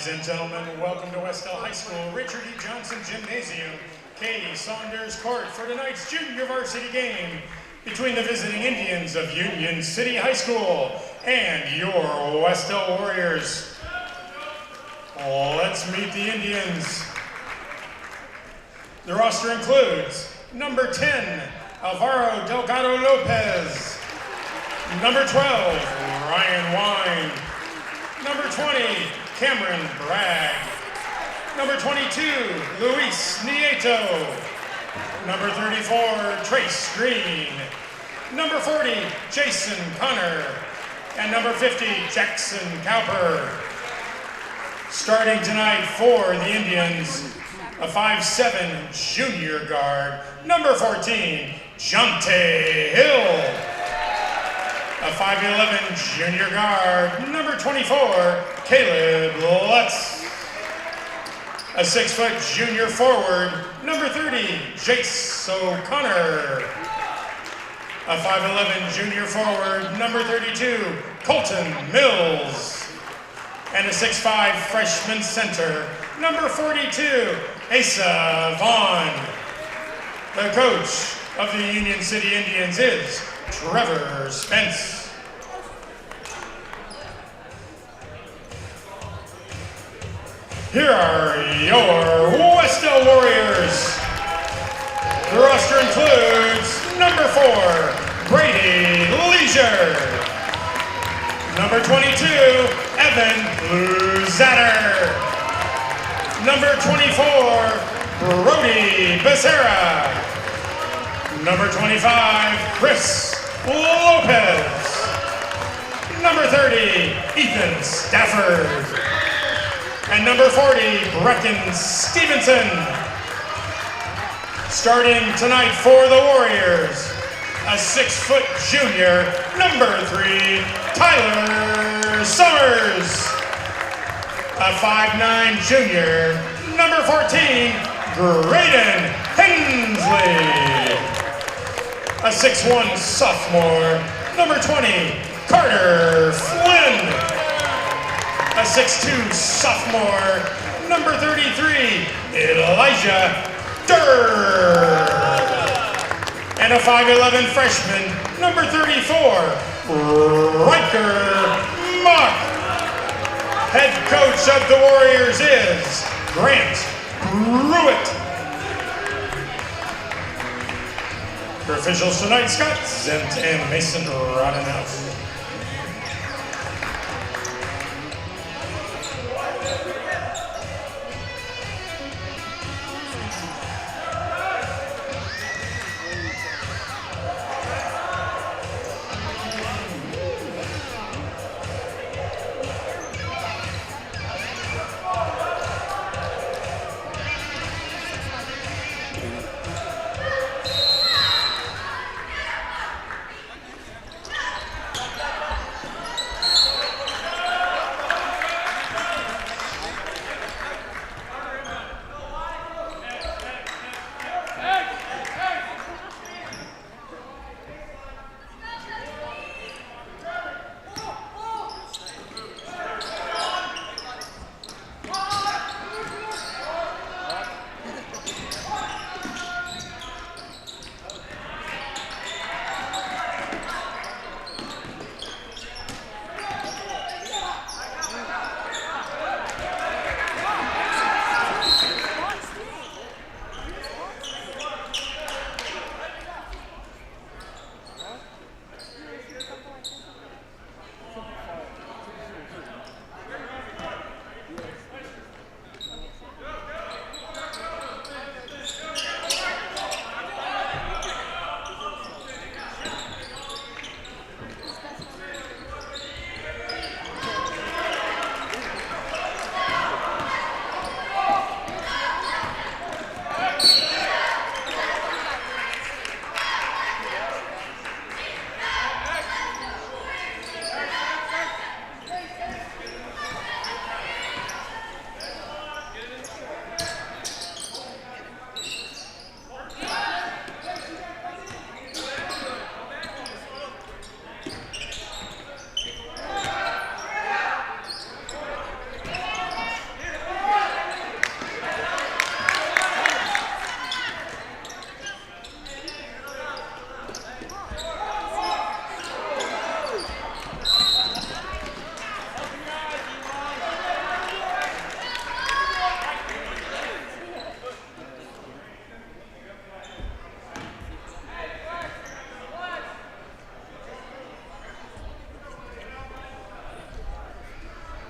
Ladies and gentlemen, welcome to Wes-Del High School, Richard E. Johnson Gymnasium, Katie Saunders Court for tonight's junior varsity game between the visiting Indians of Union City High School and your Wes-Del Warriors. Let's meet the Indians. The roster includes number 10, Alvaro Delgado Lopez, number 12, Ryan Wine, number 20, Cameron Bragg, number 22, Luis Nieto, number 34, Trace Green, number 40, Jason Connor, and number 50, Jackson Cowper. Starting tonight for the Indians, a 5'7" junior guard, number 14, Jonte Hill. A 5'11" junior guard, number 24, Caleb Lutz. A 6-foot junior forward, number 30, Jace O'Connor. A 5'11" junior forward, number 32, Colton Mills. And a 6'5" freshman center, number 42, Asa Vaughn. The coach of the Union City Indians is Trevor Spence. Here are your Wes-Del Warriors. The roster includes number 4, Brady Leisure. Number 22, Evan Luzatter. Number 24, Brody Becerra. Number 25, Chris Lopez. Number 30, Ethan Stafford. And number 40, Brecken Stevenson. Starting tonight for the Warriors, a 6-foot junior, number 3, Tyler Summers. A 5'9" junior, number 14, Graydon Hensley. A 6'1" sophomore, number 20, Carter Flynn. A 6'2" sophomore, number 33, Elijah Durr. And a 5'11" freshman, number 34, Riker Mock. Head coach of the Warriors is Grant Pruitt. For officials tonight, Scott Zent and Mason Roddenhouse.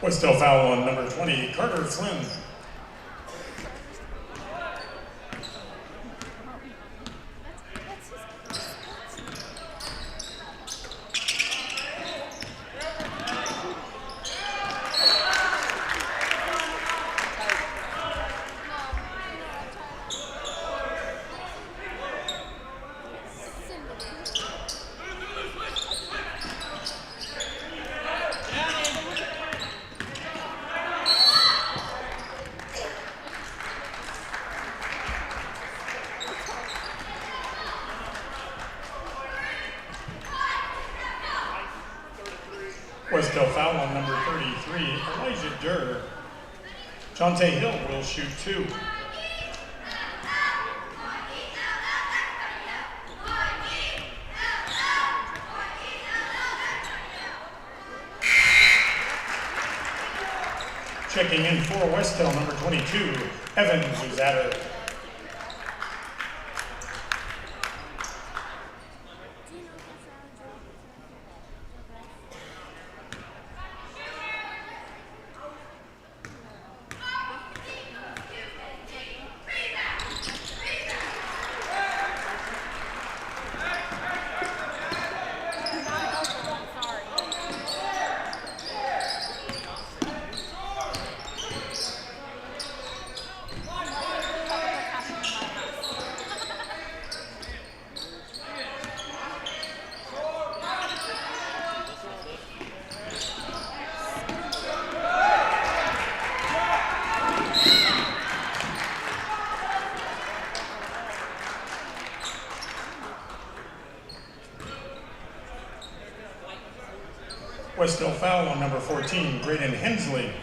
Wes-Del foul on number 20, Carter Flynn. Wes-Del foul on number 33, Elijah Durr. Jonte Hill will shoot 2. Checking in for Wes-Del, number 22, Evan Zuzatter. Wes-Del foul on number 14, Braden Hensley.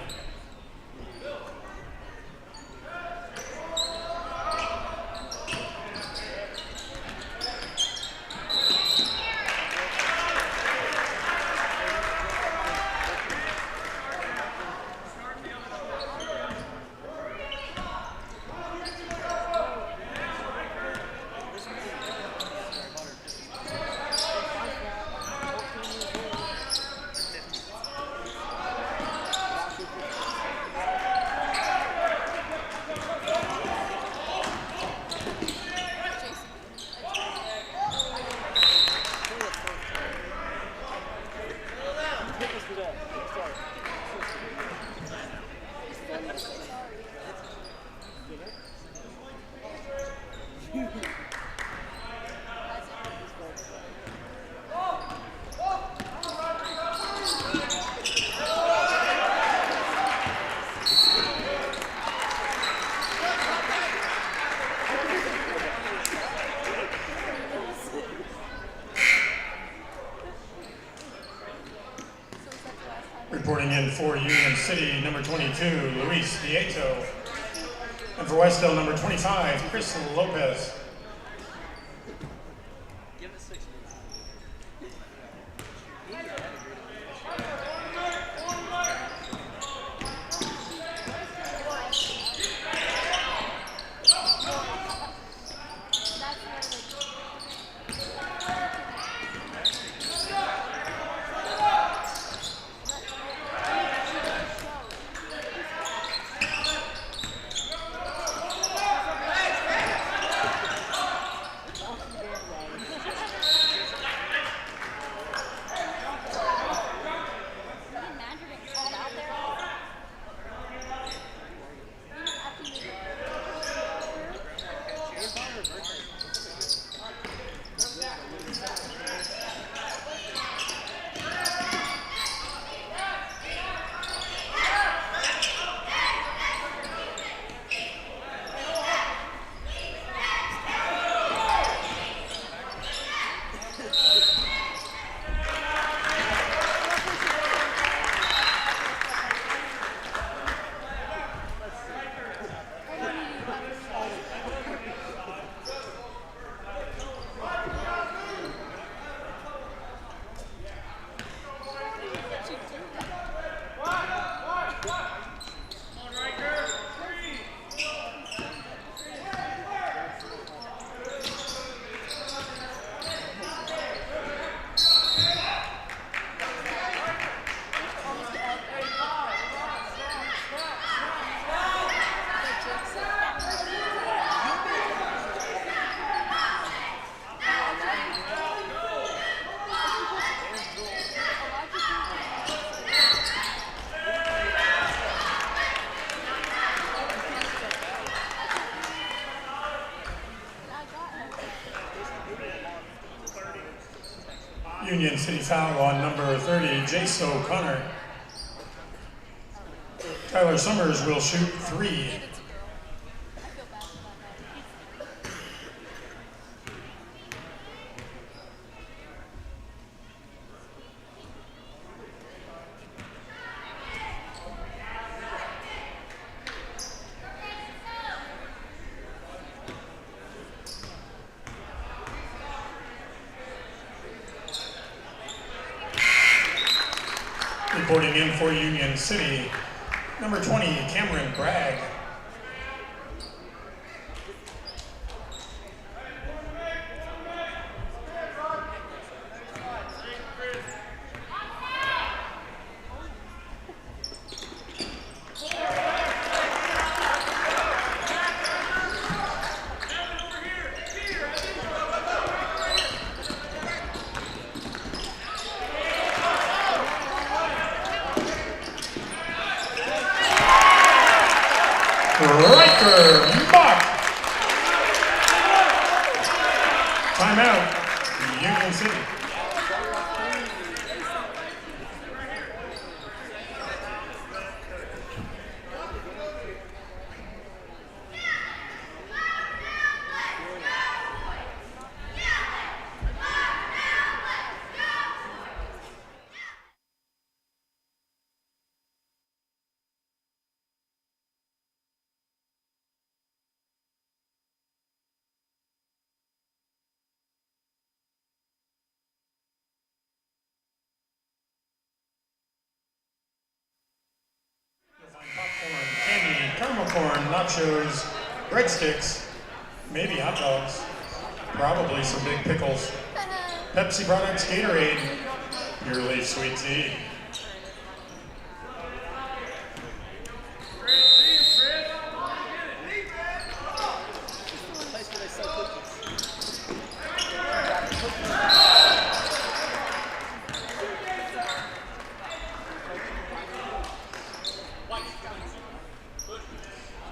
Reporting in for Union City, number 22, Luis Nieto. And for Wes-Del, number 25, Chris Lopez. City foul on number 30, Jace O'Connor. Tyler Summers will shoot 3. Reporting in for Union City, number 20, Cameron Bragg. Timeout, Union City. Popcorn, candy, caramel corn, nachos, breadsticks, maybe hot dogs, probably some big pickles, Pepsi products, Gatorade, Pure Leaf Sweet Tea.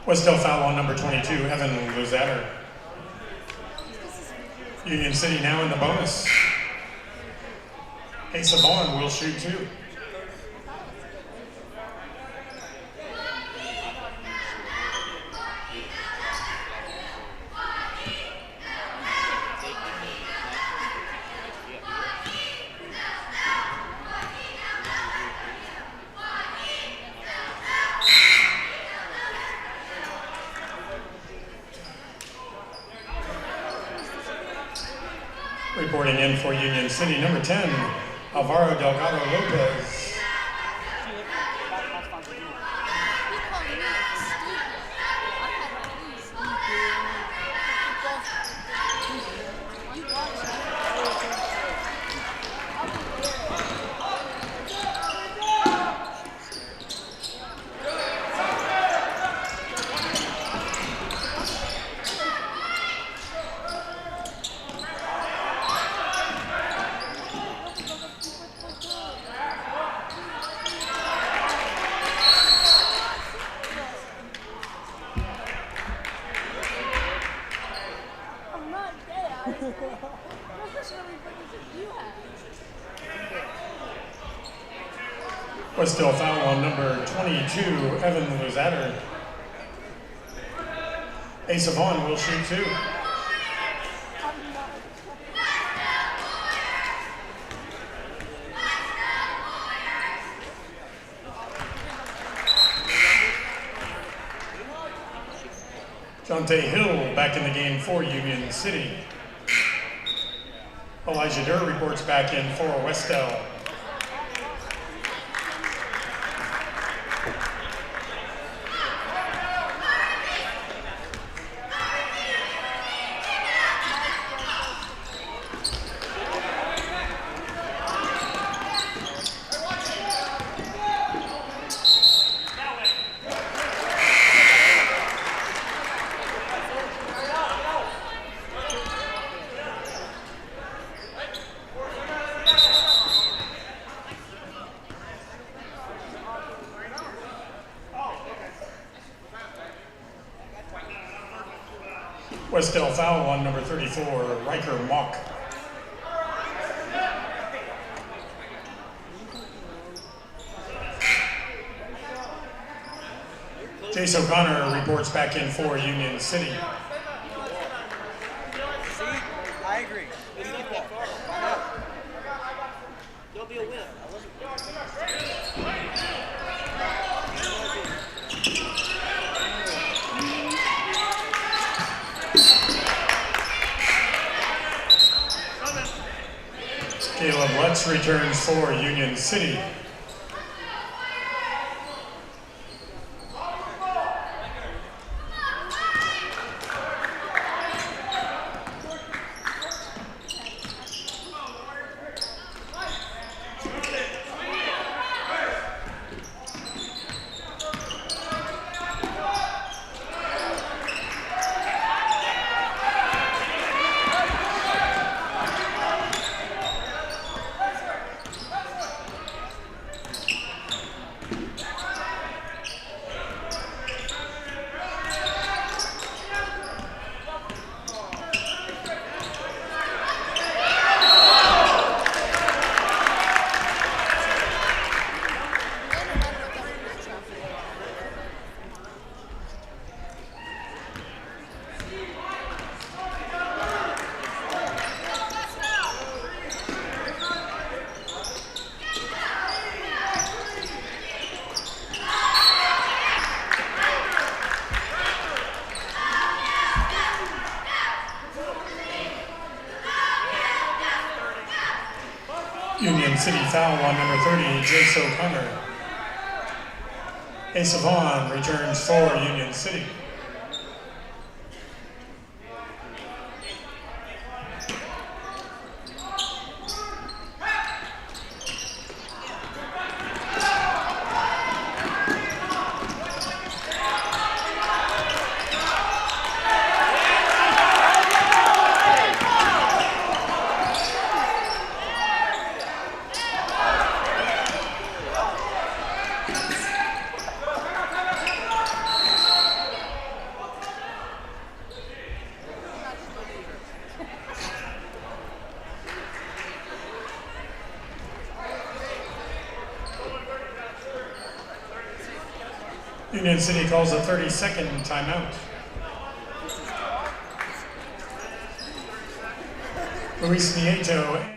Wes-Del foul on number 22, Evan Luzatter. Union City now in the bonus. Asa Vaughn will shoot 2. Reporting in for Union City, number 10, Alvaro Delgado Lopez. Wes-Del foul on number 22, Evan Luzatter. Asa Vaughn will shoot 2. Jonte Hill back in the game for Union City. Elijah Durr reports back in for Wes-Del. Wes-Del foul on number 34, Riker Mock. Jace O'Connor reports back in for Union City. See, I agree. There'll be a win. Caleb Lutz returns for Union City. Union City foul on number 30, Jace O'Connor. Asa Vaughn returns for Union City. Union City calls a 30-second timeout. Luis Nieto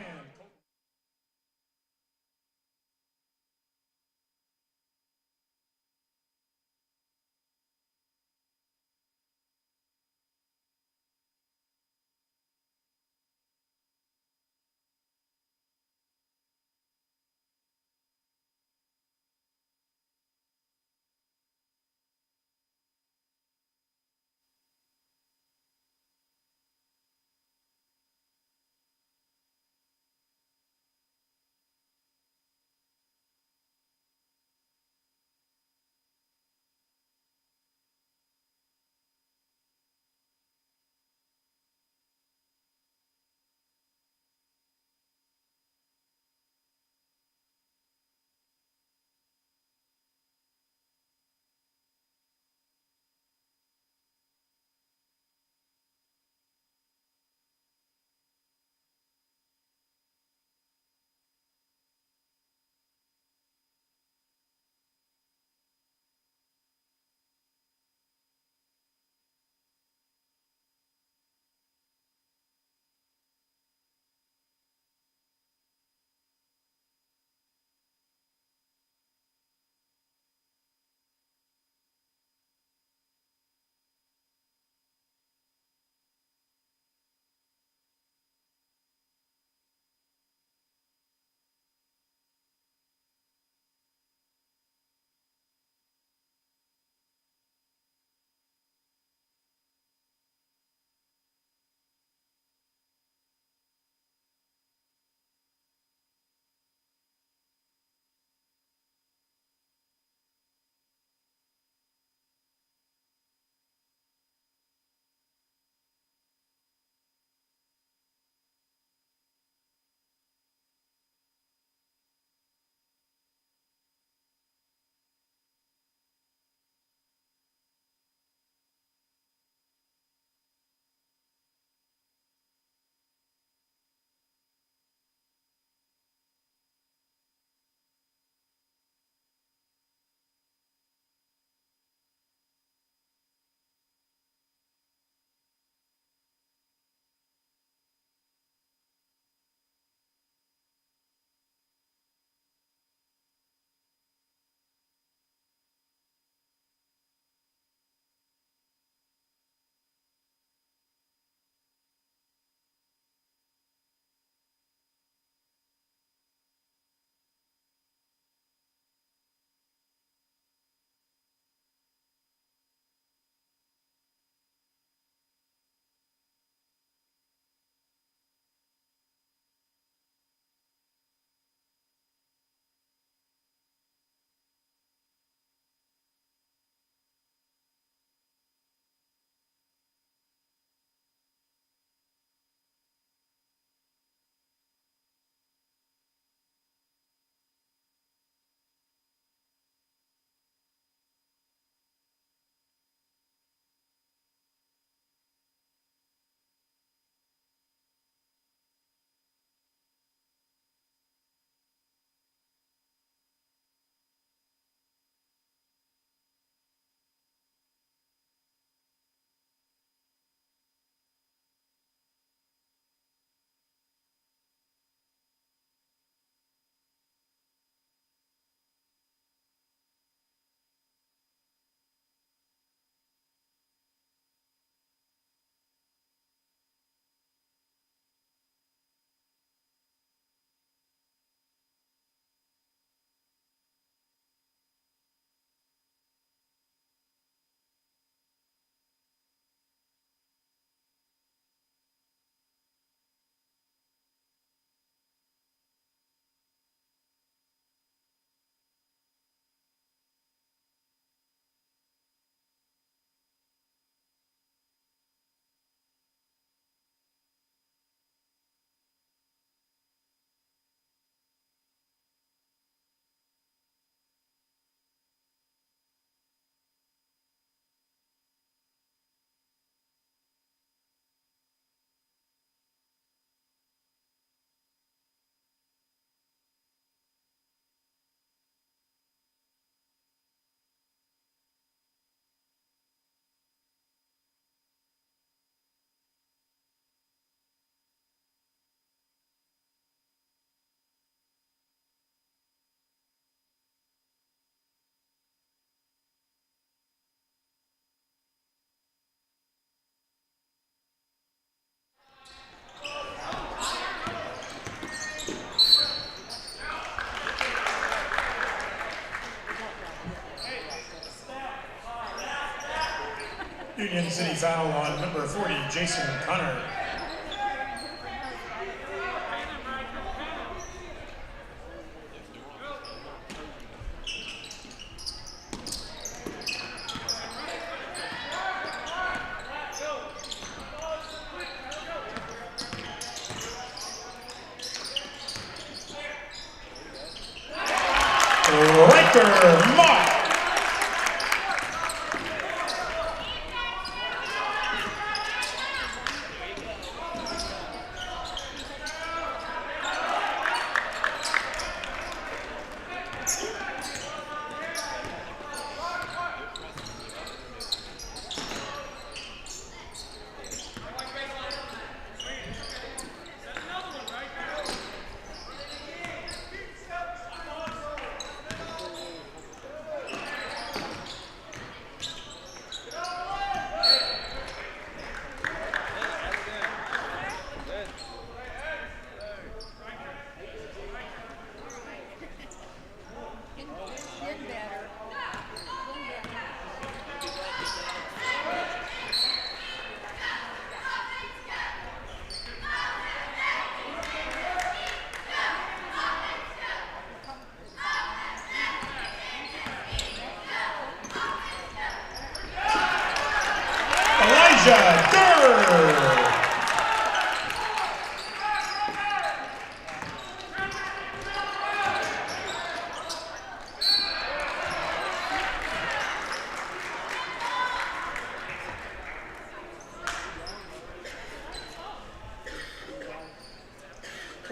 Union City foul on number 40, Jason Connor. Riker Mott.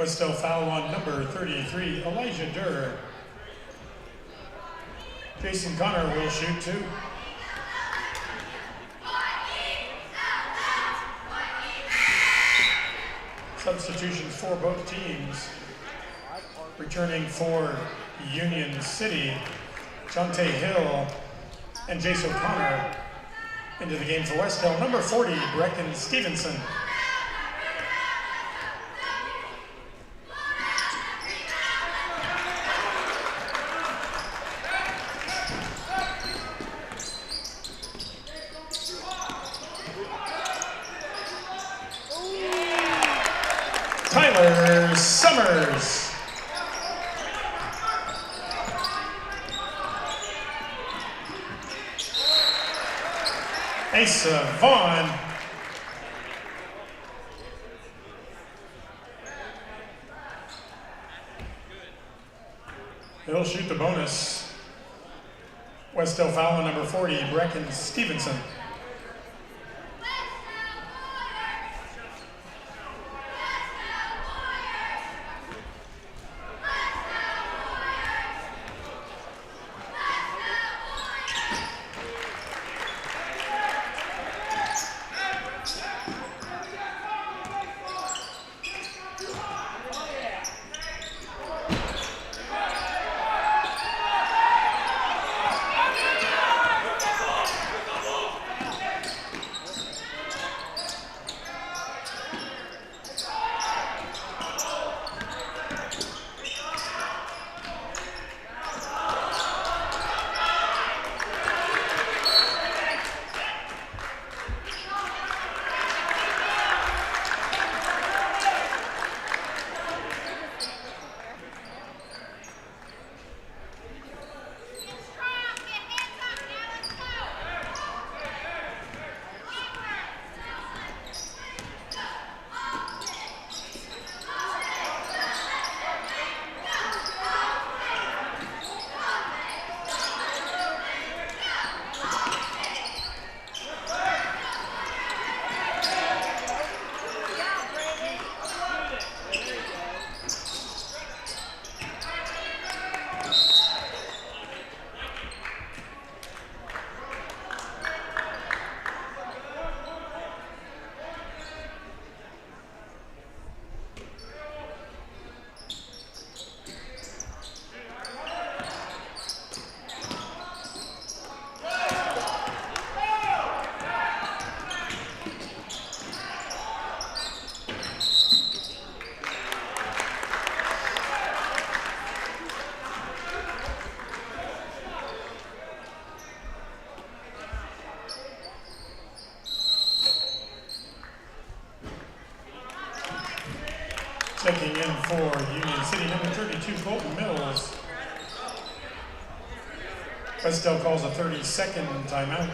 Wes-Del foul on number 33, Elijah Durr. Jason Connor will shoot two. Substitutions for both teams. Returning for Union City, Jonte Hill and Jace O'Connor. Into the game for Wes-Del, number 40, Brecken Stevenson. Tyler Summers. Asa Vaughn. He'll shoot the bonus. Wes-Del foul on number 40, Brecken Stevenson. in for Union City, number 32, Colton Mills. Wes-Del calls a 30-second timeout.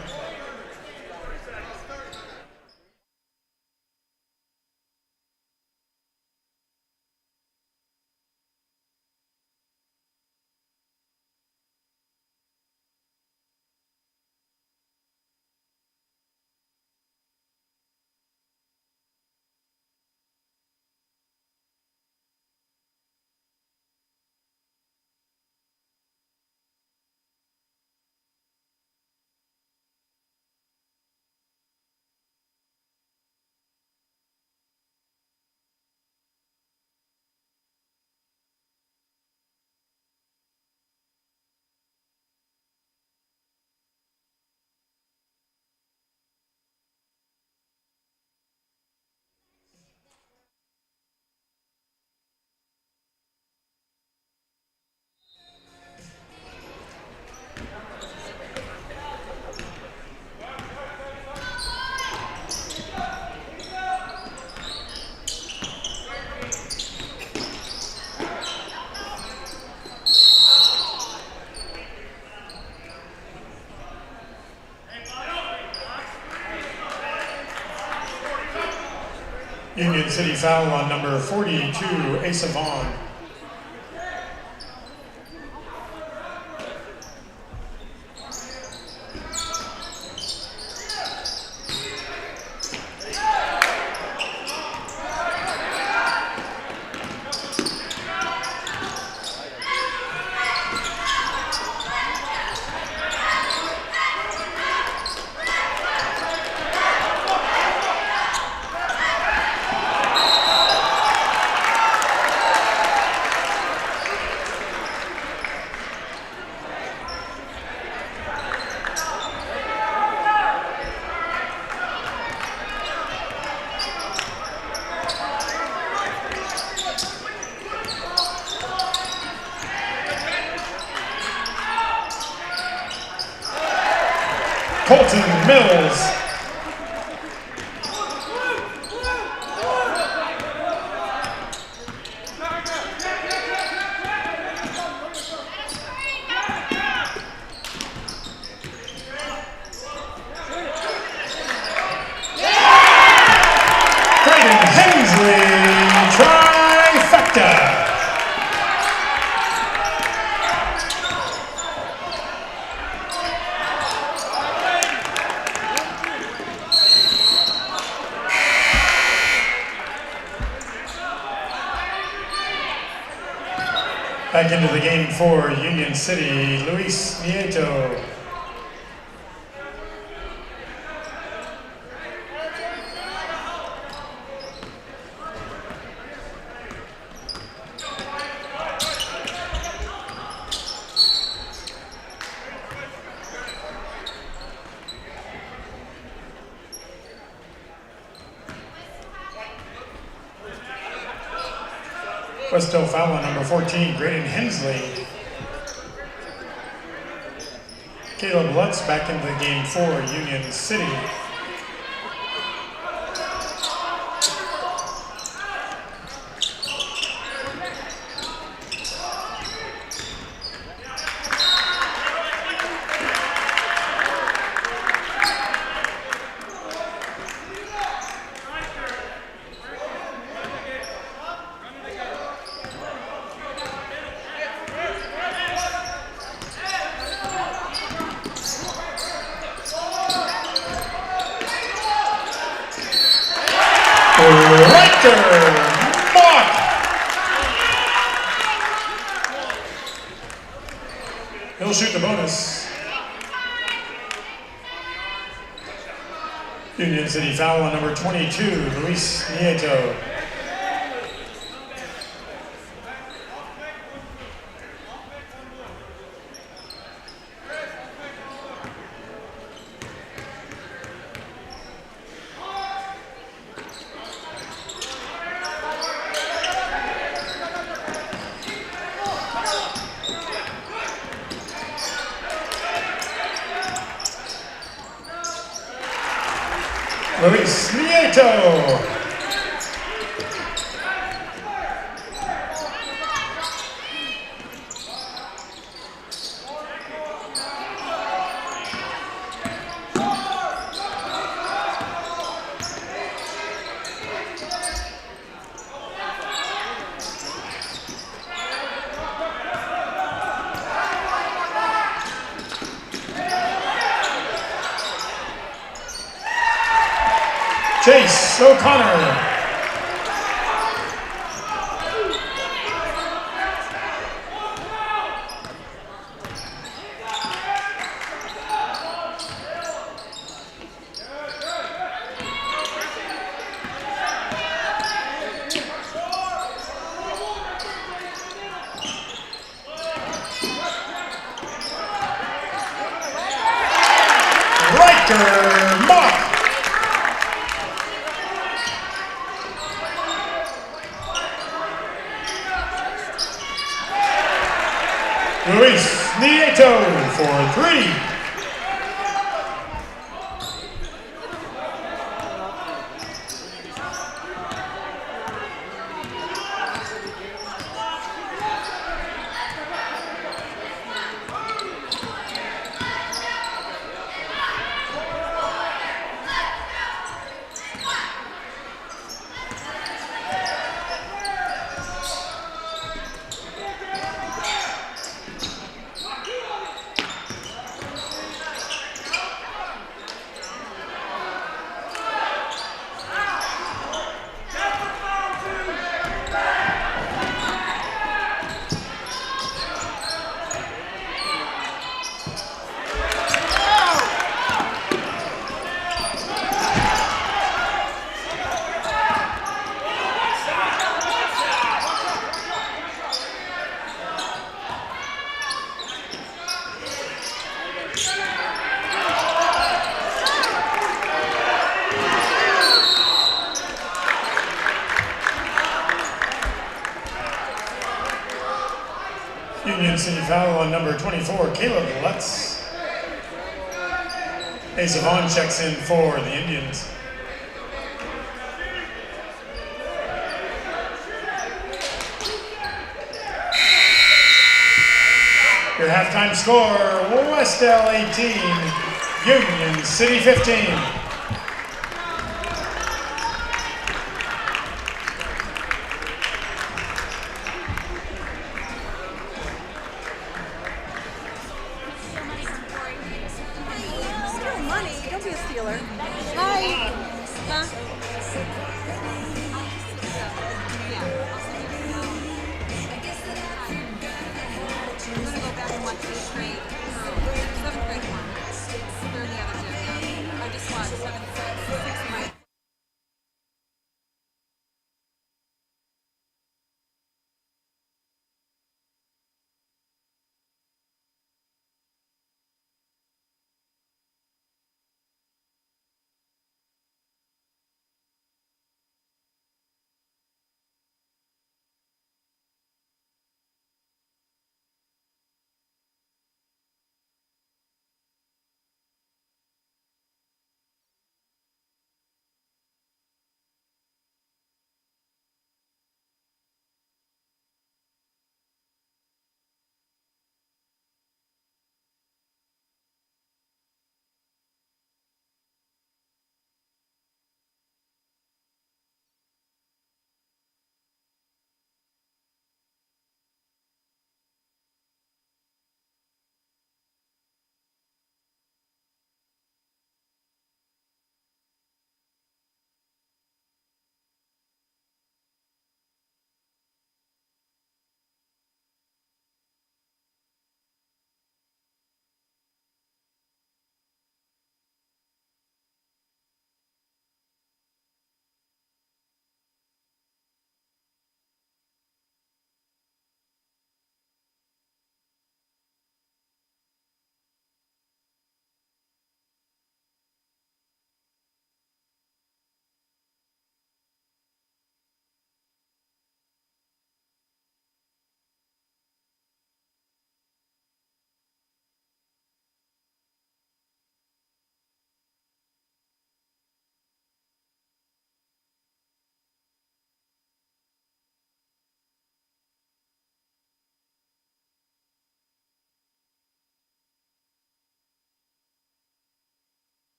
Union City foul on number 42, Asa Vaughn. Colton Mills. Back into the game for Union City, Luis Nieto. Wes-Del foul on number 14, Graydon Hensley. Caleb Lutz back into the game for Union City. He'll shoot the bonus. Union City foul on number 22, Luis Nieto. Luis Nieto. Chase O'Connor. Luis Nieto for 3. Union City foul on number 24, Caleb Lutz. Asa Vaughn checks in for the Indians. Your halftime score, Wes-Del 18, Union City 15. Don't be a stealer. Hi. Huh? I'm gonna go back and watch this grade. 7th grade one. They're the other two. I just watched 7th, 6th,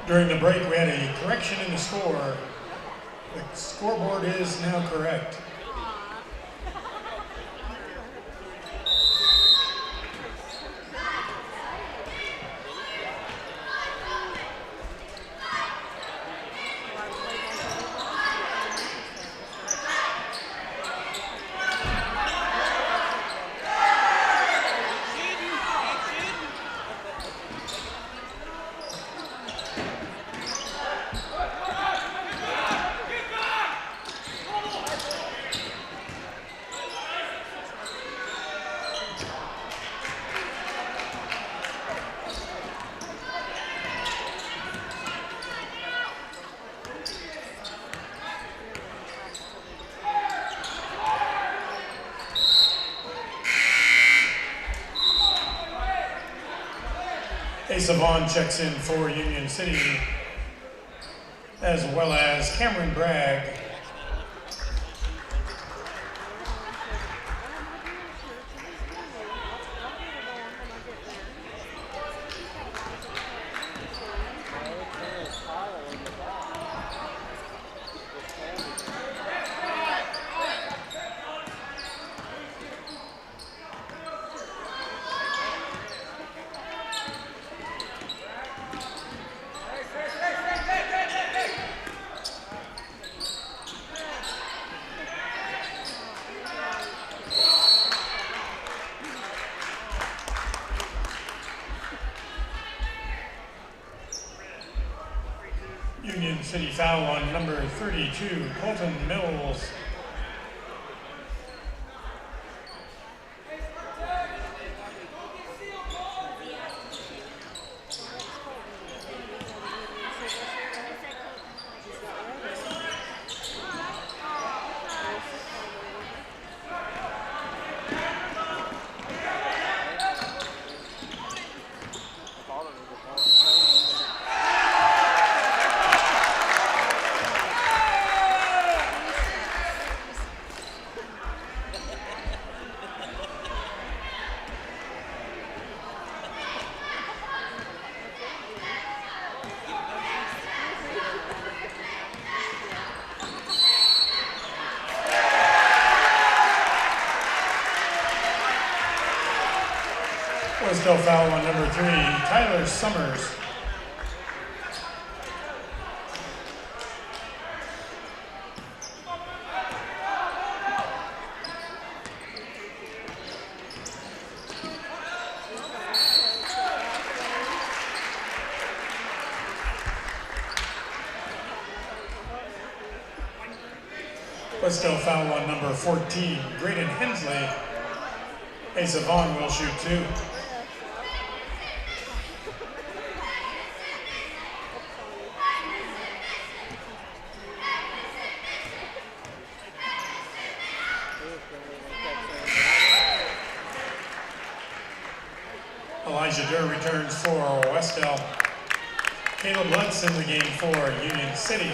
During the break, we had a correction in the score. The scoreboard is now correct. Savon checks in for Union City, as well as Cameron Bragg. Union City foul on number 32, Colton Mills. Wes-Del foul on number 3, Tyler Summers. Wes-Del foul on number 14, Graydon Hensley. Savon will shoot 2. Returns for Wes-Del. Caleb Lutz in the game for Union City.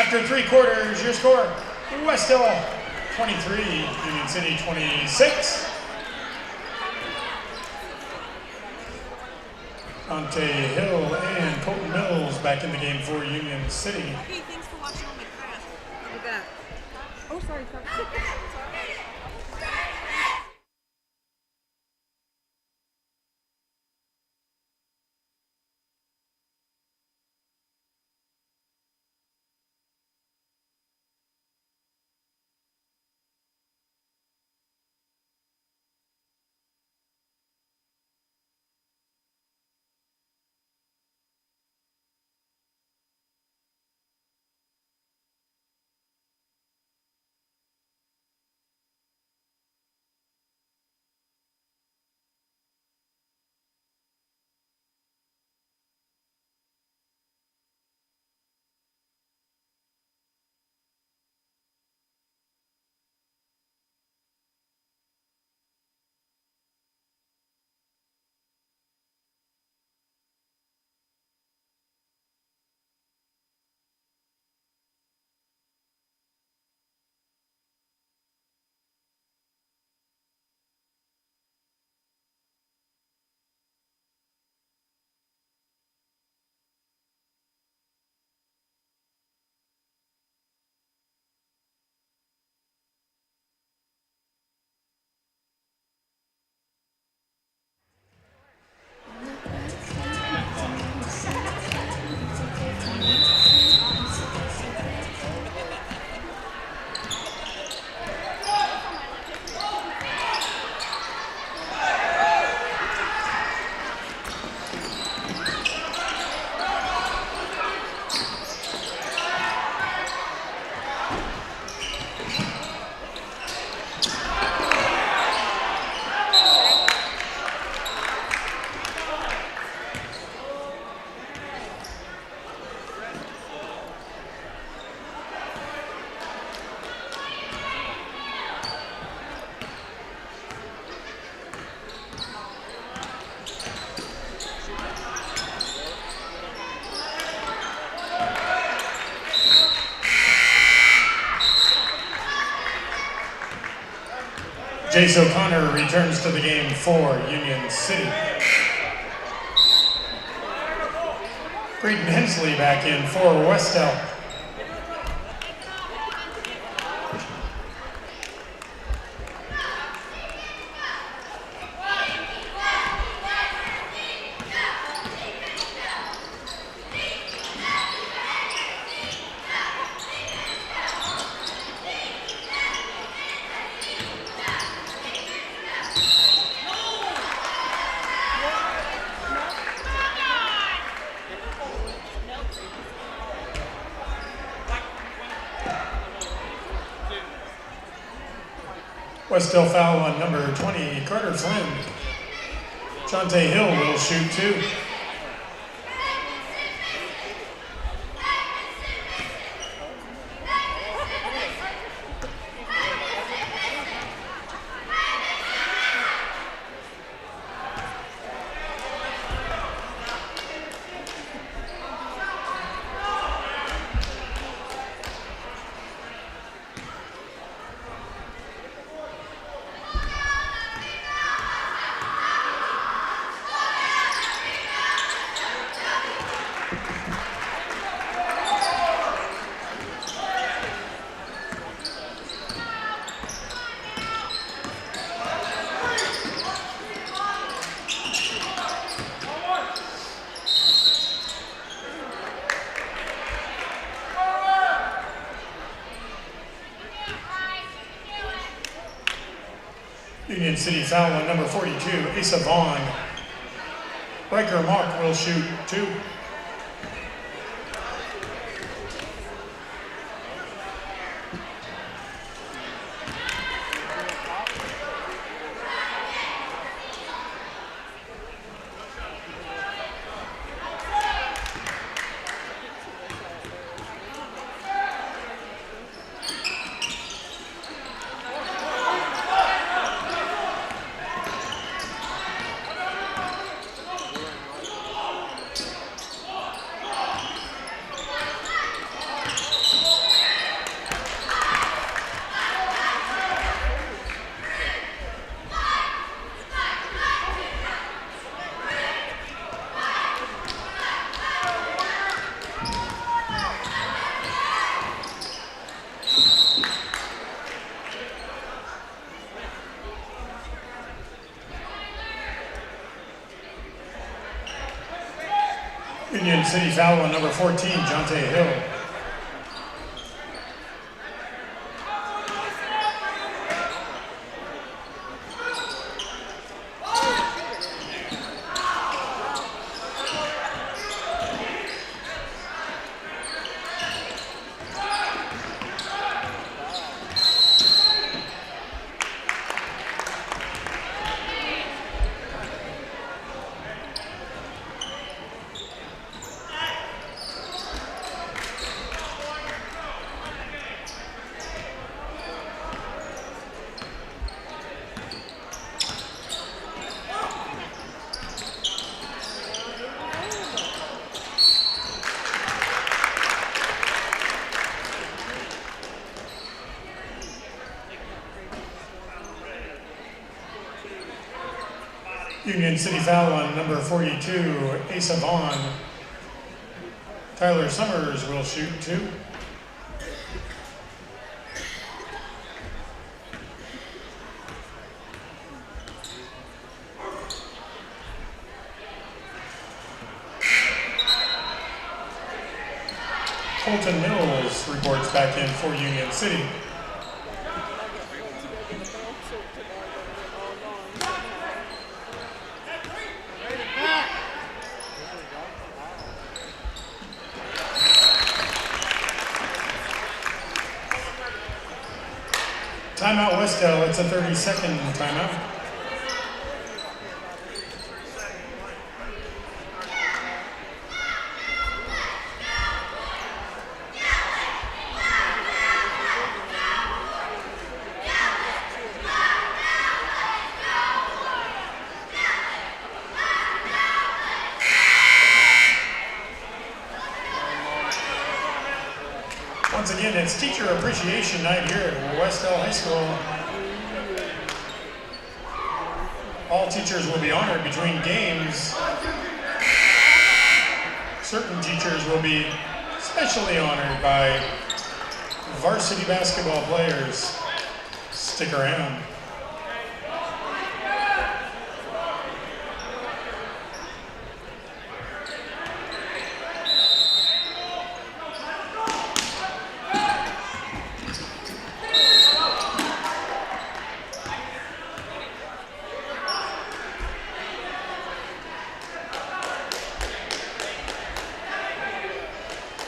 After 3 quarters, your score, Wes-Del 23, Union City 26. Dante Hill and Colton Mills back in the game for Union City. Hey, thanks for watching all my crap. I'll be back. Oh, sorry. Jace O'Connor returns to the game for Union City. Braden Hensley back in for Wes-Del. Wes-Del foul on number 20, Carter Flynn. Dante Hill will shoot 2. Union City foul on number 42, Asa Vaughn. Riker Mark will shoot 2. Union City foul on number 14, Jonte Hill. Union City foul on number 42, Asa Vaughn. Tyler Summers will shoot 2. Colton Mills reports back in for Union City. Timeout Wes-Del, it's a 30-second timeout. Once again, it's Teacher Appreciation Night here at Wes-Del High School. All teachers will be honored between games. Certain teachers will be specially honored by varsity basketball players. Stick around.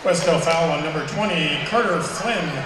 Wes-Del foul on number 20, Carter Flynn.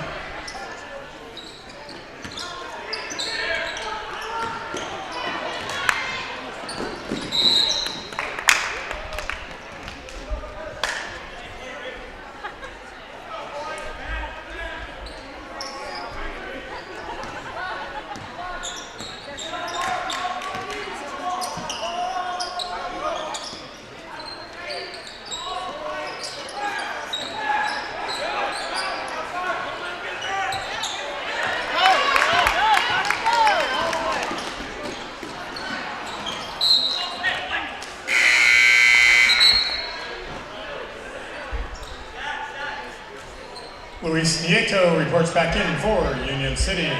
Luis Nieto reports back in for Union City.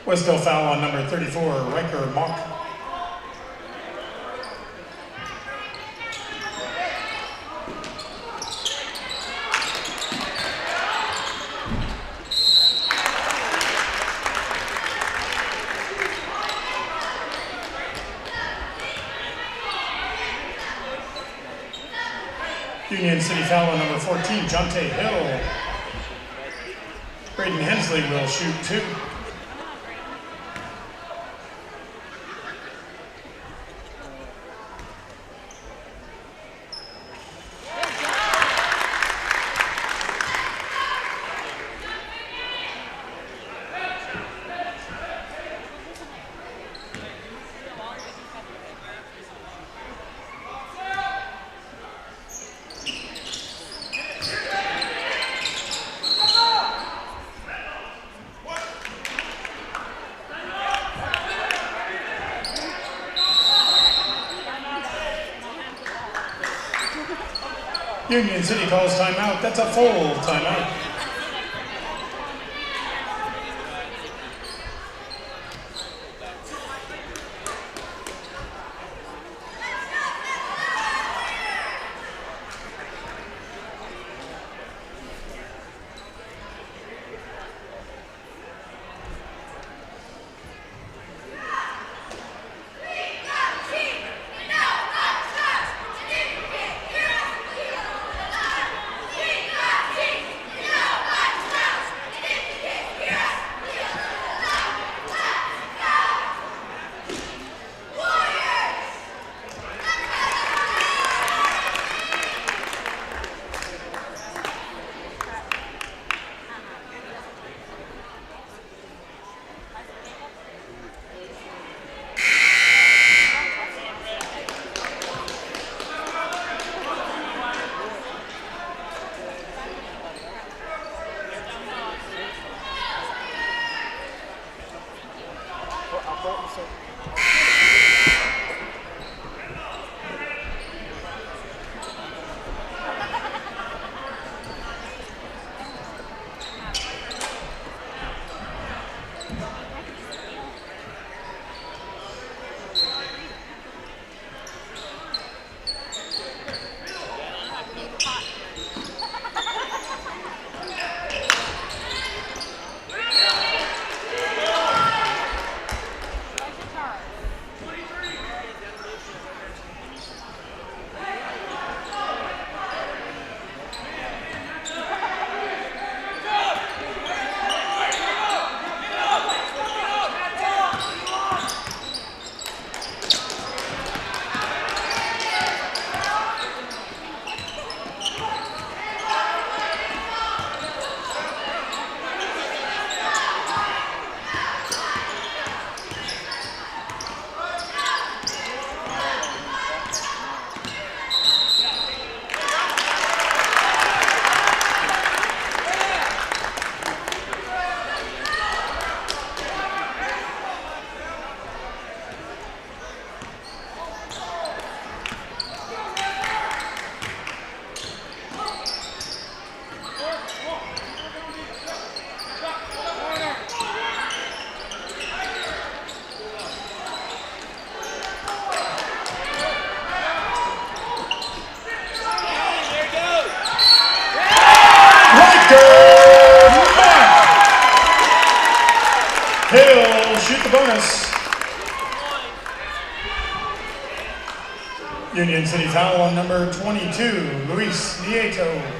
Wes-Del foul on number 34, Riker Mock. Union City foul on number 14, Jonte Hill. Braden Hensley will shoot 2. Union City calls timeout. That's a full timeout. He'll shoot the bonus. Union City foul on number 22, Luis Nieto.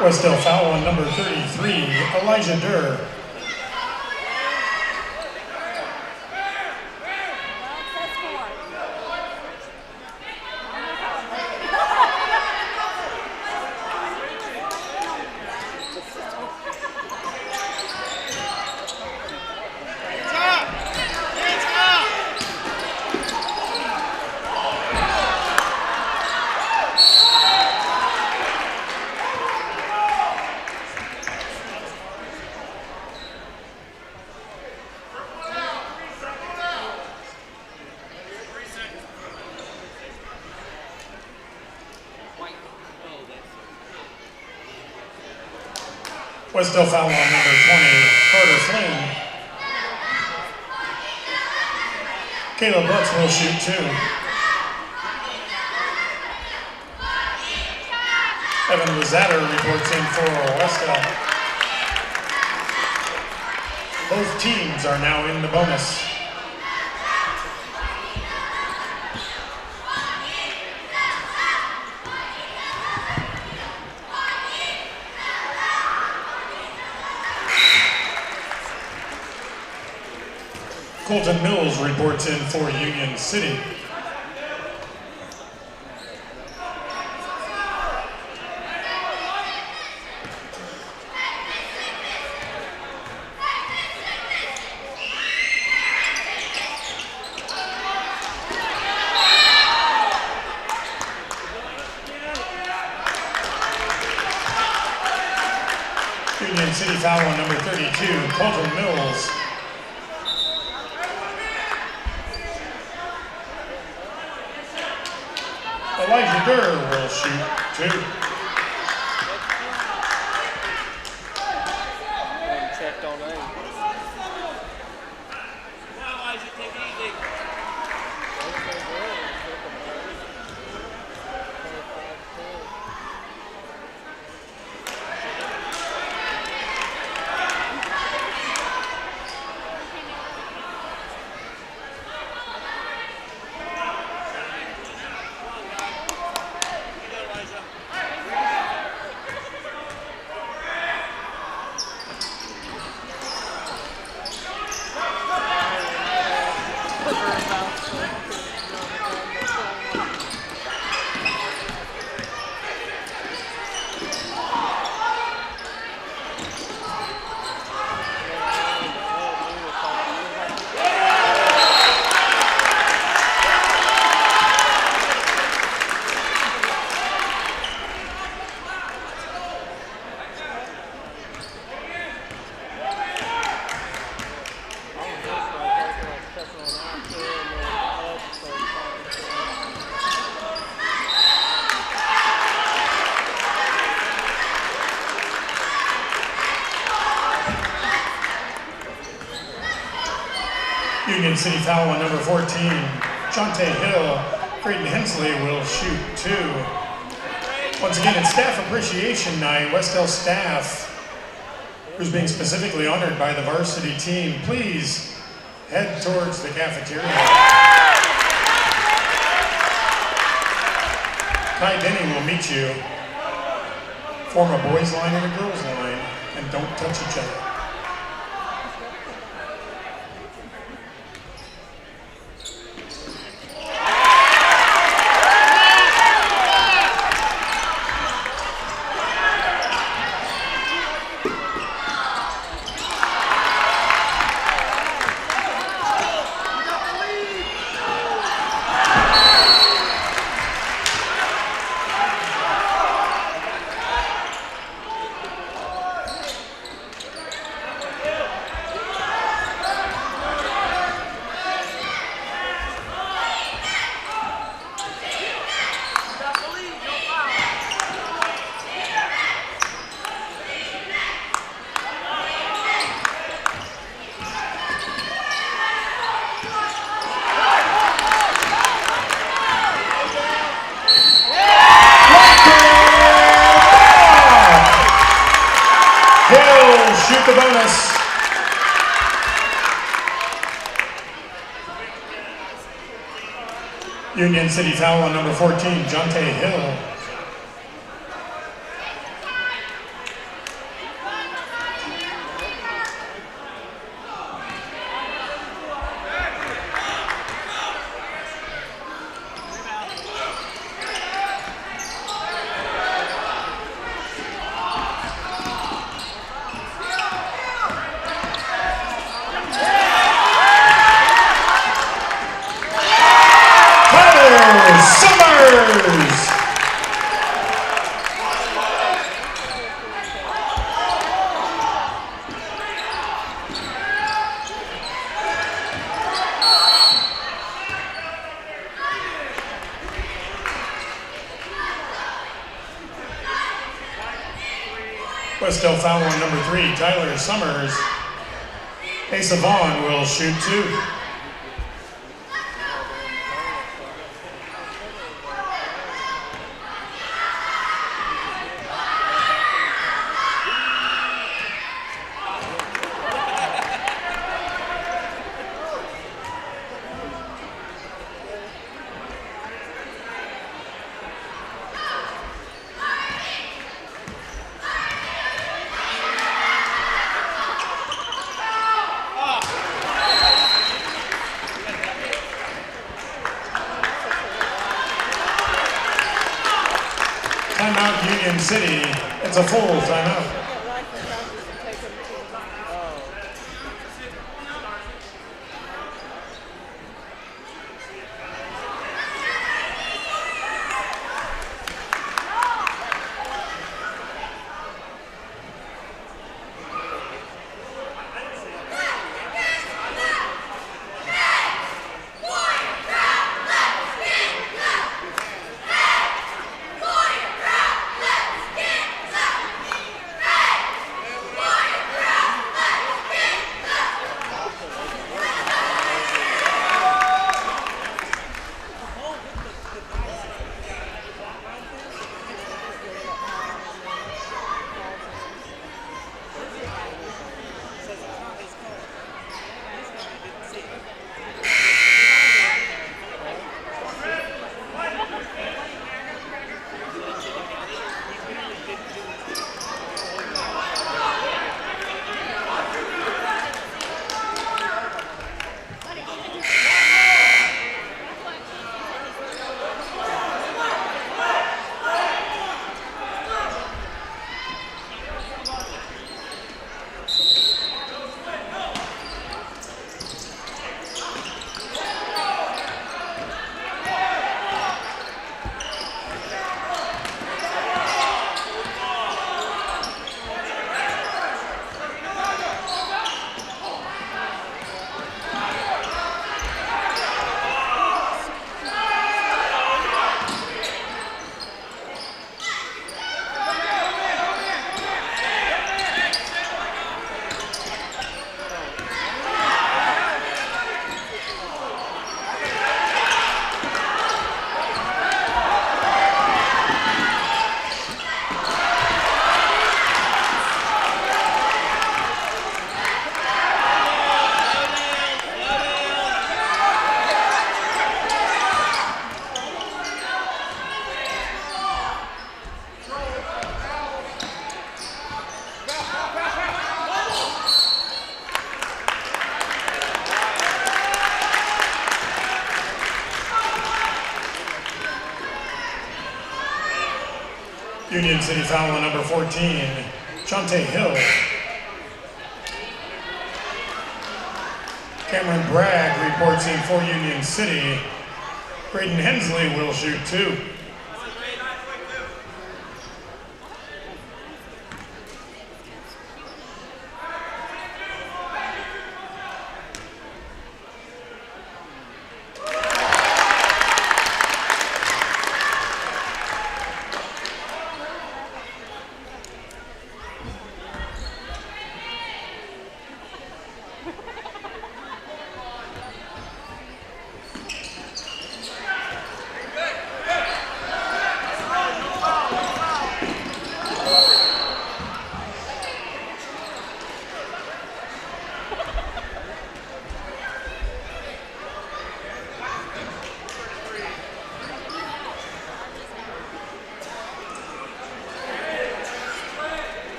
Wes-Del foul on number 33, Elijah Durr. Wes-Del foul on number 20, Carter Flynn. Caleb Butts will shoot two. Evan Lazatter reports in for Wes-Del. Both teams are now in the bonus. Colton Mills reports in for Union City. Union City foul on number 32, Colton Mills. Elijah Durr will shoot 2. Checked on that. Union City foul on number 14, Jonte Hill. Creighton Hensley will shoot 2. Once again, it's Staff Appreciation Night. Wes-Del staff, who's being specifically honored by the varsity team, please head towards the cafeteria. Ty Denny will meet you. Form a boys line and a girls line, and don't touch each other. Shoot the bonus. Union City foul on number 14, Jonte Hill. Wes-Del foul on number 3, Tyler Summers. Asa Vaughn will shoot 2. timeout, Union City. It's a full timeout. Union City foul on number 14, Chante Hill. Cameron Bragg reports in for Union City. Braden Hensley will shoot 2.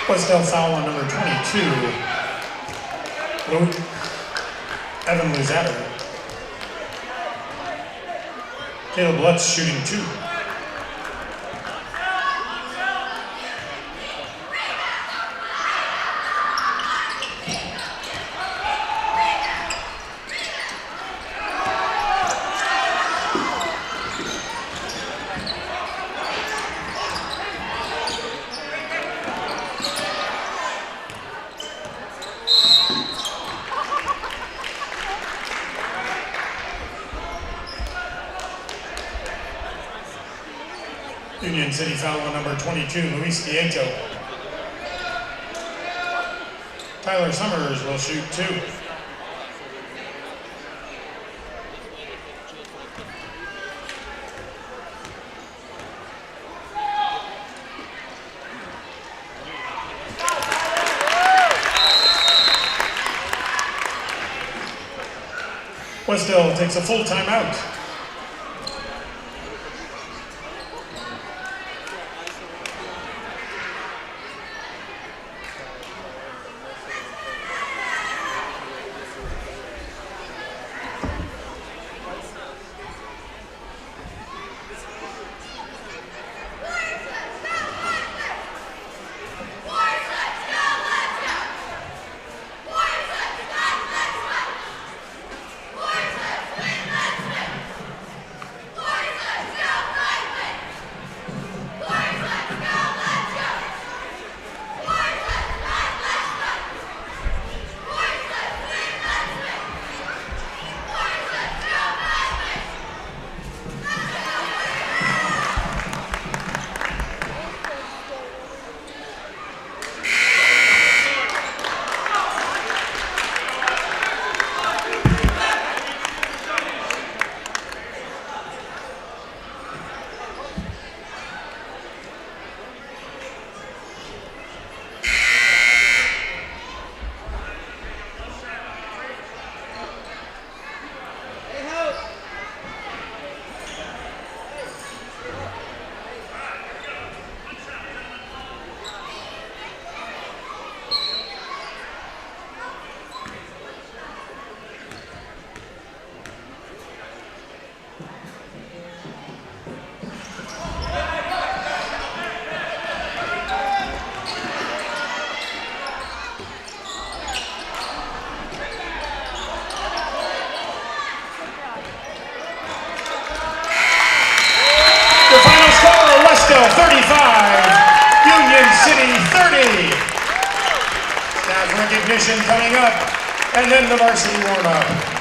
Wes-Del foul on number 22, Evan Luzatter. Caleb Lutz shooting 2. Union City foul on number 22, Luis Nieto. Tyler Summers will shoot 2. Wes-Del takes a full timeout. recognition coming up, and then the varsity warm-up.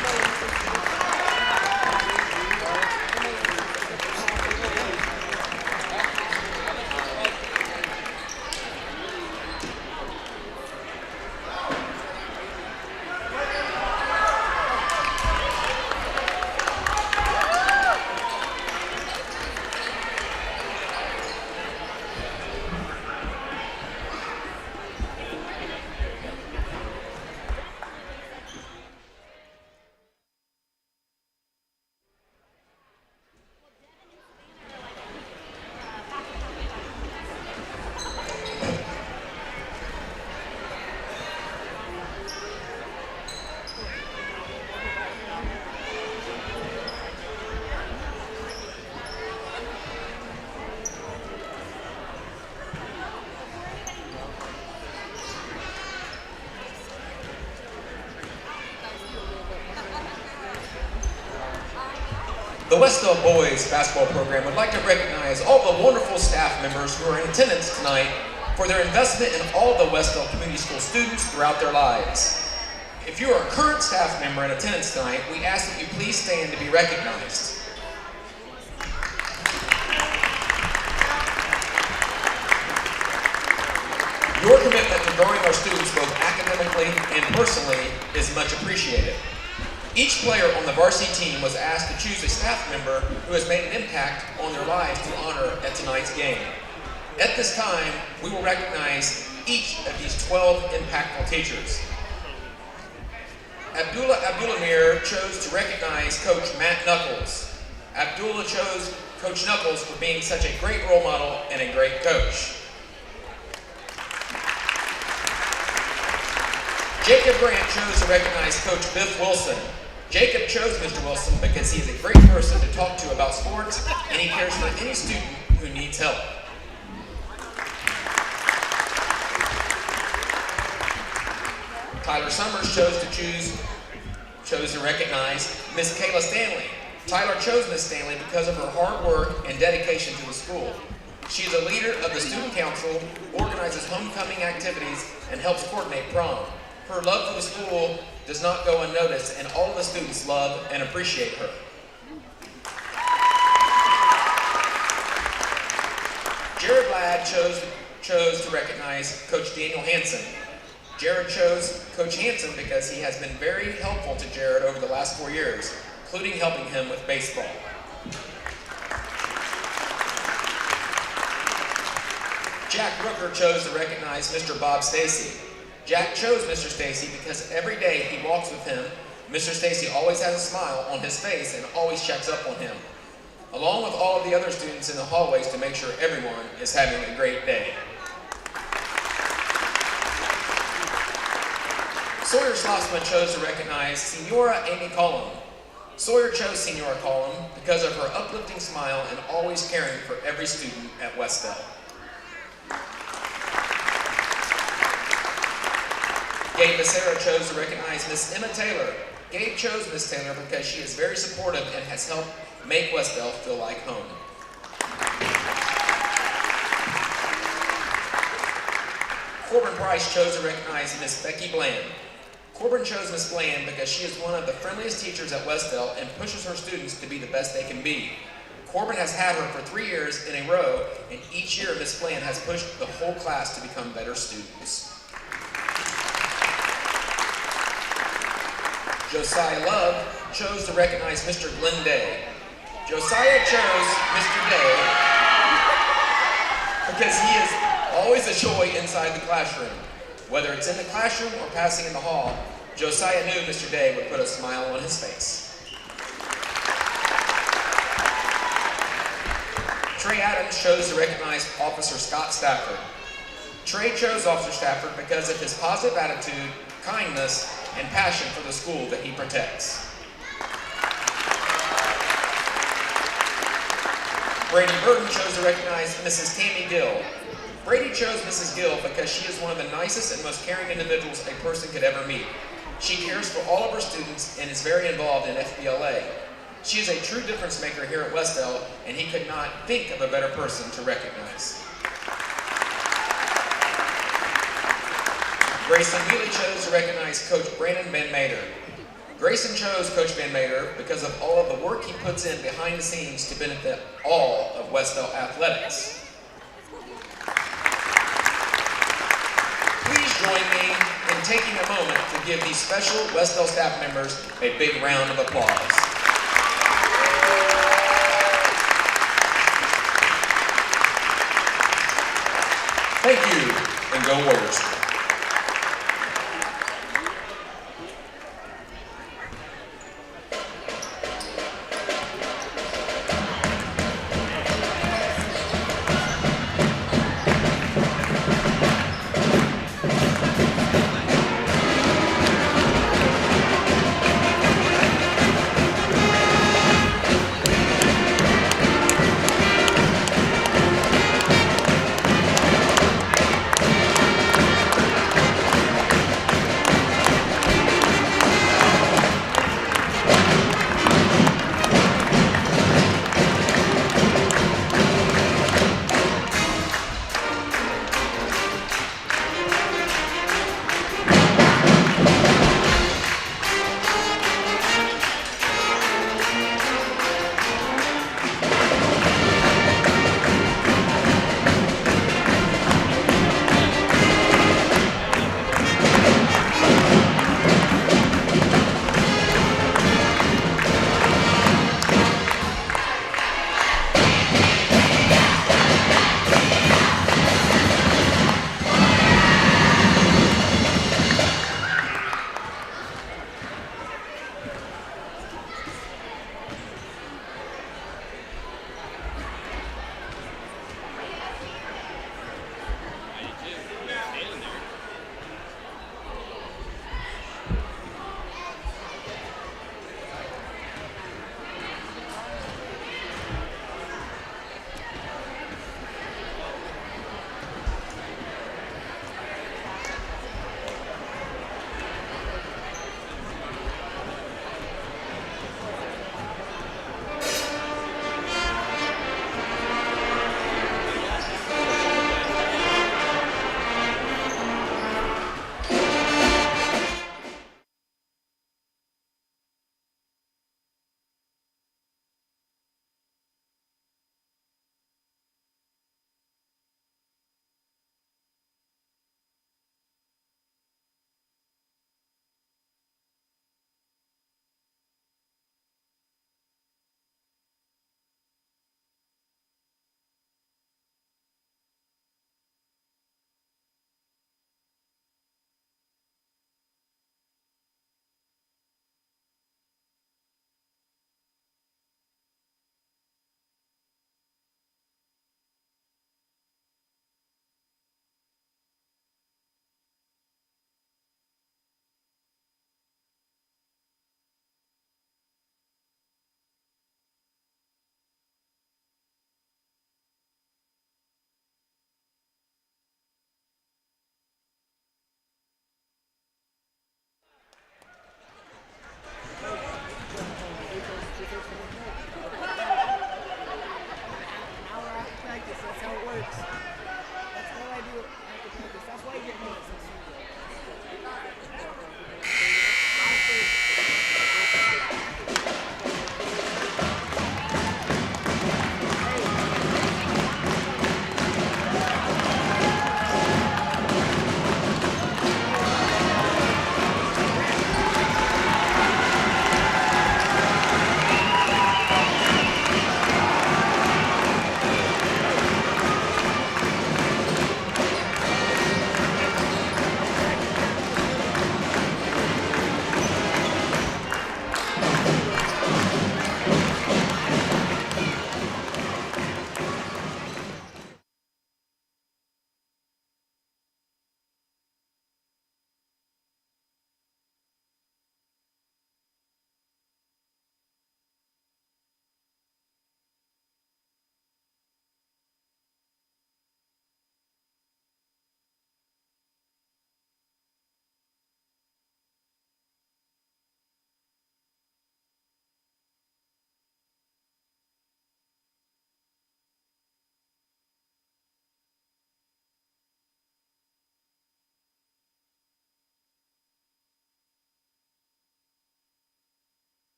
The Wes-Del boys basketball program would like to recognize all the wonderful staff members who are in attendance tonight for their investment in all the Wes-Del Community School students throughout their lives. If you are a current staff member in attendance tonight, we ask that you please stand to be recognized. Your commitment to growing our students both academically and personally is much appreciated. Each player on the varsity team was asked to choose a staff member who has made an impact on their lives to honor at tonight's game. At this time, we will recognize each of these 12 impactful teachers. Abdullah chose to recognize Coach Matt Knuckles. Abdullah chose Coach Knuckles for being such a great role model and a great coach. Jacob Grant chose to recognize Coach Biff Wilson. Jacob chose Mr. Wilson because he is a great person to talk to about sports, and he cares for any student who needs help. Tyler Summers chose to recognize Miss Kayla Stanley. Tyler chose Miss Stanley because of her hard work and dedication to the school. She is a leader of the student council, organizes homecoming activities, and helps coordinate prom. Her love for the school does not go unnoticed, and all of the students love and appreciate her. Jared Ladd chose to recognize Coach Daniel Hansen. Jared chose Coach Hansen because he has been very helpful to Jared over the last 4 years, including helping him with baseball. Jack Rooker chose to recognize Mr. Bob Stacy. Jack chose Mr. Stacy because every day he walks with him, Mr. Stacy always has a smile on his face and always checks up on him, along with all of the other students in the hallways to make sure everyone is having a great day. Sawyer Schlossman chose to recognize Senora Amy Collum. Sawyer chose Senora Collum because of her uplifting smile and always caring for every student at Wes-Del. Gabe Becerra chose to recognize Miss Emma Taylor. Gabe chose Miss Taylor because she is very supportive and has helped make Wes-Del feel like home. Corbin Price chose to recognize Miss Becky Bland. Corbin chose Miss Bland because she is one of the friendliest teachers at Wes-Del and pushes her students to be the best they can be. Corbin has had her for 3 years in a row, and each year Miss Bland has pushed the whole class to become better students. Josiah Love chose to recognize Mr. Glenn Day. Josiah chose Mr. Day because he is always a joy inside the classroom. Whether it's in the classroom or passing in the hall, Josiah knew Mr. Day would put a smile on his face. Trey Adams chose to recognize Officer Scott Stafford. Trey chose Officer Stafford because of his positive attitude, kindness, and passion for the school that he protects. Brady Burton chose to recognize Mrs. Tammy Gill. Brady chose Mrs. Gill because she is one of the nicest and most caring individuals a person could ever meet. She cares for all of her students and is very involved in FBLA. She is a true difference maker here at Wes-Del, and he could not think of a better person to recognize. Grayson Wheatley chose to recognize Coach Brandon Van Mater. Grayson chose Coach Van Mater because of all of the work he puts in behind the scenes to benefit all of Wes-Del athletics. Please join me in taking a moment to give these special Wes-Del staff members a big round of applause. Thank you, and go Warriors.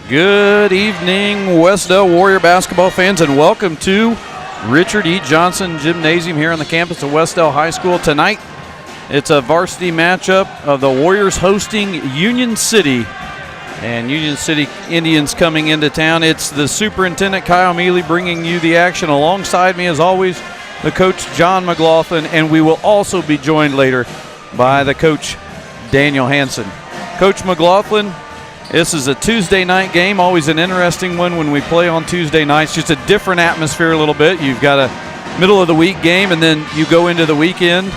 Good evening, Wes-Del Warrior basketball fans, and welcome to Richard E. Johnson Gymnasium here on the campus of Wes-Del High School. Tonight, it's a varsity matchup of the Warriors hosting Union City, and Union City Indians coming into town. It's the superintendent, Kyle Mealy, bringing you the action. Alongside me, as always, the coach, John McLaughlin, and we will also be joined later by the coach, Daniel Hansen. Coach McLaughlin, this is a Tuesday night game, always an interesting one when we play on Tuesday nights. Just a different atmosphere a little bit. You've got a middle of the week game, and then you go into the weekend.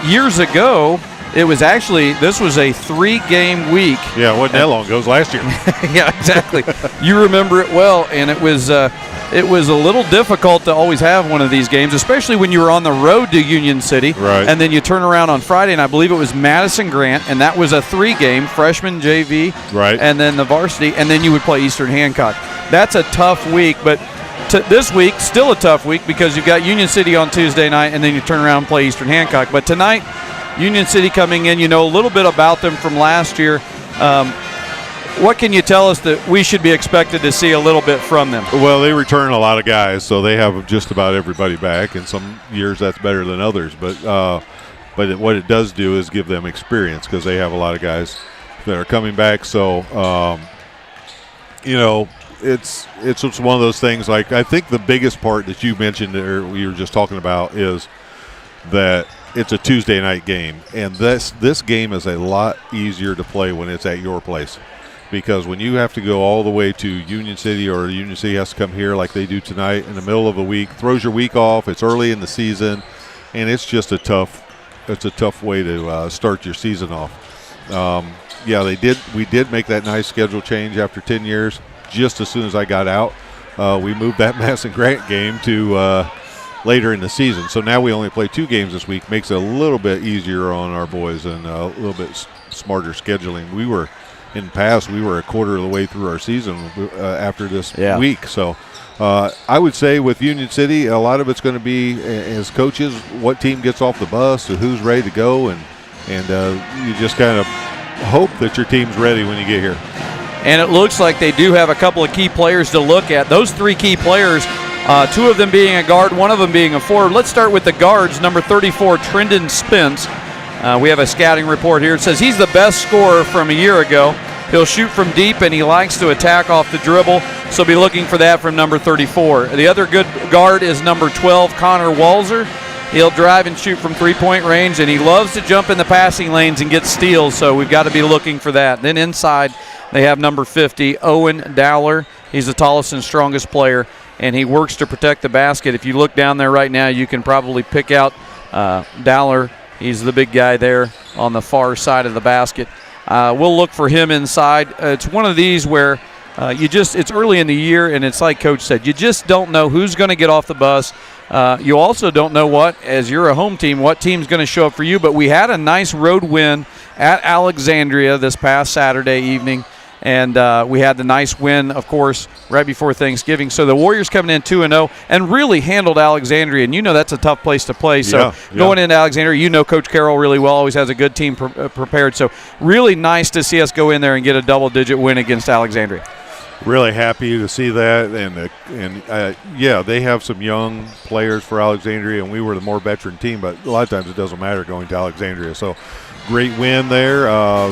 Years ago, this was a 3-game week. Yeah, it wasn't that long ago. It was last year. Yeah, exactly. You remember it well, and it was a little difficult to always have one of these games, especially when you were on the road to Union City. Right. And then you turn around on Friday, and I believe it was Madison Grant, and that was a 3-game, freshman, JV, right, and then the varsity, and then you would play Eastern Hancock. That's a tough week, but this week, still a tough week because you've got Union City on Tuesday night, and then you turn around and play Eastern Hancock. But tonight, Union City coming in, you know a little bit about them from last year. What can you tell us that we should be expected to see a little bit from them? Well, they return a lot of guys, so they have just about everybody back. In some years, that's better than others. But what it does do is give them experience because they have a lot of guys that are coming back. So, it's just one of those things. Like, I think the biggest part that you mentioned or we were just talking about is that it's a Tuesday night game, and this game is a lot easier to play when it's at your place. Because when you have to go all the way to Union City, or Union City has to come here like they do tonight in the middle of a week, throws your week off. It's early in the season, and it's just a tough way to start your season off. We did make that nice schedule change after 10 years. Just as soon as I got out, we moved that Madison Grant game to later in the season. So now we only play 2 games this week. Makes it a little bit easier on our boys and a little bit smarter scheduling. In the past, we were a quarter of the way through our season after this week. So I would say with Union City, a lot of it's going to be, as coaches, what team gets off the bus, or who's ready to go, and you just kind of hope that your team's ready when you get here. And it looks like they do have a couple of key players to look at. Those 3 key players, 2 of them being a guard, 1 of them being a forward. Let's start with the guards. Number 34, Trendon Spence. We have a scouting report here. It says he's the best scorer from a year ago. He'll shoot from deep, and he likes to attack off the dribble, so be looking for that from number 34. The other good guard is number 12, Connor Walzer. He'll drive and shoot from three-point range, and he loves to jump in the passing lanes and get steals, so we've got to be looking for that. Then inside, they have number 50, Owen Dowler. He's the tallest and strongest player, and he works to protect the basket. If you look down there right now, you can probably pick out Dowler. He's the big guy there on the far side of the basket. We'll look for him inside. It's one of these where it's early in the year, and it's like Coach said, you just don't know who's going to get off the bus. You also don't know as you're a home team, what team's going to show up for you. But we had a nice road win at Alexandria this past Saturday evening. And we had the nice win, of course, right before Thanksgiving. So the Warriors coming in 2-0 and really handled Alexandria. And you know that's a tough place to play. So going into Alexandria, you know Coach Carroll really well, always has a good team prepared. So really nice to see us go in there and get a double-digit win against Alexandria. Really happy to see that. And they have some young players for Alexandria, and we were the more veteran team. But a lot of times it doesn't matter going to Alexandria. So great win there.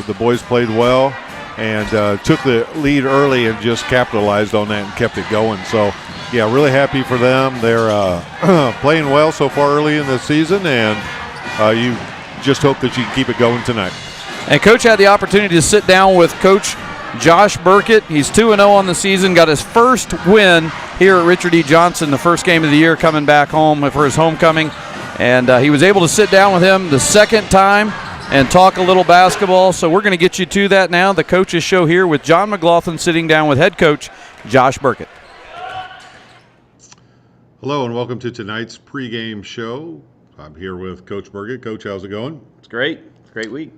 The boys played well and took the lead early and just capitalized on that and kept it going. So, really happy for them. They're playing well so far early in the season, and you just hope that you can keep it going tonight. And Coach had the opportunity to sit down with Coach Josh Burkett. He's 2-0 on the season, got his first win here at Richard E. Johnson, the first game of the year, coming back home for his homecoming. And he was able to sit down with him the second time and talk a little basketball. So we're going to get you to that now. The Coaches Show here with John McLaughlin sitting down with head coach Josh Burkett. Hello and welcome to tonight's pregame show. I'm here with Coach Burkett. Coach, how's it going? It's great. It's a great week.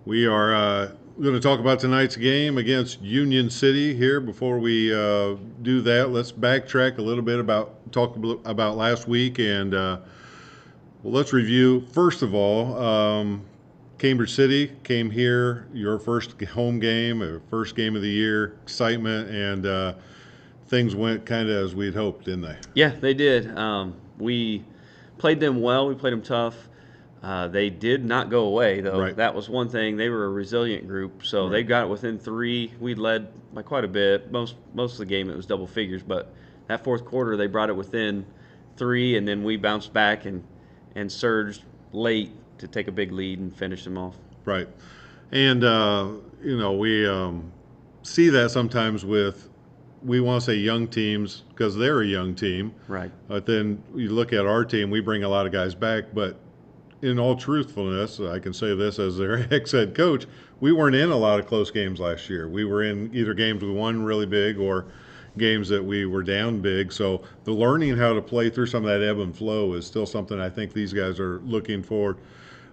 We are going to talk about tonight's game against Union City here. Before we do that, let's backtrack a little bit talk about last week, and let's review. First of all, Cambridge City came here, your first home game, or first game of the year, excitement, and things went kind of as we'd hoped, didn't they? Yeah, they did. We played them well. We played them tough. They did not go away, though. Right. That was one thing. They were a resilient group, so they got it within 3. We led by quite a bit. Most of the game it was double figures, but that fourth quarter they brought it within 3, and then we bounced back and surged late to take a big lead and finish them off. Right. And, we see that sometimes with, we want to say young teams because they're a young team. Right. But then you look at our team, we bring a lot of guys back. But in all truthfulness, I can say this as their ex-head coach, we weren't in a lot of close games last year. We were in either games we won really big or games that we were down big. So the learning how to play through some of that ebb and flow is still something I think these guys are looking for.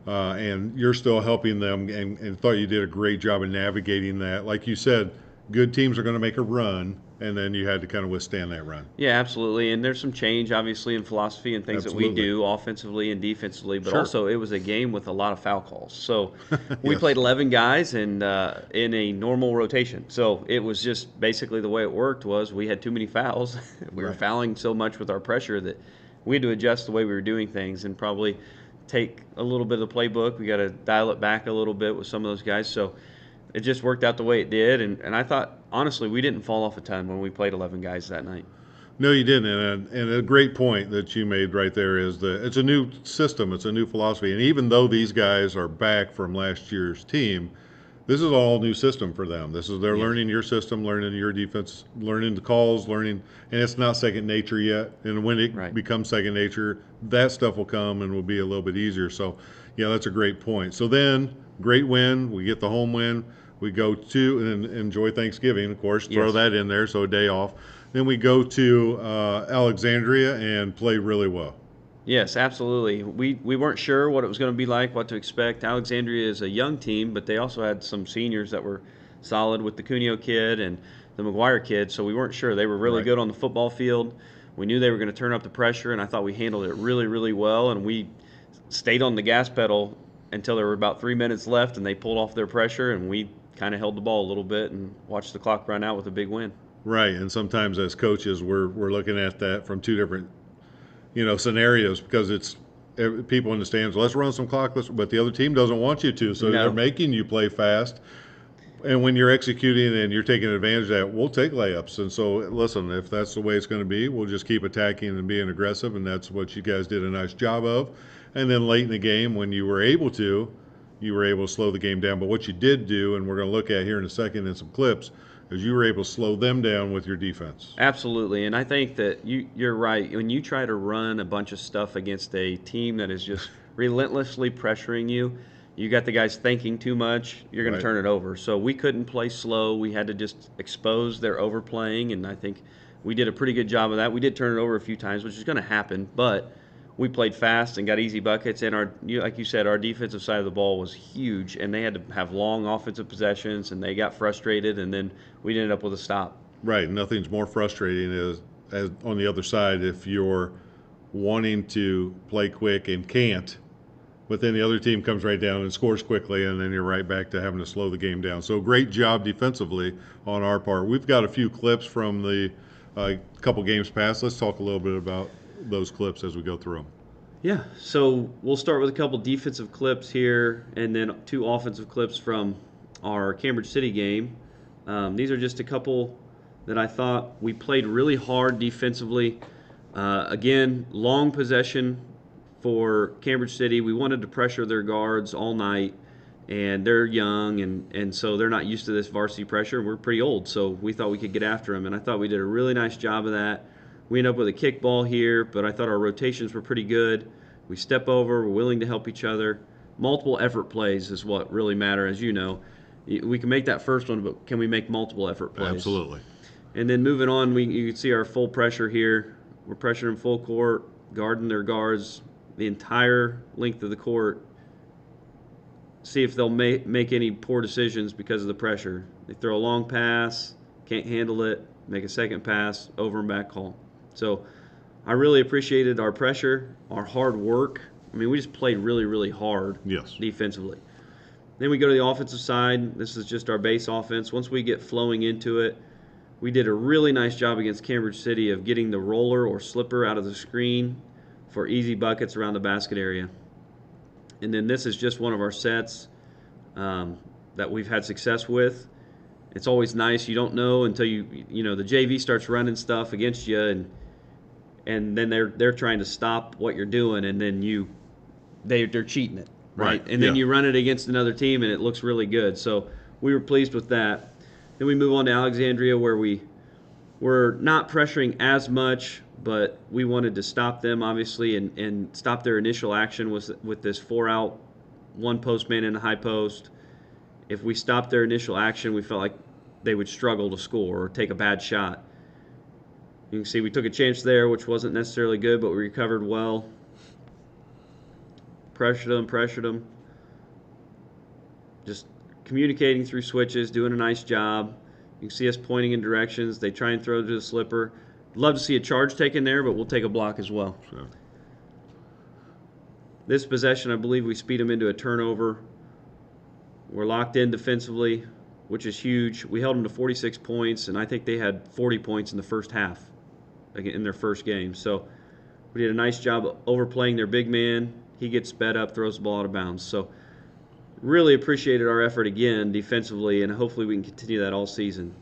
And you're still helping them, and thought you did a great job of navigating that. Like you said, good teams are going to make a run, and then you had to kind of withstand that run. Yeah, absolutely. And there's some change, obviously, in philosophy and things that we Absolutely. do offensively and defensively, but Sure. also it was a game with a lot of foul calls. So we Yes. played 11 guys and in a normal rotation. So it was just basically the way it worked was we had too many fouls. We were Right. fouling so much with our pressure that we had to adjust the way we were doing things and probably take a little bit of the playbook. We got to dial it back a little bit with some of those guys. So it just worked out the way it did. And I thought, honestly, we didn't fall off a ton when we played 11 guys that night. No, you didn't. And a great point that you made right there is that it's a new system, it's a new philosophy. And even though these guys are back from last year's team, this is all new system for them. This is they're learning your system, learning your defense, learning the calls, learning, and it's not second nature yet. And when it Right. becomes second nature, that stuff will come and will be a little bit easier. So, yeah, that's a great point. So then, great win. We get the home win. We go to and enjoy Thanksgiving, of course. Throw Yes. that in there, so a day off. Then we go to Alexandria and play really well. Yes, absolutely. We weren't sure what it was going to be like, what to expect. Alexandria is a young team, but they also had some seniors that were solid with the Cuneo kid and the McGuire kid, so we weren't sure. They were really Right. good on the football field. We knew they were going to turn up the pressure, and I thought we handled it really, really well, and we stayed on the gas pedal until there were about 3 minutes left, and they pulled off their pressure, and we kind of held the ball a little bit and watched the clock run out with a big win. Right, and sometimes as coaches, we're looking at that from two different, scenarios because it's people in the stands. Let's run some clock, but the other team doesn't want you to, so No. they're making you play fast. And when you're executing and you're taking advantage of that, we'll take layups. And so, listen, if that's the way it's going to be, we'll just keep attacking and being aggressive, and that's what you guys did a nice job of. And then late in the game, when you were able to slow the game down. But what you did do, and we're going to look at here in a second in some clips, is you were able to slow them down with your defense. Absolutely, and I think that you're right. When you try to run a bunch of stuff against a team that is just relentlessly pressuring you, you got the guys thinking too much, you're going Right. to turn it over. So we couldn't play slow. We had to just expose their overplaying, and I think we did a pretty good job of that. We did turn it over a few times, which is going to happen, but we played fast and got easy buckets, and like you said, our defensive side of the ball was huge, and they had to have long offensive possessions, and they got frustrated, and then we ended up with a stop. Right. Nothing's more frustrating as on the other side if you're wanting to play quick and can't, but then the other team comes right down and scores quickly, and then you're right back to having to slow the game down. So great job defensively on our part. We've got a few clips from the couple games past. Let's talk a little bit about those clips as we go through them. Yeah, so we'll start with a couple defensive clips here and then 2 offensive clips from our Cambridge City game. These are just a couple that I thought we played really hard defensively. Again, long possession for Cambridge City. We wanted to pressure their guards all night, and they're young, and so they're not used to this varsity pressure. We're pretty old, so we thought we could get after them, and I thought we did a really nice job of that. We end up with a kickball here, but I thought our rotations were pretty good. We step over, we're willing to help each other. Multiple effort plays is what really matter, as you know. We can make that first one, but can we make multiple effort plays? Absolutely. And then moving on, you can see our full pressure here. We're pressuring full court, guarding their guards the entire length of the court. See if they'll make any poor decisions because of the pressure. They throw a long pass, can't handle it, make a second pass, over and back call. So I really appreciated our pressure, our hard work. I mean, we just played really, really hard Yes. defensively. Then we go to the offensive side. This is just our base offense. Once we get flowing into it, we did a really nice job against Cambridge City of getting the roller or slipper out of the screen for easy buckets around the basket area. And then this is just one of our sets that we've had success with. It's always nice. You don't know until the JV starts running stuff against you, and then they're trying to stop what you're doing, and then they're cheating it, right? And then you run it against another team, and it looks really good. So we were pleased with that. Then we move on to Alexandria, where we were not pressuring as much, but we wanted to stop them, obviously, and stop their initial action with this 4-out, 1-post man in the high post. If we stopped their initial action, we felt like they would struggle to score or take a bad shot. You can see we took a chance there, which wasn't necessarily good, but we recovered well. Pressured them. Just communicating through switches, doing a nice job. You can see us pointing in directions. They try and throw to the slipper. Love to see a charge taken there, but we'll take a block as well. Sure. This possession, I believe we speed them into a turnover. We're locked in defensively, which is huge. We held them to 46 points, and I think they had 40 points in the first half in their first game. So we did a nice job overplaying their big man. He gets sped up, throws the ball out of bounds. So really appreciated our effort again defensively, and hopefully we can continue that all season.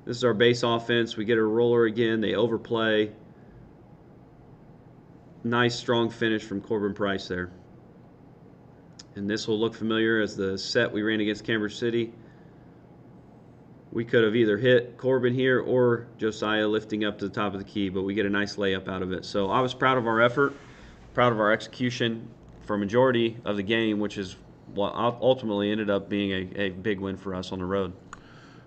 This is our base offense. We get a roller again. They overplay. Nice, strong finish from Corbin Price there. And this will look familiar as the set we ran against Cambridge City. We could have either hit Corbin here or Josiah lifting up to the top of the key, but we get a nice layup out of it. So I was proud of our effort, proud of our execution for a majority of the game, which is what ultimately ended up being a big win for us on the road.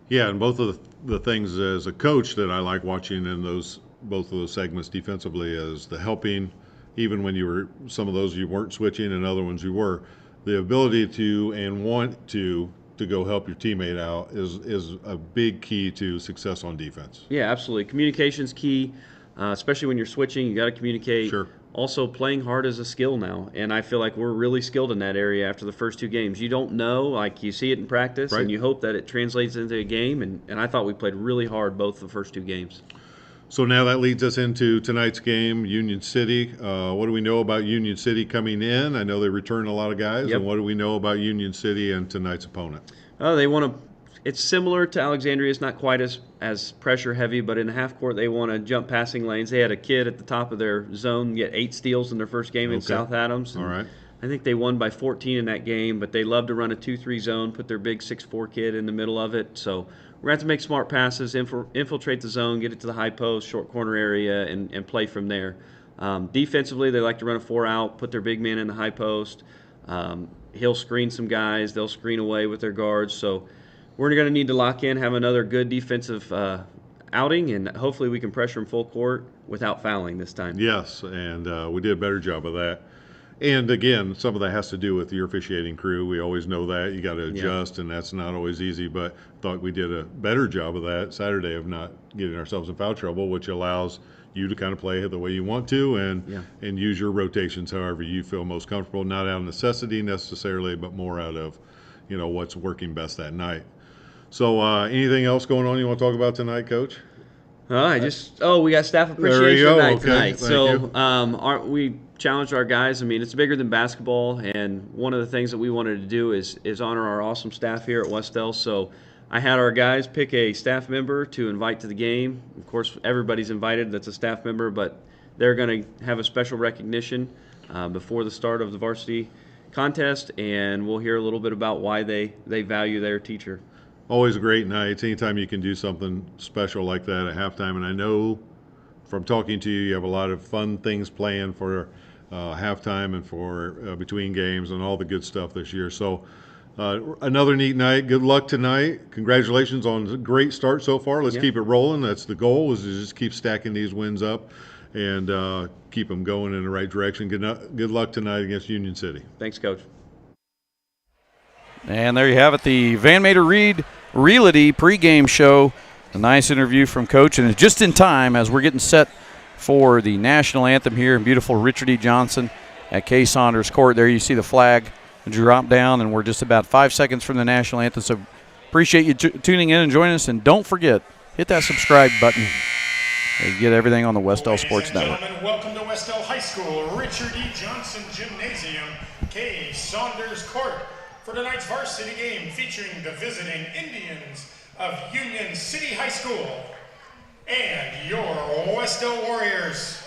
Yeah, and both of the things as a coach that I like watching in both of those segments defensively is the helping, even when some of those you weren't switching and other ones you were, the ability to and want to go help your teammate out is a big key to success on defense. Yeah, absolutely. Communication's key, especially when you're switching. You got to communicate. Sure. Also, playing hard is a skill now, and I feel like we're really skilled in that area after the first 2 games. You don't know, like you see it in practice, right, and you hope that it translates into a game, and I thought we played really hard both the first 2 games. So now that leads us into tonight's game, Union City. What do we know about Union City coming in? I know they returned a lot of guys. Yep. And what do we know about Union City and tonight's opponent? They want to. It's similar to Alexandria. It's not quite as pressure heavy, but in the half court they want to jump passing lanes. They had a kid at the top of their zone get 8 steals in their first game in South Adams. All right. I think they won by 14 in that game, but they love to run a 2-3 zone, put their big 6'4" kid in the middle of it. So we're going to have to make smart passes, infiltrate the zone, get it to the high post, short corner area, and play from there. Defensively, they like to run a 4-out, put their big man in the high post. He'll screen some guys. They'll screen away with their guards. So we're going to need to lock in, have another good defensive outing, and hopefully we can pressure them full court without fouling this time. Yes, and we did a better job of that. And again, some of that has to do with your officiating crew. We always know that. You got to adjust, and that's not always easy, but thought we did a better job of that Saturday of not getting ourselves in foul trouble, which allows you to kind of play the way you want to and use your rotations however you feel most comfortable, not out of necessity necessarily, but more out of, what's working best that night. So anything else going on you want to talk about tonight, Coach? We got staff appreciation night tonight. Thank you. We challenged our guys. I mean, it's bigger than basketball, and one of the things that we wanted to do is honor our awesome staff here at Wes-Del. So I had our guys pick a staff member to invite to the game. Of course, everybody's invited that's a staff member, but they're going to have a special recognition before the start of the varsity contest, and we'll hear a little bit about why they value their teacher. Always a great night. Anytime you can do something special like that at halftime, and I know from talking to you, you have a lot of fun things planned for halftime and for between games and all the good stuff this year. So another neat night. Good luck tonight. Congratulations on a great start so far. Let's keep it rolling. That's the goal, is to just keep stacking these wins up and keep them going in the right direction. Good luck tonight against Union City. Thanks, Coach. And there you have it, the Van Mater Reed Realty pregame show. A nice interview from Coach, and it's just in time as we're getting set for the national anthem here in beautiful Richard E. Johnson at K. Saunders Court. There you see the flag drop down, and we're just about 5 seconds from the national anthem. So appreciate you tuning in and joining us. And don't forget, hit that subscribe button. You get everything on the Wes-Del Sports Network. Gentlemen, welcome to Wes-Del High School, Richard E. Johnson Gymnasium, K. Saunders Court, for tonight's varsity game featuring the visiting Indians of Union City High School and your Wes-Del Warriors.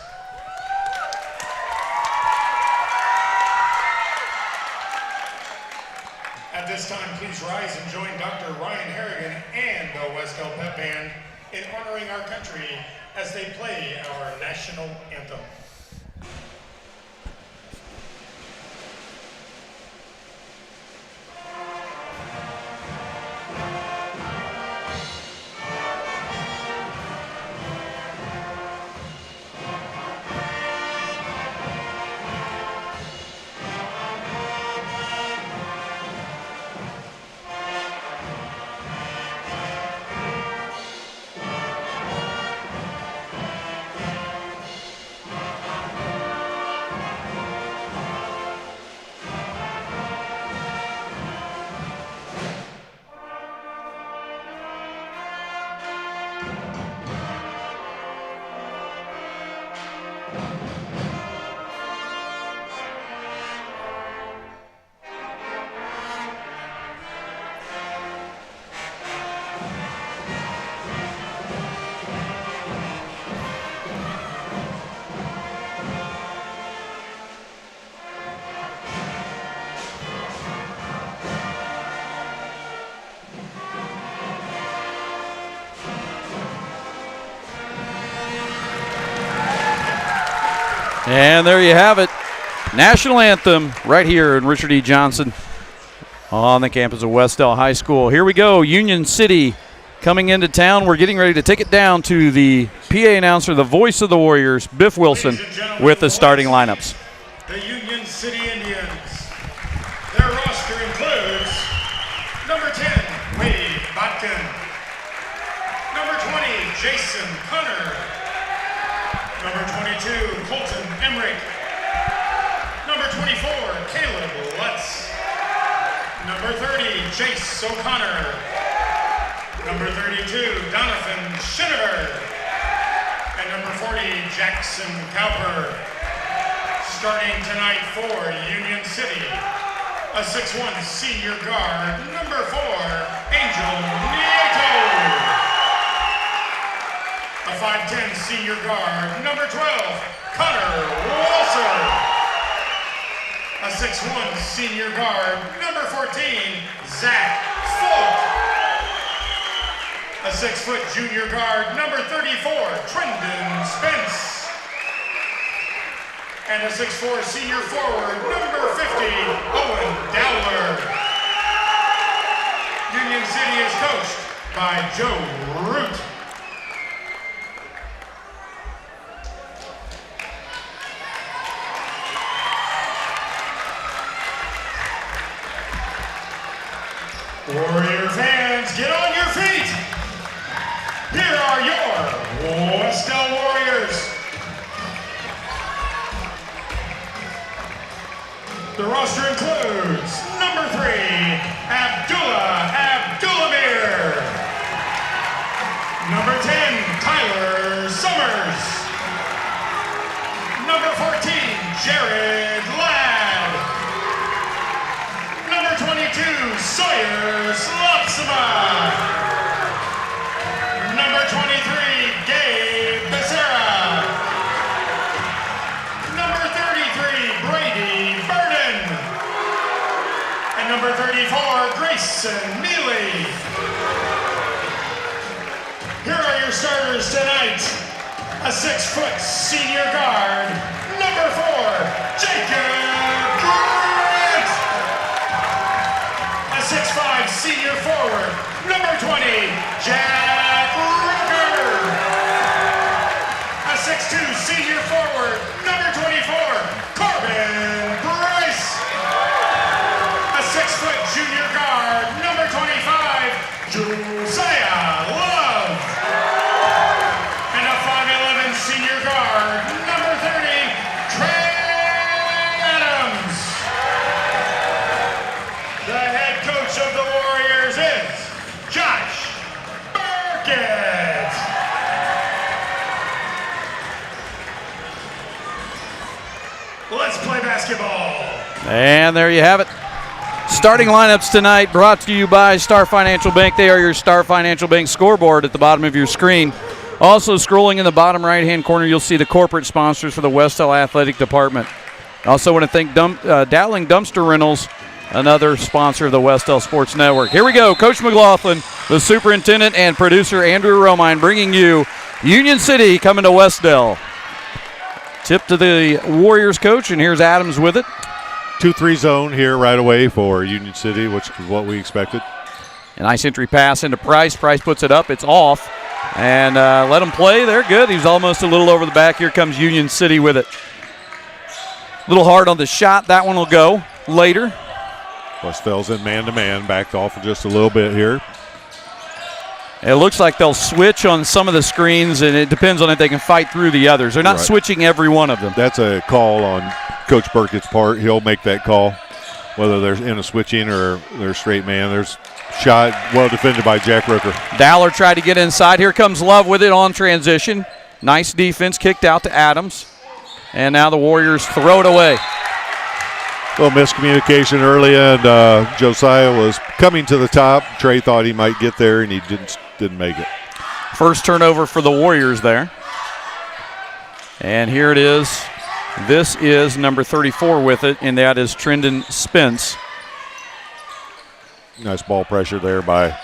At this time, please rise and join Dr. Ryan Harrigan and the Wes-Del Pep Band in honoring our country as they play our national anthem. And there you have it. National anthem right here in Richard E. Johnson on the campus of Wes-Del High School. Here we go. Union City coming into town. We're getting ready to take it down to the PA announcer, the voice of the Warriors, Biff Wilson, with the starting lineups. The Union City Indians. Their roster includes number 10, Wade Botkin. Number 20, Jason Connor. Number 22, Colton Emmerich. Number 24, Caleb Lutz. Number 30, Chase O'Connor. Number 32, Donovan Schiniver. And number 40, Jackson Cowper. Starting tonight for Union City, a 6'1" senior guard, number 4, Angel Nieto. A 5'10" senior guard, number 12, Connor Walser. A 6'1" senior guard, number 14, Zach Folk. A 6-foot junior guard, number 34, Trendon Spence. And a 6'4" senior forward, number 50, Owen Dowler. Union City is coached by Joe Root. Warrior fans, get on your feet. Here are your Wes-Del Warriors. The roster includes number 3, Abdullah Abdullamir. Number 10, Tyler Summers. Number 14, Jared Ladd. Number 22, Sawyer Slopsama. Number 23, Gabe Becerra. Number 33, Brady Burden. And number 34, Grayson Neely. Here are your starters tonight. A 6-foot senior guard, number 4, Jacob Grant. A 6'5" senior forward, number 20, Jack Rucker. A 6'2" senior forward, number 24, Corbin Bryce. A 6-foot junior guard, number 25, Josiah Love. And a 5'11" senior guard, number 30, Trey Adams. basket. Let's play basketball. And there you have it. Starting lineups tonight brought to you by Star Financial Bank. They are your Star Financial Bank scoreboard at the bottom of your screen. Also scrolling in the bottom right-hand corner, you'll see the corporate sponsors for the Wes-Del Athletic Department. Also want to thank Dowling Dumpster Rentals, another sponsor of the Wes-Del Sports Network. Here we go. Coach McLaughlin, the superintendent, and producer Andrew Romine bringing you Union City coming to Wes-Del. Tip to the Warriors coach, and here's Adams with it. 2-3 zone here right away for Union City, which is what we expected. A nice entry pass into Price. Price puts it up. It's off. And let him play. They're good. He's almost a little over the back. Here comes Union City with it. A little hard on the shot. That one will go later. Wes-Del's in man-to-man. Backed off just a little bit here. It looks like they'll switch on some of the screens, and it depends on if they can fight through the others. They're not switching every one of them. That's a call on Coach Burkett's part. He'll make that call, whether they're in a switching or they're straight man. There's shot well defended by Jack Rooker. Dowler tried to get inside. Here comes Love with it on transition. Nice defense, kicked out to Adams. And now the Warriors throw it away. A little miscommunication early, and Josiah was coming to the top. Trey thought he might get there, and he didn't make it. First turnover for the Warriors there. And here it is. This is number 34 with it, and that is Trendon Spence. Nice ball pressure there by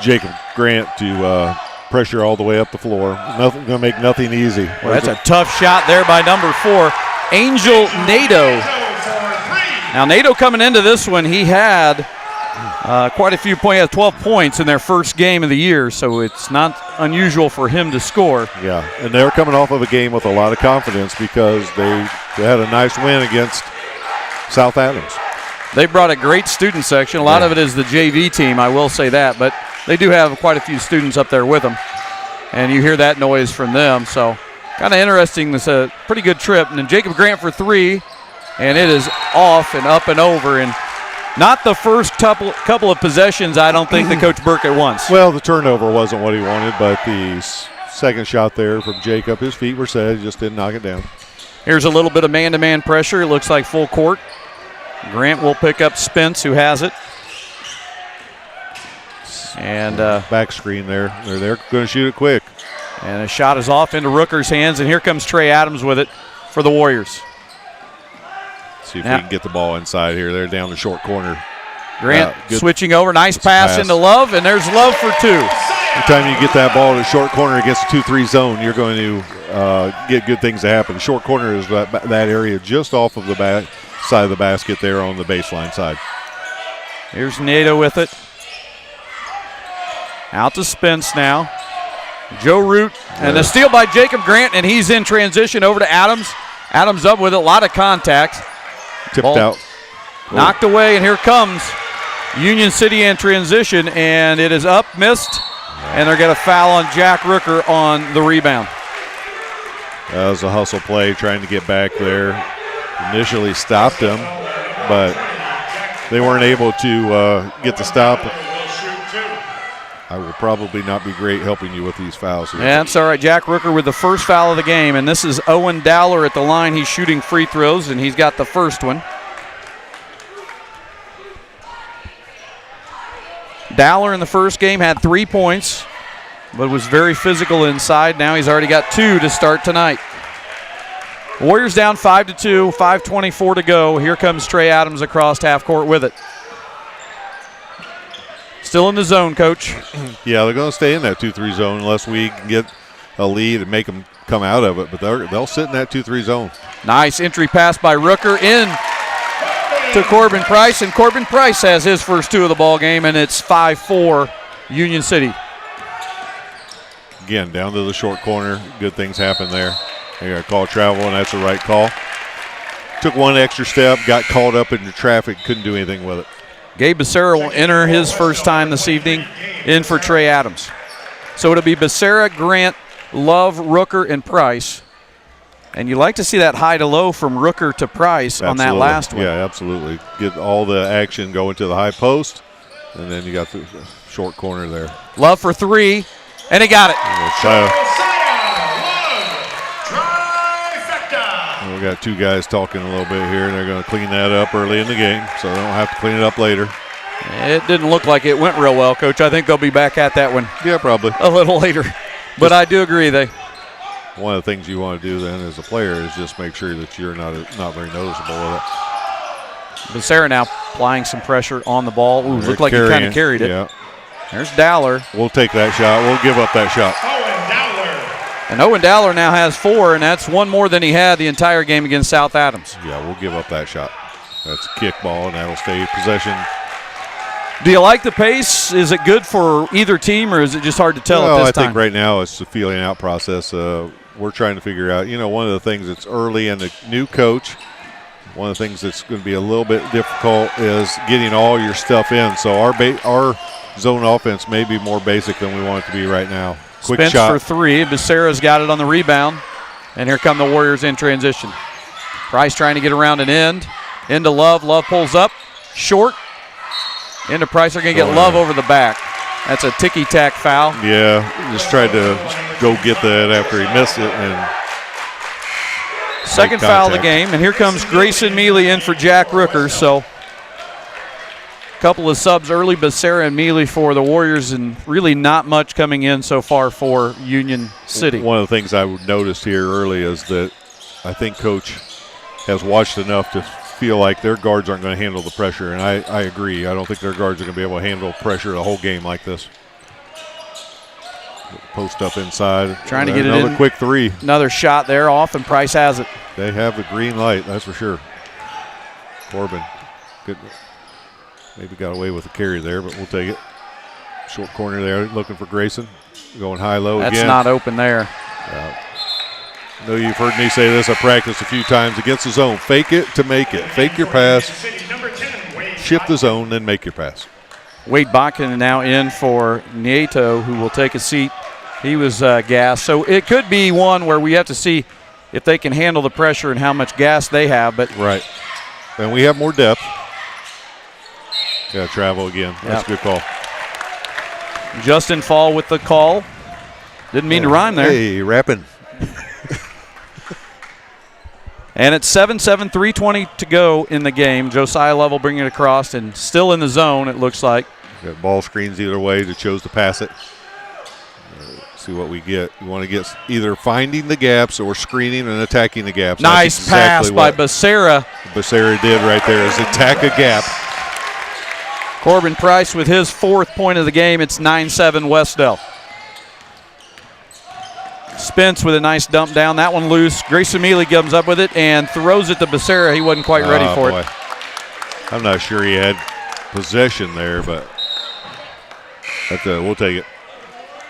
Jacob Grant to pressure all the way up the floor. Nothing going to make nothing easy. Well, that's a tough shot there by number 4, Angel Nato. Now, Nato coming into this one, he had quite a few points. He had 12 points in their first game of the year, so it's not unusual for him to score. Yeah, and they're coming off of a game with a lot of confidence because they had a nice win against South Adams. They brought a great student section. A lot of it is the JV team, I will say that, but they do have quite a few students up there with them. And you hear that noise from them, so kind of interesting. This a pretty good trip. And then Jacob Grant for 3, and it is off and up and over. And not the first couple of possessions, I don't think, that Coach Burkett wants. Well, the turnover wasn't what he wanted, but the second shot there from Jacob, his feet were set. He just didn't knock it down. Here's a little bit of man-to-man pressure. It looks like full court. Grant will pick up Spence, who has it. And back screen there. They're going to shoot it quick. And a shot is off into Rooker's hands, and here comes Trey Adams with it for the Warriors. See if we can get the ball inside here. They're down the short corner. Grant switching over. Nice pass into Love, and there's Love for 2. Every time you get that ball to the short corner against the 2-3 zone, you're going to get good things to happen. Short corner is that area just off of the back side of the basket there on the baseline side. Here's Nato with it. Out to Spence now. Joe Root, and a steal by Jacob Grant, and he's in transition over to Adams. Adams up with it, a lot of contact. Tipped ball out. Knocked away, and here comes Union City in transition, and it is up, missed, and they're going to foul on Jack Rooker on the rebound. That was a hustle play trying to get back there. Initially stopped him, but they weren't able to get the stop. I will probably not be great helping you with these fouls here. Yeah, that's all right. Jack Rooker with the first foul of the game, and this is Owen Dowler at the line. He's shooting free throws, and he's got the first one. Dowler in the first game had 3 points, but was very physical inside. Now he's already got 2 to start tonight. Warriors down 5-2, 5:24 to go. Here comes Trey Adams across half court with it. Still in the zone, Coach. Yeah, they're going to stay in that 2-3 zone unless we can get a lead and make them come out of it, but they'll sit in that 2-3 zone. Nice entry pass by Rooker in to Corbin Price, and Corbin Price has his first 2 of the ball game, and it's 5-4 Union City. Again, down to the short corner. Good things happen there. They got to call travel, and that's the right call. Took one extra step, got caught up in the traffic, couldn't do anything with it. Gabe Becerra will enter his first time this evening in for Trey Adams. So it'll be Becerra, Grant, Love, Rooker, and Price. And you like to see that high to low from Rooker to Price on that last one. Yeah, absolutely. Get all the action going to the high post, and then you got the short corner there. Love for 3. And he got it. Josiah Love, trifecta. We got two guys talking a little bit here, and they're going to clean that up early in the game, so they don't have to clean it up later. It didn't look like it went real well, Coach. I think they'll be back at that one Yeah, probably. a little later. But I do agree. One of the things you want to do then as a player is just make sure that you're not very noticeable with it. Becerra now applying some pressure on the ball. Ooh, They're looked like he kind of carried it. Yeah. There's Dowler. We'll take that shot. We'll give up that shot. Owen Dowler. And Owen Dowler now has 4, and that's one more than he had the entire game against South Adams. Yeah, we'll give up that shot. That's a kick ball, and that'll stay possession. Do you like the pace? Is it good for either team, or is it just hard to tell at this time? I think right now it's the feeling out process. We're trying to figure out, one of the things that's early and the new coach, one of the things that's going to be a little bit difficult is getting all your stuff in. So our zone offense may be more basic than we want it to be right now. Quick Spence shot. for 3. Becerra's got it on the rebound. And here come the Warriors in transition. Price trying to get around an end. Into Love. Love pulls up. Short. Into Price. They're going to get Love over the back. That's a ticky-tack foul. Yeah, just tried to go get that after he missed it. And second foul of the game. And here comes Grayson Mealy in for Jack Rooker. So a couple of subs early, Becerra and Mealy for the Warriors, and really not much coming in so far for Union City. One of the things I would notice here early is that I think Coach has watched enough to feel like their guards aren't going to handle the pressure, and I agree. I don't think their guards are going to be able to handle pressure the whole game like this. Post up inside. Trying to get it in. Another quick 3. Another shot there off, and Price has it. They have the green light, that's for sure. Corbin, good. Maybe got away with the carry there, but we'll take it. Short corner there, looking for Grayson. Going high-low again. That's not open there. Yeah. I know you've heard me say this. I practiced a few times against the zone. Fake it to make it. Fake your pass, shift the zone, then make your pass. Wade Botkin now in for Nieto, who will take a seat. He was gassed. So it could be one where we have to see if they can handle the pressure and how much gas they have. But right. And we have more depth. Got to travel again. That's a good call. Justin Fall with the call. Didn't mean to rhyme there. Hey, rapping. And it's 7-7, 3:20 to go in the game. Josiah Lovell bringing it across and still in the zone, it looks like. Got ball screens either way. They chose to pass it. See what we get. You want to get either finding the gaps or screening and attacking the gaps. Nice exactly pass by Becerra. Becerra did right there is attack a gap. Corbin Price with his 4th point of the game. It's 9-7 Wes-Del. Spence with a nice dump down. That one loose. Grayson Mealy comes up with it and throws it to Becerra. He wasn't quite ready for it. I'm not sure he had possession there, but we'll take it.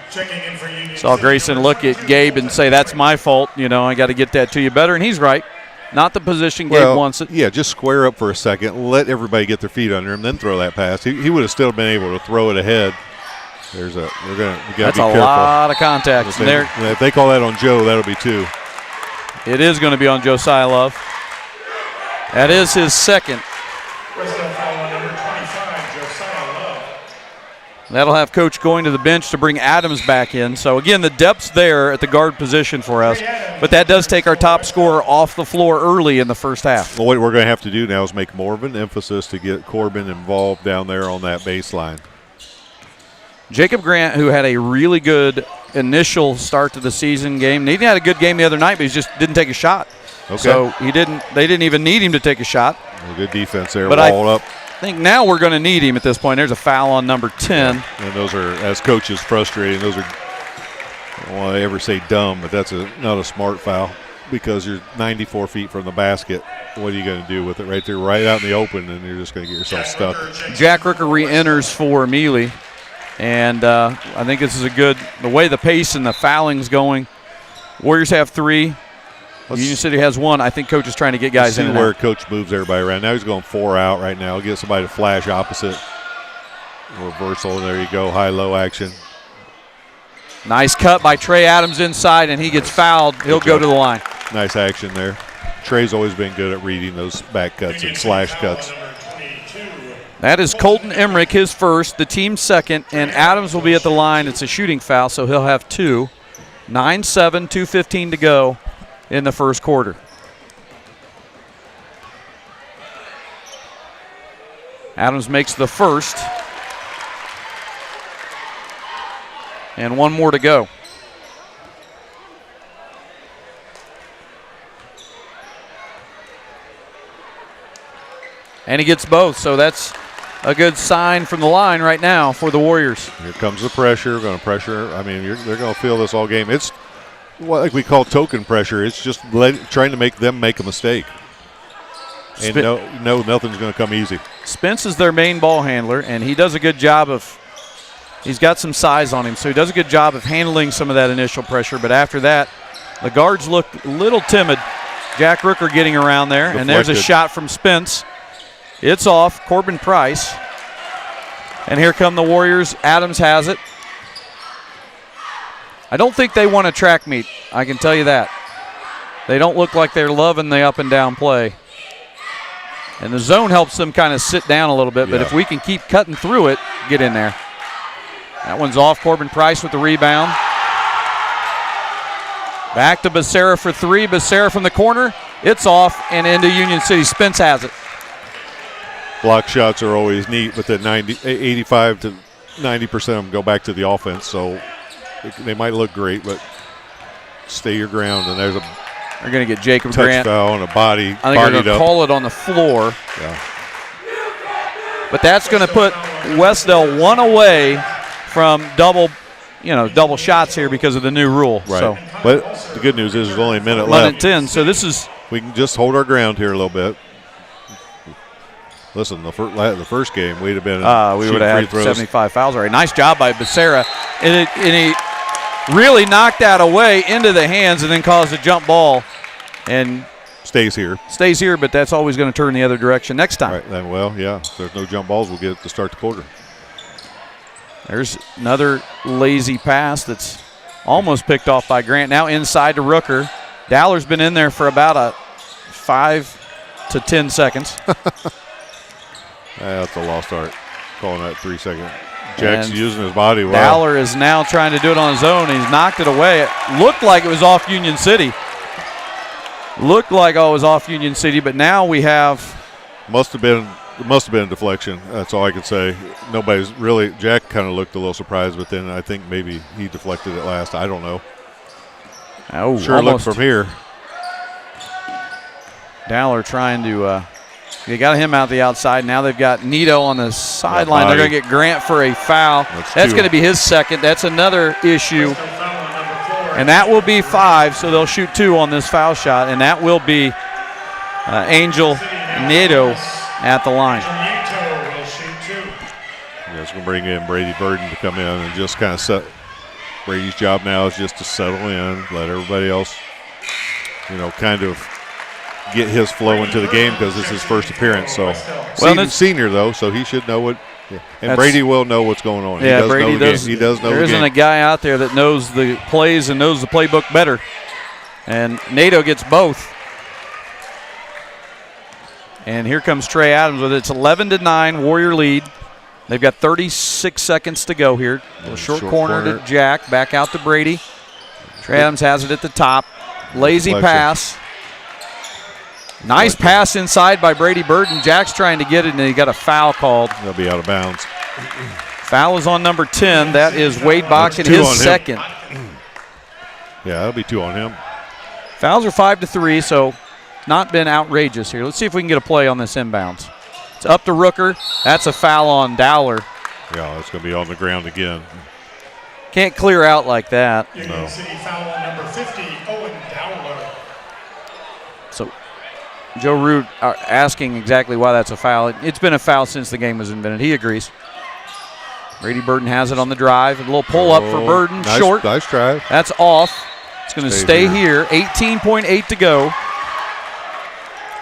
Checking in for Union Saw Grayson look at Gabe and say, that's my fault. I got to get that to you better. And he's right. Not the position Gabe wants it. Yeah, just square up for a second. Let everybody get their feet under him, then throw that pass. He would have still been able to throw it ahead. We got to be careful. That's a lot of contact. If they call that on Joe, that'll be 2. It is going to be on Josiah Love. That is his 2nd. Wes-Del foul on number 25, Josiah Love. That'll have Coach going to the bench to bring Adams back in. So, again, the depth's there at the guard position for us. But that does take our top scorer off the floor early in the first half. Well, what we're going to have to do now is make more of an emphasis to get Corbin involved down there on that baseline. Jacob Grant, who had a really good initial start to the season game. He had a good game the other night, but he just didn't take a shot. Okay. So they didn't even need him to take a shot. Good defense there, but wall up. I think now we're going to need him at this point. There's a foul on number 10. And those are, as coaches, frustrating. Those are, I don't want to ever say dumb, but that's not a smart foul because you're 94 feet from the basket. What are you going to do with it right there, right out in the open, and you're just going to get yourself stuck. Jack Rooker re-enters for Mealy. And I think this is the way the pace and the fouling's going. Warriors have 3. Union City has 1. I think Coach is trying to get guys in. See where Coach moves everybody around. Now he's going 4 out right now. Get somebody to flash opposite. Reversal, and there you go, high-low action. Nice cut by Trey Adams inside, and he gets fouled. He'll go to the line. Nice action there. Trey's always been good at reading those back cuts and slash cuts. That is Colton Emmerich, his first, the team's second, and Adams will be at the line. It's a shooting foul, so he'll have 2. 9-7, 2:15 to go in the first quarter. Adams makes the first. And 1 more to go. And he gets both, so that's a good sign from the line right now for the Warriors. Here comes the pressure. Going to pressure. I mean, they're going to feel this all game. It's what like we call token pressure. It's just trying to make them make a mistake. And no, nothing's going to come easy. Spence is their main ball handler, and he does a good job of – he's got some size on him, so he does a good job of handling some of that initial pressure. But after that, the guards look a little timid. Jack Rooker getting around there, and there's a shot from Spence. It's off, Corbin Price. And here come the Warriors. Adams has it. I don't think they want a track meet, I can tell you that. They don't look like they're loving the up and down play. And the zone helps them kind of sit down a little bit, but if we can keep cutting through it, get in there. That one's off, Corbin Price with the rebound. Back to Becerra for 3. Becerra from the corner. It's off and into Union City. Spence has it. Block shots are always neat, but that 85 to 90% of them go back to the offense, so they might look great, but stay your ground. And there's a they're going to get Jacob touch Grant. foul and a body. I think they're going to call it on the floor. Yeah. But that's going to put Wes-Del 1 away from double shots here because of the new rule. Right. So. But the good news is there's only a minute 11-10. So this is we can just hold our ground here a little bit. Listen, the first game we'd have been we would have had 75 fouls already. Nice job by Becerra, and he really knocked that away into the hands and then caused a jump ball, and stays here. But that's always going to turn the other direction next time. Right. Then, well, yeah. If there's no jump balls, we'll get it to start the quarter. There's another lazy pass that's almost picked off by Grant. Now inside to Rooker. Dowler's been in there for about 5 to 10 seconds. That's a lost art. Calling that 3 second. Jack's using his body well. Dowler is now trying to do it on his own. He's knocked it away. It looked like it was off Union City. It was off Union City, but now we have. Must have been a deflection. That's all I could say. Nobody's really. Jack kind of looked a little surprised, but then I think maybe he deflected it last. I don't know. Oh, sure looked from here. Dowler trying to. They got him out the outside. Now they've got Nito on the sideline. They're going to get Grant for a foul. That's going to be his second. That's another issue. And that will be 5, so they'll shoot 2 on this foul shot, and that will be Angel Nito at the line. Yeah, it's going to bring in Brady Burden to come in and just kind of set. Brady's job now is just to settle in, let everybody else, kind of get his flow into the game because it's his first appearance. So, senior though, so he should know what. Yeah. And Brady will know what's going on. Yeah, Brady does. He does know the game. There isn't a guy out there that knows the plays and knows the playbook better. And NATO gets both. And here comes Trey Adams with it. It's 11-9, Warrior lead. They've got 36 seconds to go here. Short corner to Jack, back out to Brady. Trey Adams has it at the top. Lazy pass. Nice pass inside by Brady Burden. Jack's trying to get it, and he got a foul called. They'll be out of bounds. Foul is on number 10. That is Wade Bach in his second. Yeah, that'll be 2 on him. Fouls are 5-3, so not been outrageous here. Let's see if we can get a play on this inbounds. It's up to Rooker. That's a foul on Dowler. Yeah, that's going to be on the ground again. Can't clear out like that. Union City foul on number 50, Owen Dowler. So Joe Root are asking exactly why that's a foul. It's been a foul since the game was invented. He agrees. Brady Burden has it on the drive. A little pull up for Burden. Short. Nice try. That's off. It's going to stay here. 18.8 to go.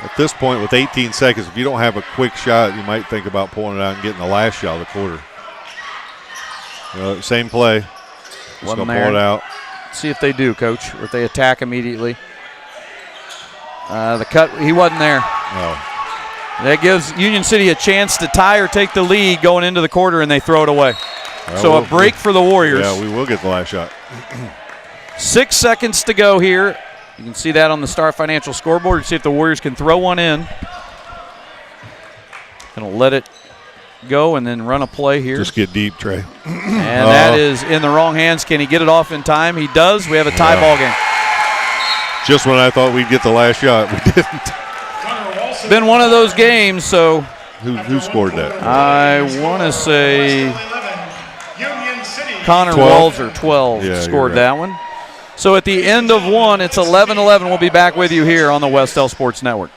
At this point, with 18 seconds, if you don't have a quick shot, you might think about pulling it out and getting the last shot of the quarter. Same play. Just going to pull it out. See if they do, Coach, or if they attack immediately. The cut, he wasn't there. No. That gives Union City a chance to tie or take the lead going into the quarter, and they throw it away. So a break for the Warriors. Yeah, we will get the last shot. 6 seconds to go here. You can see that on the Star Financial scoreboard. See if the Warriors can throw one in. Gonna let it go and then run a play here. Just get deep, Trey. And that is in the wrong hands. Can he get it off in time? He does. We have a tie ball game. Just when I thought we'd get the last shot, we didn't. It's been one of those games, so. Who scored that? I want to say Connor 12. Walzer, 12, Yeah, scored you're right. that one. So at the end of one, it's 11-11. We'll be back with you here on the Wes-Del Sports Network.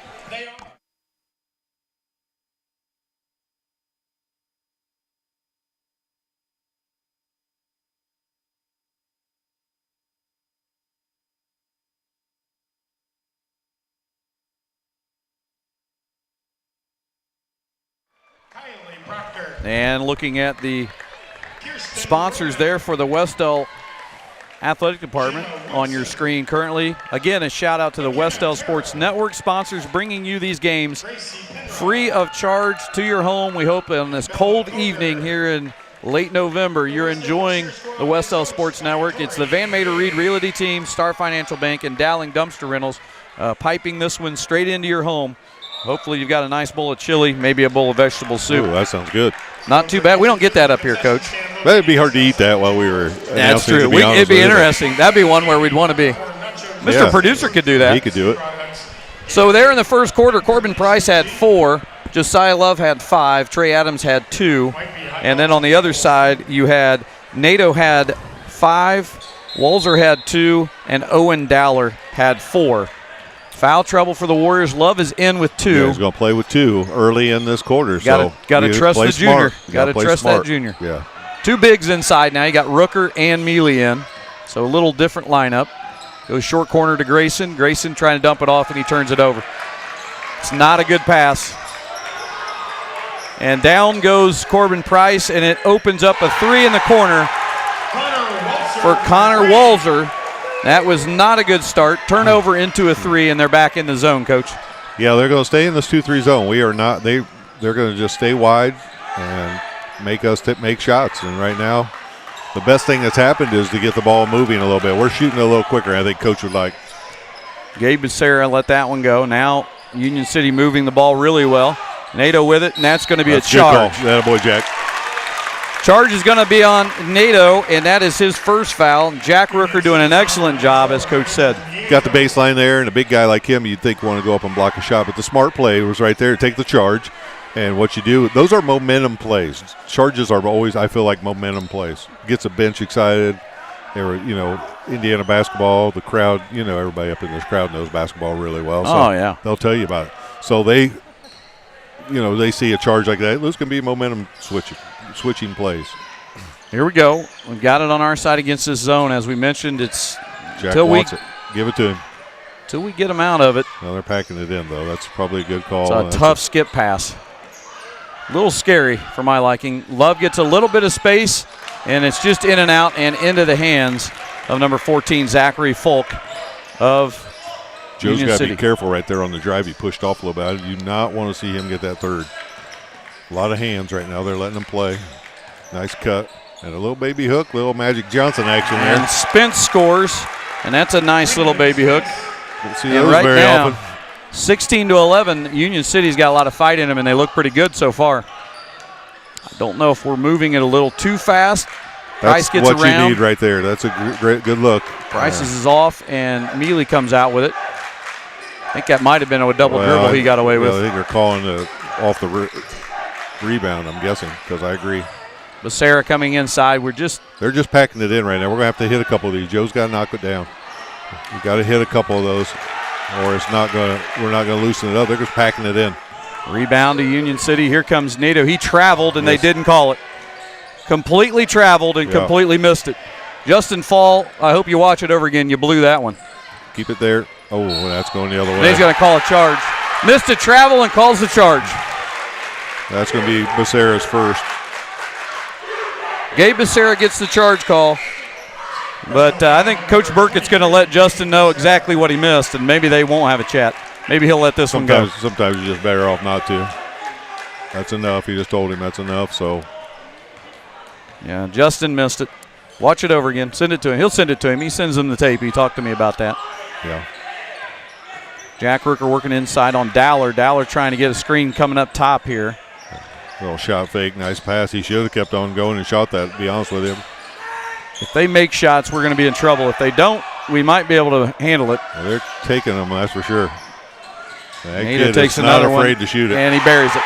And looking at the sponsors there for the Wes-Del Athletic Department on your screen currently. Again, a shout out to the Wes-Del Sports Network sponsors bringing you these games free of charge to your home. We hope on this cold evening here in late November you're enjoying the Wes-Del Sports Network. It's the Van Mater Reed Realty Team, Star Financial Bank, and Dowling Dumpster Rentals piping this one straight into your home. Hopefully you've got a nice bowl of chili, maybe a bowl of vegetable soup. Ooh, that sounds good. Not too bad. We don't get that up here, Coach. But it'd be hard to eat that while we were That's announcing, true. to be honest It'd be with you. interesting. That'd be one where we'd want to be. Mr. Yeah. Producer could do that. He could do it. So there in the first quarter, Corbin Price had 4, Josiah Love had 5, Trey Adams had 2, and then on the other side you had Nato had 5, Walzer had 2, and Owen Dowler had 4. Foul trouble for the Warriors. Love is in with 2. Yeah, he's going to play with 2 early in this quarter. Got to trust the junior. Got to trust smart. that junior. Yeah. 2 bigs inside now. You got Rooker and Mealy in. So a little different lineup. Goes short corner to Grayson. Grayson trying to dump it off, and he turns it over. It's not a good pass. And down goes Corbin Price, and it opens up a 3 in the corner for Connor Walzer. That was not a good start. Turnover into a 3, and they're back in the zone, Coach. Yeah, they're going to stay in this 2-3 zone. We are not. They're going to just stay wide and make us make shots. And right now, the best thing that's happened is to get the ball moving a little bit. We're shooting a little quicker. I think Coach would like. Gabe Becerra let that one go. Now Union City moving the ball really well. Nato with it, and that's going to be a charge. That boy, Jack. Charge is going to be on Nato, and that is his first foul. Jack Rooker doing an excellent job, as Coach said. Got the baseline there, and a big guy like him, you'd think want to go up and block a shot. But the smart play was right there. Take the charge, and what you do, those are momentum plays. Charges are always, I feel like, momentum plays. Gets a bench excited. They were, Indiana basketball, the crowd, everybody up in this crowd knows basketball really well. So they'll tell you about it. So they see a charge like that. Those can be momentum switching plays. Here we go. We've got it on our side against this zone. As we mentioned, it's Jack wants it. Give it to him. Till we get him out of it. No, they're packing it in, though. That's probably a good call. It's a tough skip pass. A little scary for my liking. Love gets a little bit of space, and it's just in and out and into the hands of number 14, Zachary Folk of Joe's Union got to City. be careful right there on the drive. He pushed off a little bit. I do not want to see him get that third. A lot of hands right now. They're letting him play. Nice cut. And a little baby hook, little Magic Johnson action there. And Spence scores, and that's a nice little baby hook. Don't see And those right very now, often. 16-11, Union City's got a lot of fight in them, and they look pretty good so far. I don't know if we're moving it a little too fast. Price That's gets what around. you need right there. That's a great, good look. Price is off, and Mealy comes out with it. I think that might have been a double dribble he got away with. I think they're calling off the rebound, I'm guessing, because I agree. Becerra coming inside. They're just packing it in right now. We're going to have to hit a couple of these. Joe's got to knock it down. You got to hit a couple of those, or we're not going to loosen it up. They're just packing it in. Rebound to Union City. Here comes Nato. He traveled, and they didn't call it. Completely traveled and completely missed it. Justin Fall, I hope you watch it over again. You blew that one. Keep it there. Oh, that's going the other way. And he's going to call a charge. Missed a travel and calls the charge. That's going to be Becerra's first. Gabe Becerra gets the charge call. But I think Coach Burkett's going to let Justin know exactly what he missed, and maybe they won't have a chat. Maybe he'll let this one go. Sometimes you're just better off not to. That's enough. He just told him that's enough. So, yeah, Justin missed it. Watch it over again. Send it to him. He'll send it to him. He sends him the tape. He talked to me about that. yeah. Jack Rooker working inside on Dowler. Dowler trying to get a screen coming up top here. Little shot fake, nice pass. He should have kept on going and shot that, to be honest with him. If they make shots, we're going to be in trouble. If they don't, we might be able to handle it. Well, they're taking them, that's for sure. That Nita kid takes is not another afraid one, to shoot it. and he buries it.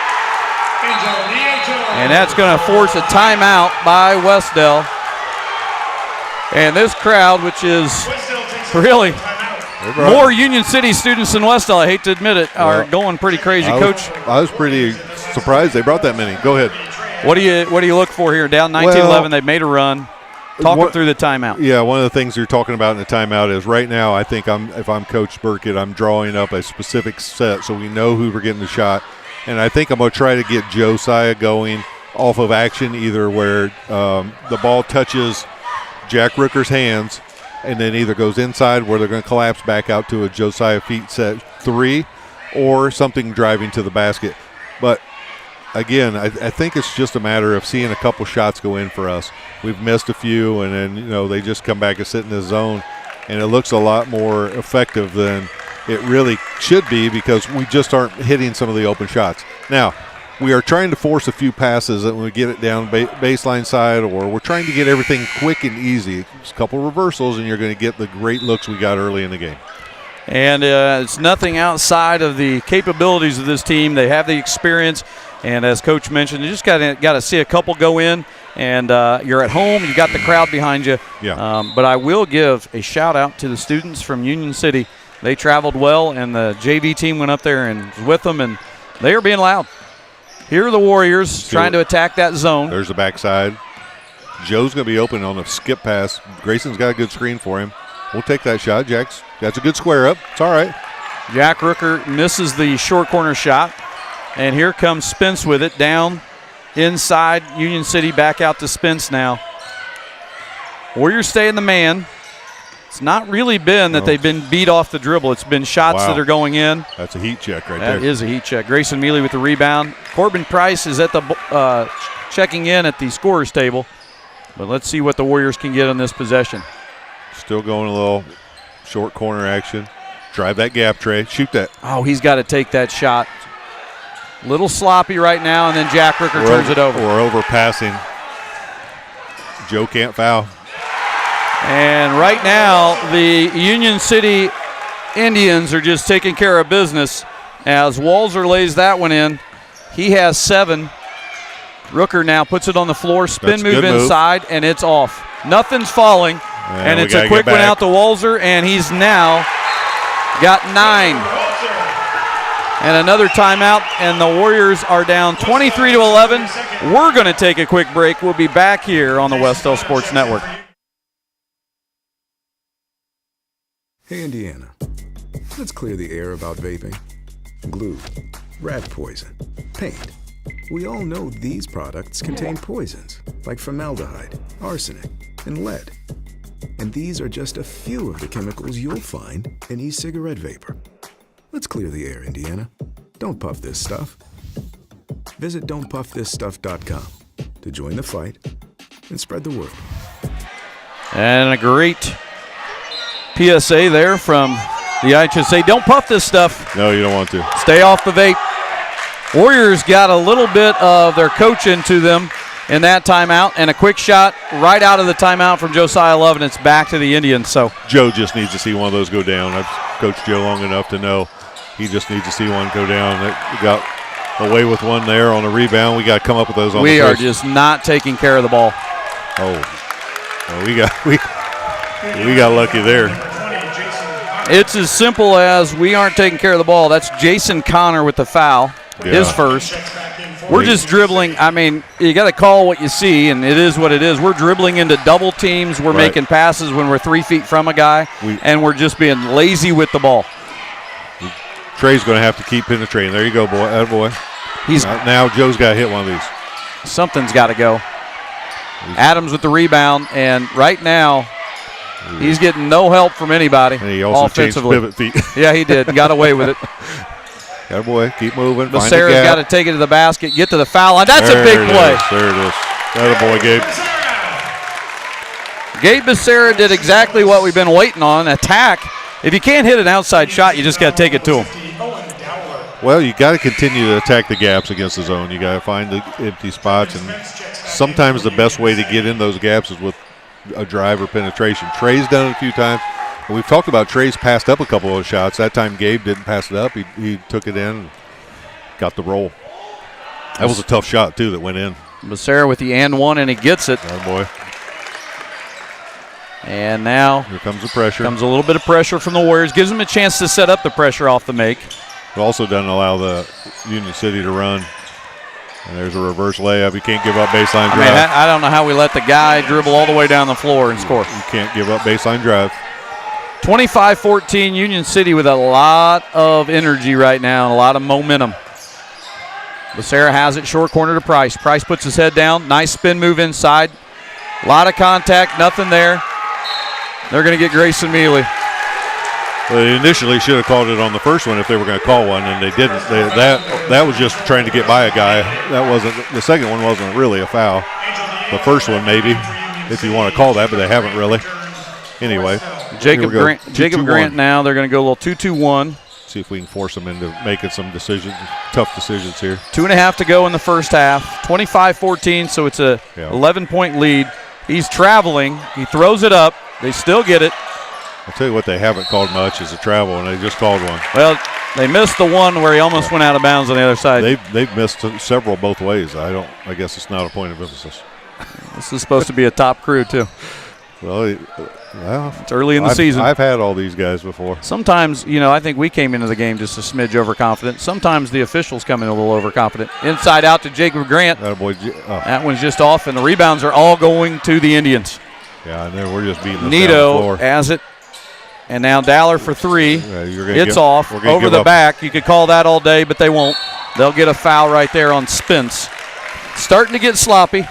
And that's going to force a timeout by Wes-Del. And this crowd, which is really more Union City students than Wes-Del, I hate to admit it, are going pretty crazy. Coach, I was pretty surprised they brought that many. Go ahead. what do you look for here? Down 19-11, they've made a run. Talk them through the timeout. Yeah, one of the things you're talking about in the timeout is right now I think if I'm Coach Burkett, I'm drawing up a specific set so we know who we're getting the shot. And I think I'm going to try to get Josiah going off of action, either where the ball touches Jack Rooker's hands and then either goes inside where they're going to collapse back out to a Josiah feet set 3 or something driving to the basket. But again, I think it's just a matter of seeing a couple shots go in for us. We've missed a few, and then they just come back and sit in the zone, and it looks a lot more effective than it really should be because we just aren't hitting some of the open shots. Now, we are trying to force a few passes that when we get it down baseline side, or we're trying to get everything quick and easy. Just a couple reversals, and you're going to get the great looks we got early in the game. And it's nothing outside of the capabilities of this team. They have the experience, and as Coach mentioned, you just got to see a couple go in, and you're at home. You got the crowd behind you. Yeah. But I will give a shout-out to the students from Union City. They traveled well, and the JV team went up there and was with them, and they are being loud. Here are the Warriors trying to attack that zone. There's the backside. Joe's going to be open on a skip pass. Grayson's got a good screen for him. We'll take that shot. That's a good square up. It's all right. Jack Rooker misses the short corner shot. And here comes Spence with it down inside Union City, back out to Spence now. Warriors stay in the man. It's not really been that they've been beat off the dribble. It's been shots that are going in. That's a heat check right there. That is a heat check. Grayson Mealy with the rebound. Corbin Price is at the checking in at the scorer's table. But let's see what the Warriors can get on this possession. Still going a little short corner action. Drive that gap, Trey. Shoot that. Oh, he's got to take that shot. Little sloppy right now, and then Jack Rooker turns it over. We're overpassing. Joe can't foul. And right now, the Union City Indians are just taking care of business as Walzer lays that one in. He has 7. Rooker now puts it on the floor, spin move inside, and it's off. Nothing's falling, and it's a quick one out to Walzer, and he's now got 9. And another timeout, and the Warriors are down 23-11. We're going to take a quick break. We'll be back here on the Wes-Del Sports Network. Hey, Indiana, let's clear the air about vaping. Glue, rat poison, paint. We all know these products contain poisons like formaldehyde, arsenic, and lead. And these are just a few of the chemicals you'll find in e-cigarette vapor. Let's clear the air, Indiana. Don't puff this stuff. Visit don'tpuffthisstuff.com to join the fight and spread the word. And a great PSA there from the IHSA. Don't puff this stuff. No, you don't want to. Stay off the vape. Warriors got a little bit of their coach into them in that timeout, and a quick shot right out of the timeout from Josiah Love, and it's back to the Indians. So Joe just needs to see one of those go down. I've coached Joe long enough to know he just needs to see one go down. We got away with one there on a rebound. We got to come up with those on the We are first. just not taking care of the ball. Oh, we got lucky there. It's as simple as we aren't taking care of the ball. That's Jason Connor with the foul, his first. We're just dribbling. I mean, you got to call what you see, and it is what it is. We're dribbling into double teams. We're making passes when we're 3 feet from a guy, and we're just being lazy with the ball. Trey's going to have to keep penetrating. There you go, boy. Attaboy. Now Joe's got to hit one of these. Something's got to go. Adams with the rebound, and right now He's getting no help from anybody. And he also changed pivot feet. Yeah, he did. Got away with it. Got boy, keep moving. Becerra's got to take it to the basket, get to the foul line. That's a big play. There it is. That boy, Gabe. Gabe Becerra did exactly what we've been waiting on, attack. If you can't hit an outside shot, you just got to take it to him. Well, you got to continue to attack the gaps against the zone. You got to find the empty spots, and sometimes the best way to get in those gaps is with a drive or penetration. Trey's done it a few times. And we've talked about Trey's passed up a couple of shots. That time Gabe didn't pass it up. He took it in and got the roll. That was a tough shot, too, that went in. Becerra with the and one, and he gets it. Oh, boy. And now here comes the pressure. Comes a little bit of pressure from the Warriors. Gives them a chance to set up the pressure off the make. It also doesn't allow the Union City to run. And there's a reverse layup. You can't give up baseline drive. I mean, I don't know how we let the guy dribble all the way down the floor and score. You can't give up baseline drive. 25-14, Union City with a lot of energy right now and a lot of momentum. Becerra has it, short corner to Price. Price puts his head down. Nice spin move inside. A lot of contact, nothing there. They're going to get Grayson Mealy. Well, they initially should have called it on the first one if they were going to call one, and they didn't. That was just trying to get by a guy. That wasn't. The second one wasn't really a foul. The first one maybe, if you want to call that, but they haven't really. Anyway, Jacob Grant now. They're going to go a little 2-2-1. See if we can force them into making some decisions, tough decisions here. 2.5 to go in the first half. 25-14, so it's a 11-point lead. He's traveling. He throws it up. They still get it. I'll tell you what they haven't called much is a travel, and they just called one. Well, they missed the one where he almost went out of bounds on the other side. They've missed several both ways. I guess it's not a point of emphasis. This is supposed to be a top crew too. Well, it's early in the season. I've had all these guys before. Sometimes, I think we came into the game just a smidge overconfident. Sometimes the officials come in a little overconfident. Inside out to Jacob Grant. That one's just off, and the rebounds are all going to the Indians. Yeah, and then we're just beating this Nito down the floor. has it. And now Dowler for three. It's off over the up. back. You could call that all day, but they won't. They'll get a foul right there on Spence. Starting to get sloppy.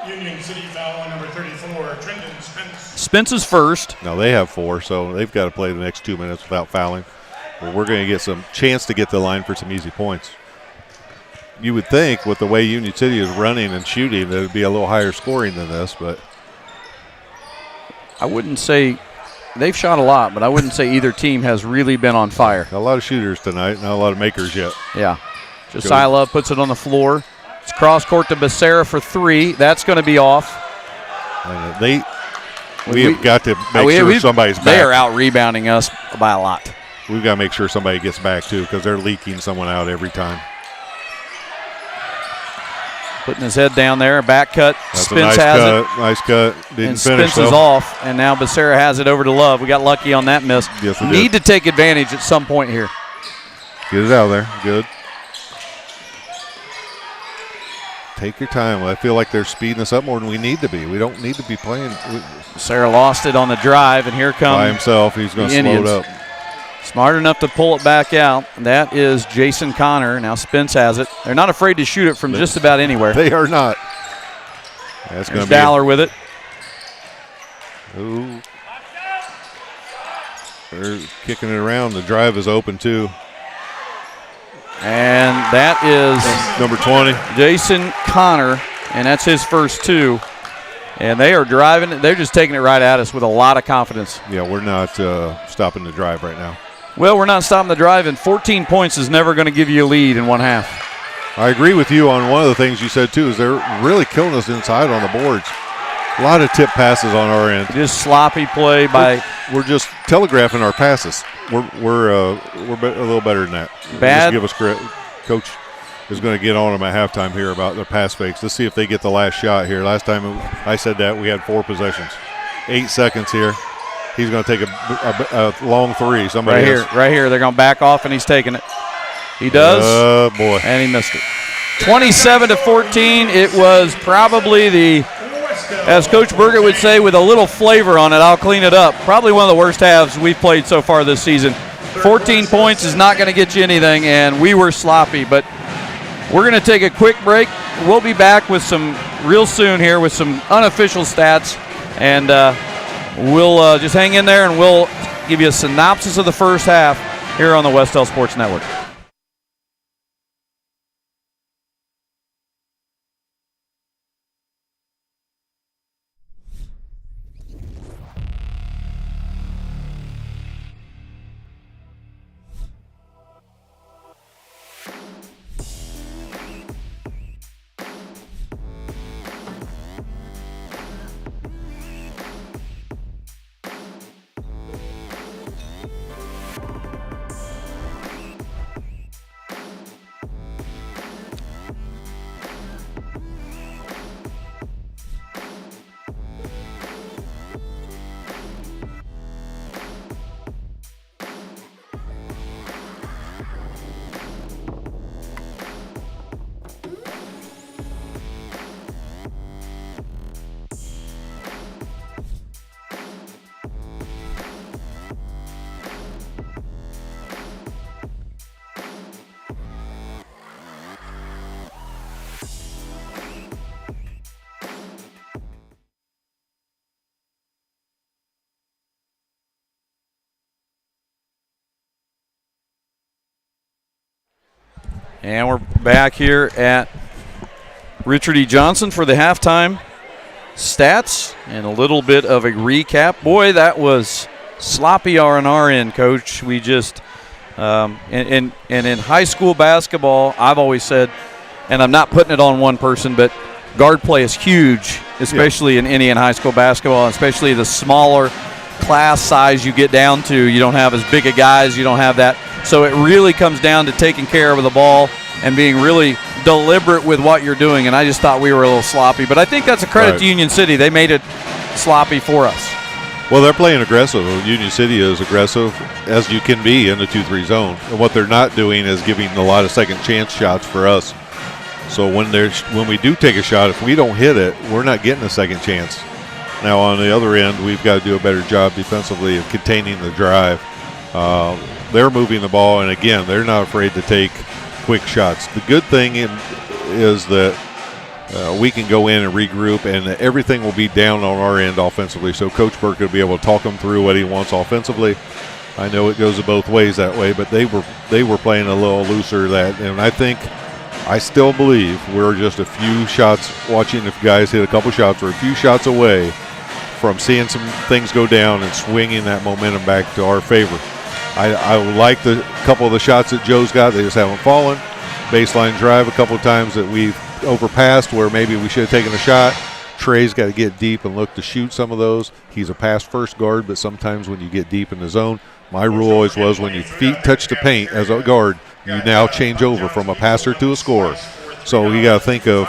Union City foul on number 34, Trendon Spence. Spence is first. Now they have 4, so they've got to play the next 2 minutes without fouling. Well, we're going to get some chance to get the line for some easy points. You would think with the way Union City is running and shooting that it would be a little higher scoring than this, but I wouldn't say they've shot a lot, but I wouldn't say either team has really been on fire. A lot of shooters tonight, not a lot of makers yet. Yeah. Josiah Love puts it on the floor. It's cross court to Becerra for three. That's going to be off. And we have got to make sure somebody's back. They are out rebounding us by a lot. We've got to make sure somebody gets back too, because they're leaking someone out every time. Putting his head down there, back cut. That's Spence a nice has cut. it. Nice cut. Didn't and finish. Spence is off, and now Becerra has it over to Love. We got lucky on that miss. Yes, we Need did. to take advantage at some point here. Get it out of there. Good. Take your time. I feel like they're speeding us up more than we need to be. We don't need to be playing. Becerra lost it on the drive, and here comes by himself. He's going to slow it up. Smart enough to pull it back out. That is Jason Connor. Now Spence has it. They're not afraid to shoot it from just about anywhere. They are not. That's going to be Dowler with it. Ooh. They're kicking it around. The drive is open too. And that is number 20, Jason Connor, and that's his first two. And they are driving. They're just taking it right at us with a lot of confidence. Yeah, we're not stopping the drive right now. Well, we're not stopping the drive, and 14 points is never going to give you a lead in one half. I agree with you on one of the things you said, too, is they're really killing us inside on the boards. A lot of tip passes on our end. Just sloppy play by. We're just telegraphing our passes. We're a little better than that. Bad. Just give us credit. Coach is going to get on them at halftime here about their pass fakes. Let's see if they get the last shot here. Last time I said that, we had 4 possessions. 8 seconds here. He's going to take a long three. Somebody right here. They're going to back off, and he's taking it. He does. Oh, boy. And he missed it. 27-14. It was probably as Coach Burgett would say, with a little flavor on it, I'll clean it up. Probably one of the worst halves we've played so far this season. 14 points is not going to get you anything, and we were sloppy. But we're going to take a quick break. We'll be back with some real soon here with some unofficial stats And we'll just hang in there, and we'll give you a synopsis of the first half here on the Wes-Del Sports Network. And we're back here at Richard E. Johnson for the halftime stats and a little bit of a recap. Boy, that was sloppy on our end, Coach. We just and in high school basketball, I've always said, and I'm not putting it on one person, but guard play is huge, especially in Indiana high school basketball, especially the smaller class size you get down to. You don't have as big a guys. You don't have that. So it really comes down to taking care of the ball and being really deliberate with what you're doing. And I just thought we were a little sloppy. But I think that's a credit to Union City. They made it sloppy for us. Well, they're playing aggressive. Union City is aggressive as you can be in the 2-3 zone. And what they're not doing is giving a lot of second chance shots for us. So when we do take a shot, if we don't hit it, we're not getting a second chance. Now, on the other end, we've got to do a better job defensively of containing the drive. They're moving the ball, and again, they're not afraid to take quick shots. The good thing is that we can go in and regroup, and everything will be down on our end offensively. So Coach Burke will be able to talk them through what he wants offensively. I know it goes both ways that way, but they were playing a little looser and I still believe we're just a few shots watching if guys hit a couple shots or a few shots away from seeing some things go down and swinging that momentum back to our favor. I like the couple of the shots that Joe's got. They just haven't fallen. Baseline drive a couple of times that we've overpassed where maybe we should have taken a shot. Trey's got to get deep and look to shoot some of those. He's a pass-first guard, but sometimes when you get deep in the zone, my rule always was when your feet touch the paint as a guard, you now change over from a passer to a scorer. So you got to think of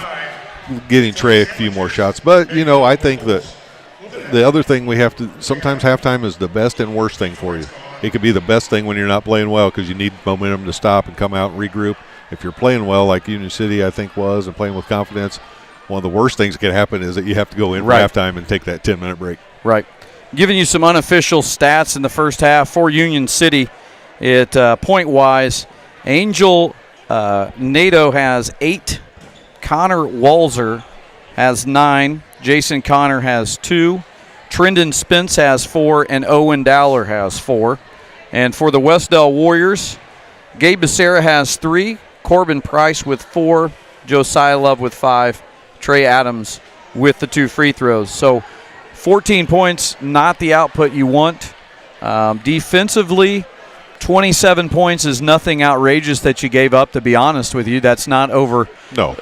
getting Trey a few more shots. But, I think that the other thing we have to – sometimes halftime is the best and worst thing for you. It could be the best thing when you're not playing well because you need momentum to stop and come out and regroup. If you're playing well like Union City, I think, was, and playing with confidence, one of the worst things that can happen is that you have to go in for halftime and take that 10-minute break. Right. Giving you some unofficial stats in the first half for Union City. Point-wise, Angel Nato has 8. Connor Walzer has 9. Jason Connor has 2. Trendon Spence has 4. And Owen Dowler has 4. And for the Wes-Del Warriors, Gabe Becerra has 3. Corbin Price with 4. Josiah Love with 5. Trey Adams with the 2 free throws. So 14 points, not the output you want. Defensively, 27 points is nothing outrageous that you gave up, to be honest with you. That's not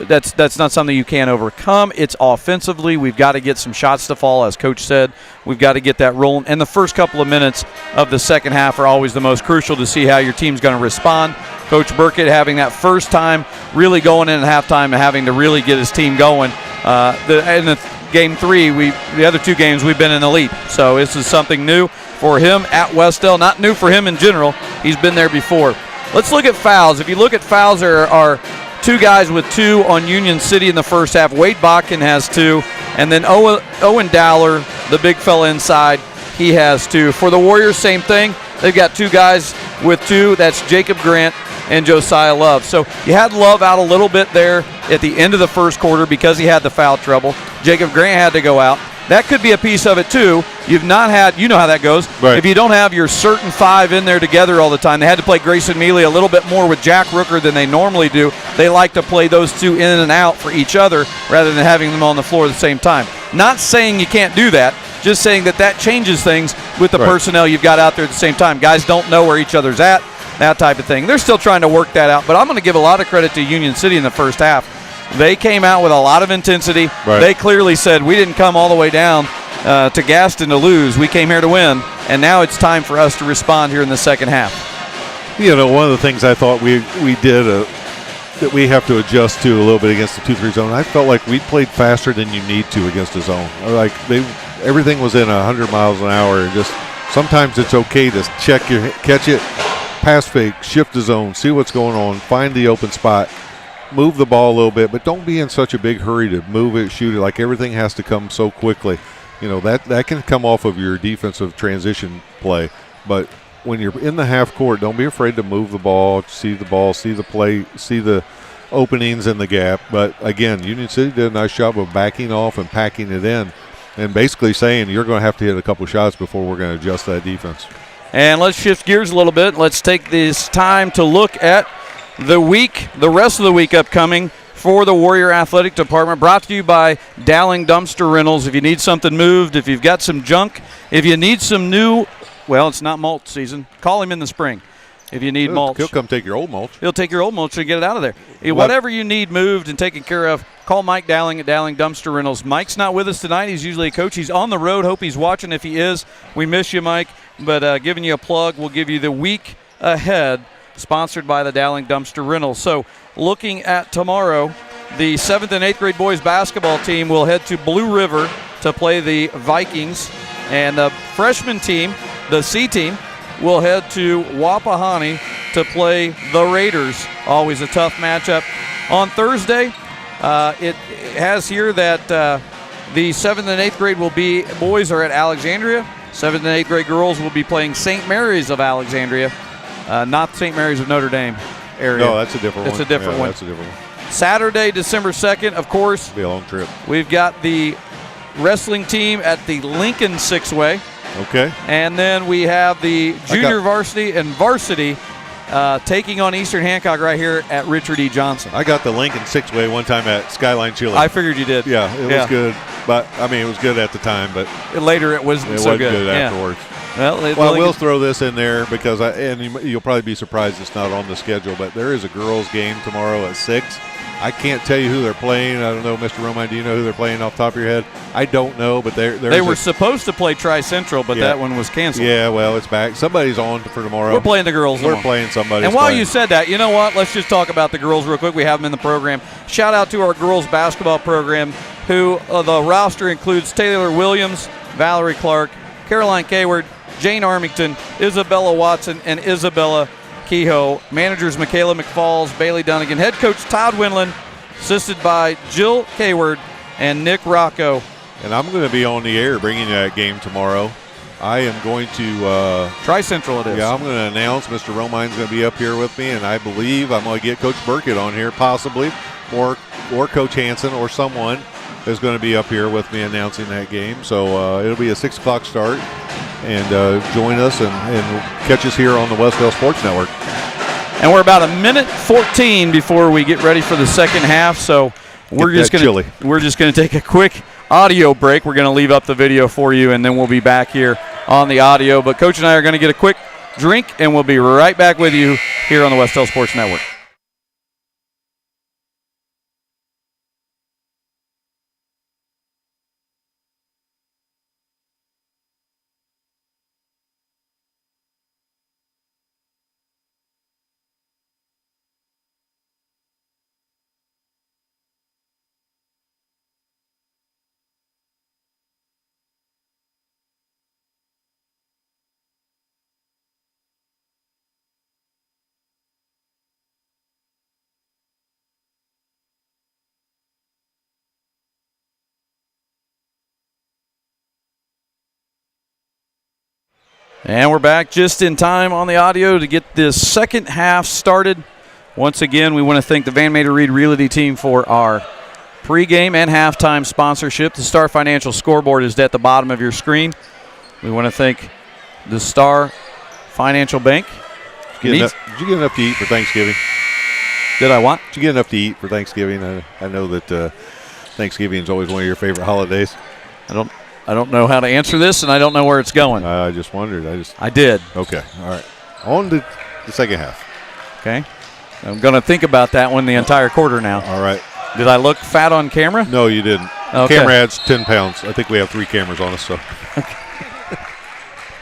that's not something you can't overcome. It's offensively. We've got to get some shots to fall, as Coach said. We've got to get that rolling. And the first couple of minutes of the second half are always the most crucial to see how your team's going to respond. Coach Burkett having that first time really going in at halftime and having to really get his team going. In the game 3, the other 2 games we've been in the lead. So this is something new for him at Wes-Del. Not new for him in general. He's been there before. Let's look at fouls. If you look at fouls, there are 2 guys with 2 on Union City in the first half. Wade Botkin has 2. And then Owen Dowler, the big fella inside, he has 2. For the Warriors, same thing. They've got 2 guys with 2. That's Jacob Grant and Josiah Love. So you had Love out a little bit there at the end of the first quarter because he had the foul trouble. Jacob Grant had to go out. that could be a piece of it too. You've not had, you know how that goes. Right. If you don't have your certain 5 in there together all the time, they had to play Grayson Mealy a little bit more with Jack Rooker than they normally do. They like to play those 2 in and out for each other rather than having them on the floor at the same time. Not saying you can't do that, just saying that changes things with the personnel you've got out there at the same time. Guys don't know where each other's at, that type of thing. They're still trying to work that out, but I'm going to give a lot of credit to Union City in the first half. They came out with a lot of intensity. Right. They clearly said, we didn't come all the way down to Gaston to lose. We came here to win, and now it's time for us to respond here in the second half. You know, one of the things I thought we did that we have to adjust to a little bit against the 2-3 zone, I felt like we played faster than you need to against the zone. Like everything was in 100 miles an hour, and just sometimes it's okay to catch it, pass fake, shift the zone, see what's going on, find the open spot, move the ball a little bit, but don't be in such a big hurry to move it, shoot it. Like everything has to come so quickly. You know, that can come off of your defensive transition play. But when you're in the half court, don't be afraid to move the ball, see the play, see the openings in the gap. But again, Union City did a nice job of backing off and packing it in and basically saying you're going to have to hit a couple shots before we're going to adjust that defense. And let's shift gears a little bit. Let's take this time to look at the rest of the week upcoming for the Warrior Athletic Department, brought to you by Dowling Dumpster Rentals. If you need something moved, if you've got some junk, if you need some new, well, it's not mulch season, call him in the spring. If you need mulch, he'll come take your old mulch. He'll take your old mulch and get it out of there. Whatever you need moved and taken care of, call Mike Dowling at Dowling Dumpster Rentals. Mike's not with us tonight. He's usually a coach. He's on the road. Hope he's watching. If he is, we miss you, Mike. But giving you a plug, we'll give you the week ahead, sponsored by the Dowling Dumpster Rentals. So looking at tomorrow, the 7th and 8th grade boys basketball team will head to Blue River to play the Vikings. And the freshman team, the C team, will head to Wapahani to play the Raiders. Always a tough matchup. On Thursday, it has here that the 7th and 8th grade boys are at Alexandria. 7th and 8th grade girls will be playing St. Mary's of Alexandria, not St. Mary's of Notre Dame area. No, that's a different one. It's a different one. That's a different one. Saturday, December 2nd, of course. It'll be a long trip. We've got the wrestling team at the Lincoln Sixway. Okay. And then we have the junior varsity and varsity taking on Eastern Hancock right here at Richard E. Johnson. I got the Lincoln Sixway one time at Skyline Chili. I figured you did. Yeah, it was good. But, I mean, it was good at the time, but later it wasn't so good. afterwards. Well, we'll throw this in there because, you'll probably be surprised it's not on the schedule, but there is a girls' game tomorrow at 6. I can't tell you who they're playing. I don't know, Mr. Romine, do you know who they're playing off the top of your head? I don't know, but they were supposed to play Tri-Central, but that one was canceled. Yeah, well, it's back. Somebody's on for tomorrow. We're playing the girls. We're playing somebody. And while you said that, you know what? Let's just talk about the girls real quick. We have them in the program. Shout out to our girls basketball program, who the roster includes Taylor Williams, Valerie Clark, Caroline Kayward, Jane Armington, Isabella Watson, and Isabella Kehoe. Managers Michaela McFalls, Bailey Dunnigan. Head coach Todd Winland, assisted by Jill Kayward and Nick Rocco. And I'm going to be on the air bringing you that game tomorrow. I am going to Tri-Central it is. Yeah, I'm going to announce Mr. Romine's going to be up here with me, and I believe I'm going to get Coach Burkett on here possibly, or Coach Hansen or someone is going to be up here with me announcing that game. So it'll be a 6 o'clock start. And join us and catch us here on the Wes-Del Sports Network. And we're about a minute 14 before we get ready for the second half, so we're just going to take a quick audio break. We're going to leave up the video for you, and then we'll be back here on the audio. But Coach and I are going to get a quick drink, and we'll be right back with you here on the Wes-Del Sports Network. And we're back just in time on the audio to get this second half started. Once again, we want to thank the Van Mater Reed Realty team for our pregame and halftime sponsorship. The Star Financial scoreboard is at the bottom of your screen. We want to thank the Star Financial Bank. Did you get enough to eat for Thanksgiving? Did I what? Did you get enough to eat for Thanksgiving? I know that Thanksgiving is always one of your favorite holidays. I don't know how to answer this, and I don't know where it's going. I just wondered. I did. Okay. All right. On to the second half. Okay. I'm going to think about that one the entire quarter now. All right. Did I look fat on camera? No, you didn't. Okay. The camera adds 10 pounds. I think we have 3 cameras on us. So.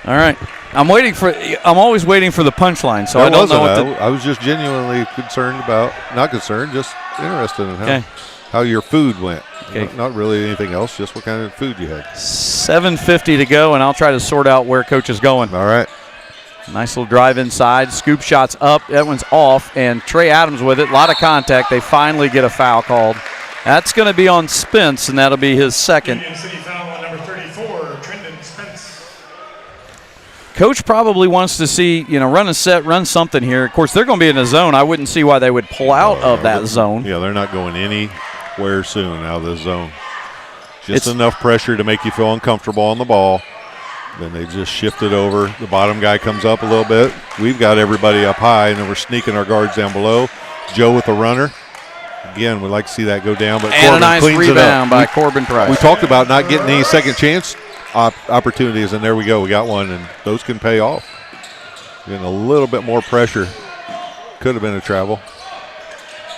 All right. I'm always waiting for the punchline, so I don't know what I was just genuinely concerned about, not concerned, just interested in how your food went. Okay. Not really anything else, just what kind of food you had. 7:50 to go, and I'll try to sort out where Coach is going. All right. Nice little drive inside. Scoop shots up. That one's off, and Trey Adams with it. A lot of contact. They finally get a foul called. That's going to be on Spence, and that'll be his second. Union City foul on number 34, Trendon Spence. Coach probably wants to see, run a set, run something here. Of course, they're going to be in a zone. I wouldn't see why they would pull out of that zone. Yeah, they're not going anywhere soon out of this zone. Just enough pressure to make you feel uncomfortable on the ball. Then they just shift it over. The bottom guy comes up a little bit. We've got everybody up high, and then we're sneaking our guards down below. Joe with the runner. Again, we'd like to see that go down, but and Corbin a nice cleans rebound it up. by Corbin Price. We talked about not getting any second chance opportunities, and there we go. We got one, and those can pay off. Getting a little bit more pressure. Could have been a travel.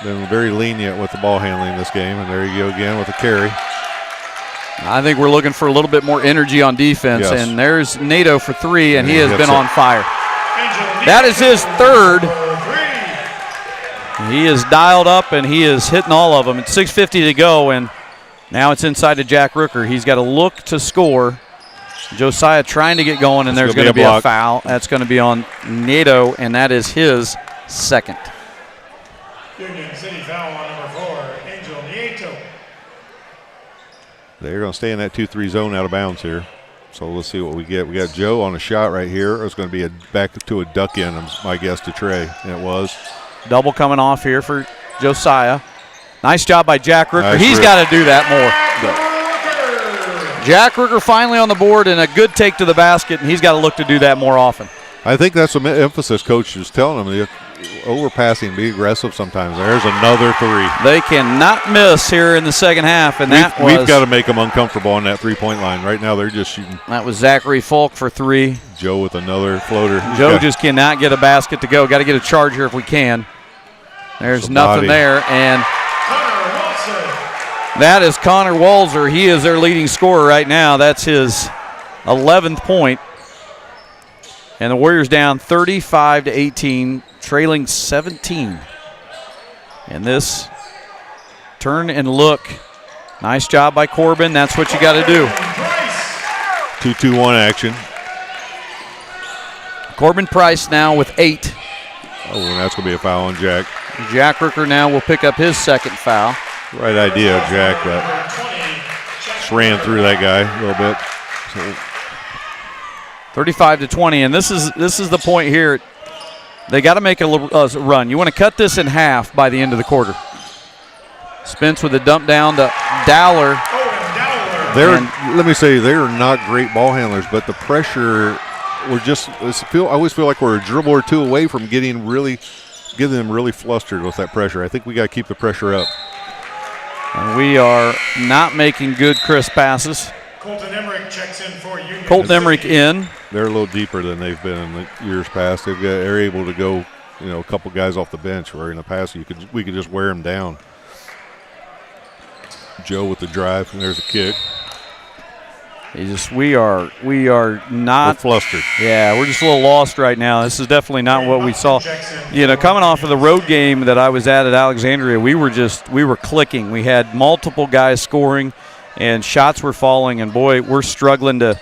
Been very lenient with the ball handling this game, and there you go again with a carry. I think we're looking for a little bit more energy on defense, and there's Nato for 3, and he has been on fire. That is his third. He is dialed up, and he is hitting all of them. It's 6:50 to go, and now it's inside to Jack Rooker. He's got to look to score. Josiah trying to get going, and there's going to be a foul. That's going to be on Nato, and that is his second. Union City foul on number 4, Angel Nieto. They're going to stay in that 2-3 zone out of bounds here. So let's see what we get. We got Joe on a shot right here. It's going to be back to a duck in, my guess, to Trey. And it was. Double coming off here for Josiah. Nice job by Jack Rooker. Nice He's got to do that more. Jack Rooker finally on the board and a good take to the basket, and he's got to look to do that more often. I think that's the emphasis coach is telling them. Overpassing, be aggressive sometimes. There's another 3. They cannot miss here in the second half, and we've got to make them uncomfortable on that 3-point line. Right now they're just shooting. That was Zachary Falk for 3. Joe with another floater. Joe just cannot get a basket to go. Got to get a charge here if we can. There's nothing there, and that is Connor Walzer. He is their leading scorer right now. That's his 11th point. And the Warriors down 35-18, trailing 17. And this turn and look. Nice job by Corbin. That's what you got to do. 2-2-1 action. Corbin Price now with 8. Oh, and that's going to be a foul on Jack. Jack Rooker now will pick up his second foul. Right idea, Jack, but just ran through that guy a little bit. So 35-20, and this is the point here. They got to make a run. You want to cut this in half by the end of the quarter. Spence with a dump down to Dowler. Let me say, they're not great ball handlers, but the pressure, I always feel like we're a dribble or 2 away from getting them really flustered with that pressure. I think we got to keep the pressure up. And we are not making good crisp passes. Colton Emmerich checks in for Union. Colton Emmerich in. They're a little deeper than they've been in the years past. They're able to go, a couple guys off the bench, where in the past we could just wear them down. Joe with the drive, and there's a kick. We are not flustered. Yeah, we're just a little lost right now. This is definitely not what we saw. Coming off of the road game that I was at Alexandria, we were clicking. We had multiple guys scoring, and shots were falling. And boy, we're struggling to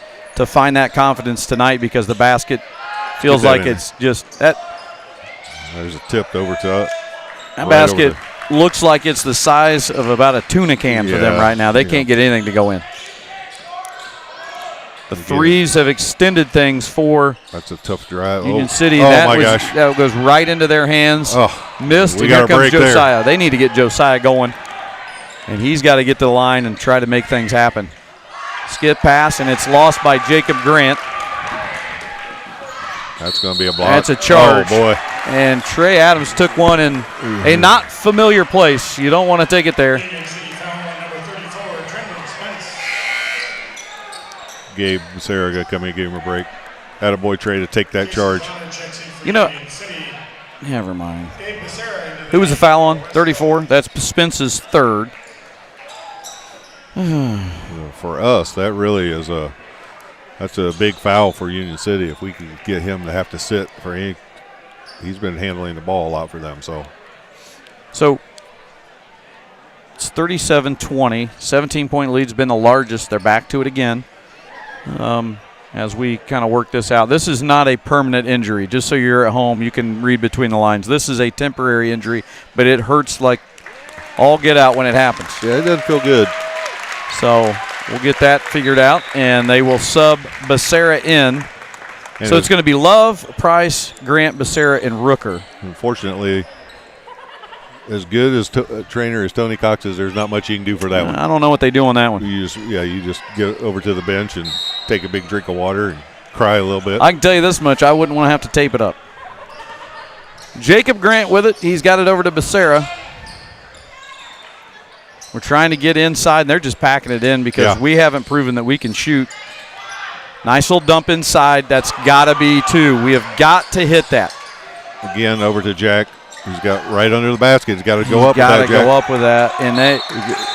find that confidence tonight because the basket feels like it's just that. There's a tip over to that basket. Looks like it's the size of about a tuna can for them right now. They can't get anything to go in. The threes have extended things for that's a tough drive. Union City. That goes right into their hands. Oh, missed, and here comes Josiah. They need to get Josiah going. And he's got to get to the line and try to make things happen. Skip pass, and it's lost by Jacob Grant. That's going to be a block. That's a charge. Oh, boy. And Trey Adams took one in a not familiar place. You don't want to take it there. Union City foul on number 34, Trendon Spence. Gabe Becerra going to come in and give him a break. Attaboy Trey to take that charge. You know, Union City, never mind. Gabe Becerra into the Who was the foul on? 34. That's Spence's third. For us, that really is that's a big foul for Union City. If we can get him to have to sit for any, he's been handling the ball a lot for them. So it's 37-20. 17-point lead's been the largest. They're back to it again. As we kind of work this out. This is not a permanent injury. Just so you're at home, you can read between the lines. This is a temporary injury, but it hurts like all get out when it happens. yeah, it doesn't feel good. So we'll get that figured out, and they will sub Becerra in. And So it's going to be Love, Price, Grant, Becerra, and Rooker. Unfortunately, as good as trainer as Tony Cox is, there's not much you can do for that one. I don't know what they do on that one. You just get over to the bench and take a big drink of water and cry a little bit. I can tell you this much, I wouldn't want to have to tape it up. Jacob Grant with it. He's got it over to Becerra. We're trying to get inside, and they're just packing it in because we haven't proven that we can shoot. Nice little dump inside. That's got to be two. We have got to hit that. Again, over to Jack. He's got right under the basket. He's got to go up with Got that, to Jack. go up with that, and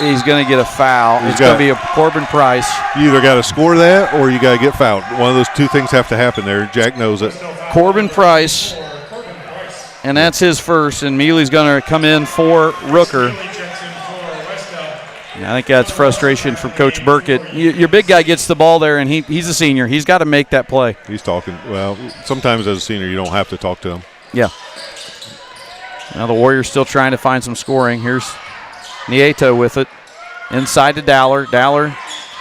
he's going to get a foul. It's going to be a Corbin Price. You either got to score that or you got to get fouled. One of those two things have to happen there. Jack knows it. Corbin Price, and that's his first, and Mealy's going to come in for Rooker. Mealy checks in for Wes-Del. And I think that's frustration from Coach Burkett. Your big guy gets the ball there, and he's a senior. He's got to make that play. He's talking. Well, sometimes as a senior, you don't have to talk to him. Yeah. Now the Warriors still trying to find some scoring. Here's Nieto with it. Inside to Dowler. Dowler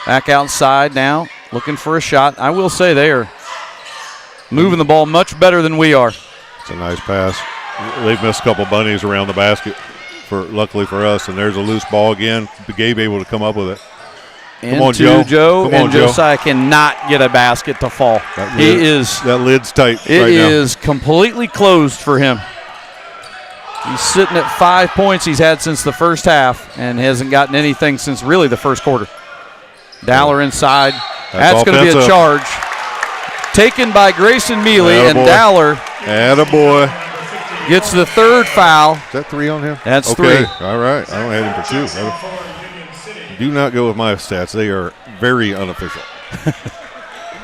back outside now, looking for a shot. I will say they are moving the ball much better than we are. It's a nice pass. They've missed a couple bunnies around the basket, luckily for us, and there's a loose ball again. Gabe able to come up with it. Come on, Joe. Joe. Come on, and Joe. Josiah cannot get a basket to fall. That lid's tight It right now. is completely closed for him. He's sitting at 5 points he's had since the first half and hasn't gotten anything since really the first quarter. Dowler inside. That's going to be a charge. Taken by Grayson Mealy, and Dowler Attaboy. gets the third foul. Is that three on him? That's okay. 3. All right. I don't have him for two. Do not go with my stats. They are very unofficial.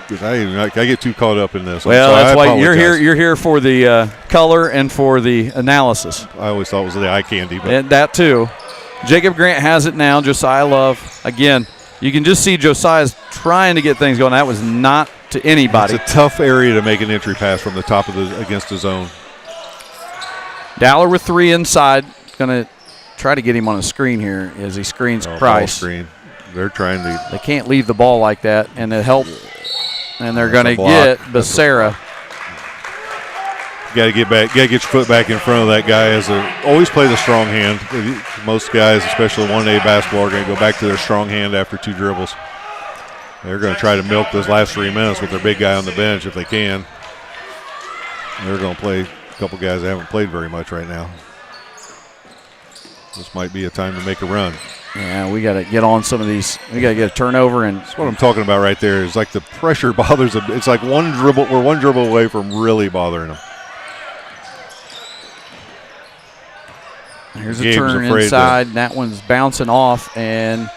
Because I get too caught up in this. Well, that's why you're here. apologize. You're here for the color and for the analysis. I always thought it was the eye candy. But And that too. Jacob Grant has it now. Josiah Love. Again, you can just see Josiah's trying to get things going. That was not to anybody. it's a tough area to make an entry pass from the top of against the zone. Dowler with 3 inside. Going to try to get him on a screen here as he screens Ball Price. screen. They're trying to. They can't leave the ball like that, and it helped. And they're going to a block. get Becerra. Got to get back. Got to get your foot back in front of that guy. Always play the strong hand. Most guys, especially 1A basketball, are going to go back to their strong hand after 2 dribbles. They're going to try to milk those last 3 minutes with their big guy on the bench if they can. They're going to play a couple guys that haven't played very much right now. This might be a time to make a run. Yeah, we got to get on some of these. We got to get a turnover, and That's what I'm talking about right there. Is like the pressure bothers them. It's like one dribble. We're one dribble away from really bothering them. here's a Gabe's turn afraid inside. And that one's bouncing off, and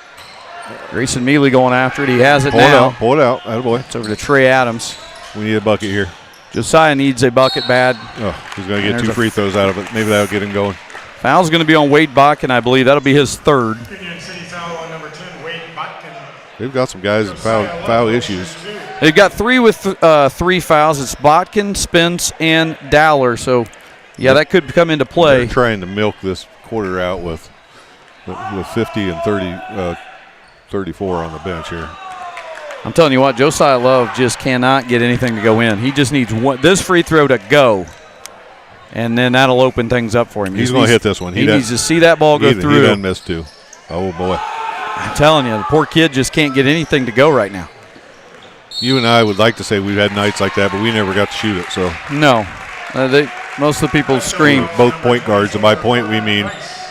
Grayson Mealy going after it. He has it Pull it now. out. Pull it out. Attaboy. It's over to Trey Adams. We need a bucket here. Josiah needs a bucket bad. Oh, he's going to get There's 2 a- free throws out of it. Maybe that'll get him going. Foul's going to be on Wade Botkin, I believe. That'll be his 3rd. Union City foul on number 10, Wade Botkin. They've got some guys with foul issues. They've got 3 with 3 fouls. It's Botkin, Spence, and Dowler. So, yeah, that could come into play. They're trying to milk this quarter out with 50 and 34 on the bench here. I'm telling you what, Josiah Love just cannot get anything to go in. He just needs this free throw to go, and then that'll open things up for him. He's going to hit this one. He needs to see that ball go He through. doesn't miss 2. Oh, boy. I'm telling you, the poor kid just can't get anything to go right now. You and I would like to say we've had nights like that, but we never got to shoot it. So No. Most of the people scream. we're both point guards, and by point we mean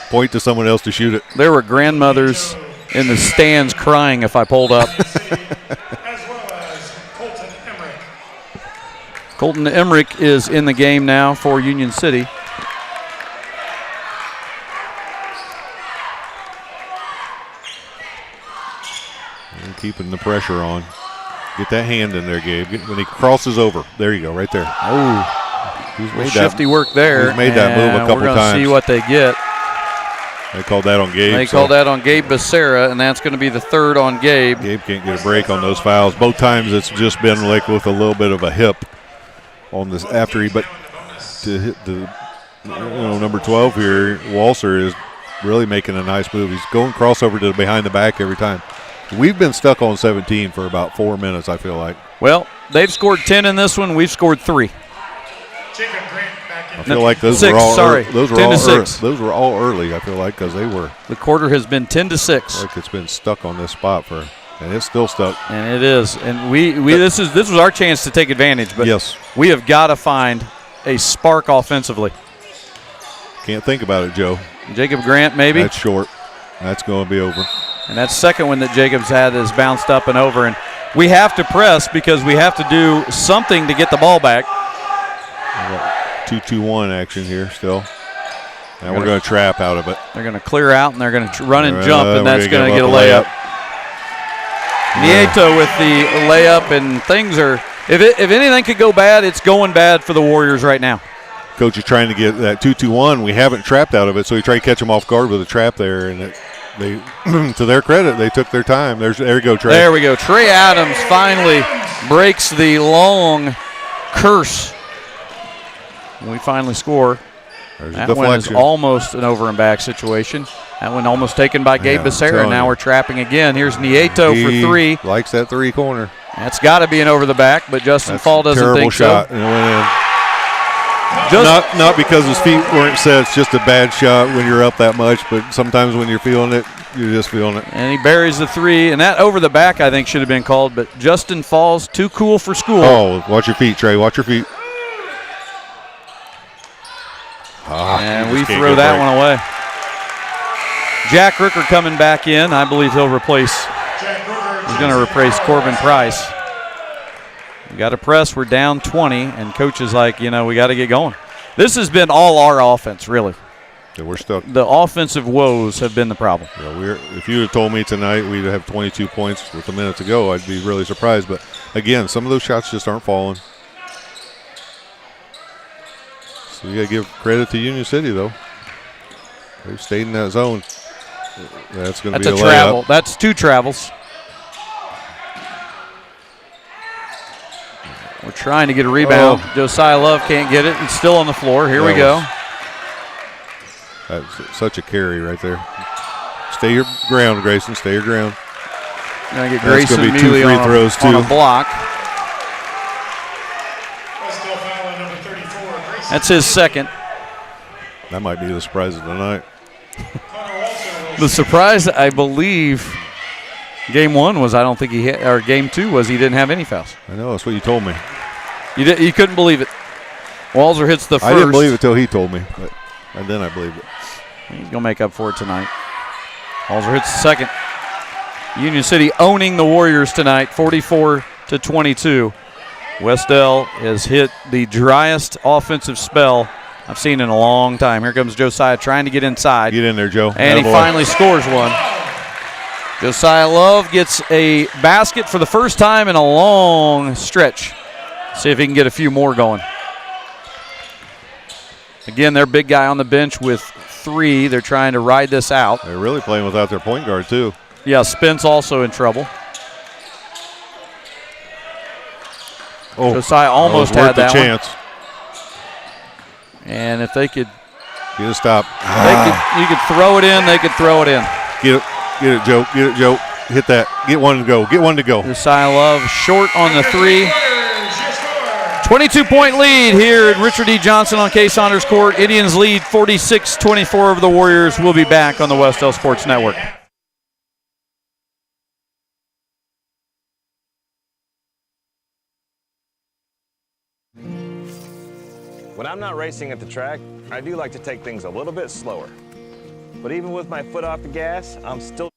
point to someone else to shoot it. There were grandmothers in the stands crying if I pulled up. As well as Colton Emmerich. Colton Emmerich is in the game now for Union City. And keeping the pressure on. Get that hand in there, Gabe. When he crosses over. There you go, right there. Oh, He's made shifty work there. He's made that move a couple we're gonna times. see what they get. They called that on Gabe. They called that on Gabe Becerra, and that's going to be the third on Gabe. Gabe can't get a break on those fouls. Both times it's just been like with a little bit of a hip on this after he, but to hit the number 12 here, Walser is really making a nice move. He's going crossover to the behind the back every time. We've been stuck on 17 for about 4 minutes, I feel like. Well, they've scored 10 in this one. We've scored 3. Jacob Grant back in. I feel like those 6, were all sorry. those were 10 all to 6. Those were all early, I feel like, because they were The quarter has been 10-6. like it's been stuck on this spot and it's still stuck. And it is. And this was our chance to take advantage, but Yes. we have got to find a spark offensively. Can't think about it, Joe. Jacob Grant, maybe. That's short. That's going to be over. And that second one that Jacobs had is bounced up and over. And we have to press because we have to do something to get the ball back. 2-2-1 action here still. Now we're going to trap out of it. They're going to clear out, and they're going to run and jump, and we're that's going to give get a up layup. Nieto with the layup, and things are – if anything could go bad, it's going bad for the Warriors right now. Coach is trying to get that 2-2-1. We haven't trapped out of it, so he tried to catch them off guard with a trap there, and they, to their credit, they took their time. There you go, Trey. There we go. Trey Adams finally breaks the long curse. We finally score. There's a That one is deflection. almost an over and back situation. That one almost taken by Gabe I'm Becerra. telling Now you. we're trapping again. Here's Nieto He for 3. likes that 3 corner. That's got to be an over the back, but Justin That's Fall a doesn't terrible think shot, so. and it went in. Just Not because his feet weren't set. It's just a bad shot when you're up that much, but sometimes when you're feeling it, you're just feeling it. and he buries the 3, and that over the back I think should have been called, but Justin Falls too cool for school. Oh, watch your feet, Trey. Watch your feet. And you we just can't throw get a that break. one away. Jack Rooker coming back in. I believe he'll replace. Jack Ruger. He's going to replace Corbin Price. We got to press. We're down 20, and coach is like, we got to get going. This has been all our offense, really. Yeah, we're stuck. The offensive woes have been the problem. Yeah, if you had told me tonight we'd have 22 points with a minute to go, I'd be really surprised. But again, some of those shots just aren't falling. So you got to give credit to Union City, though. They've stayed in that zone. That's going to be That's a a travel. layup. That's 2 travels. We're trying to get a rebound. Josiah Love can't get it. It's still on the floor. Here we go. That's such a carry right there. Stay your ground, Grayson. Stay your ground. Gonna get That's Grayson gonna be 2 Mealy free on throws, on too. a block. Wes-Del foul on number 34. Grayson. That's his second. That might be the surprise of the night. Connor Walser will The surprise, I believe, game 1 was I don't think he hit, or game 2 was he didn't have any fouls. I know. That's what you told me. You couldn't believe it. Walser hits the first. I didn't believe it till he told me, and then I believed it. He's going to make up for it tonight. Walser hits the second. Union City owning the Warriors tonight, 44-22. Wes-Del has hit the driest offensive spell I've seen in a long time. Here comes Josiah trying to get inside. Get in there, Joe. And he Attaboy. finally scores one. Josiah Love gets a basket for the first time in a long stretch. See if he can get a few more going. Again, their big guy on the bench with 3. They're trying to ride this out. They're really playing without their point guard, too. Yeah, Spence also in trouble. Oh, Josiah almost that was had worth that the one. chance. And if they could, Get a stop. you could throw it in, they could throw it in. Get it, Joe. Get it, Joe. Hit that. Get one to go. Get one to go. Josiah Love short on the 3. Warriors, your score. 22-point lead here at Richard E. Johnson on K. Saunders Court. Indians lead 46-24 over the Warriors. We'll be back on the Wes-Del Sports Network. When I'm not racing at the track, I do like to take things a little bit slower. But even with my foot off the gas, I'm still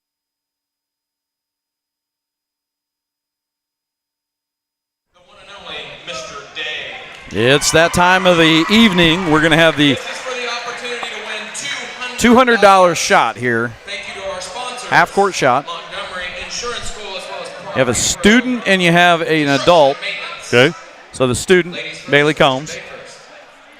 The one and only Mr. Day. It's that time of the evening. We're going to have the This is for the opportunity to win $200 shot here. Thank you to our sponsors. Half-court shot. Montgomery Insurance School as well as You have a student and you have an adult. Okay. So the student, Bailey Combs,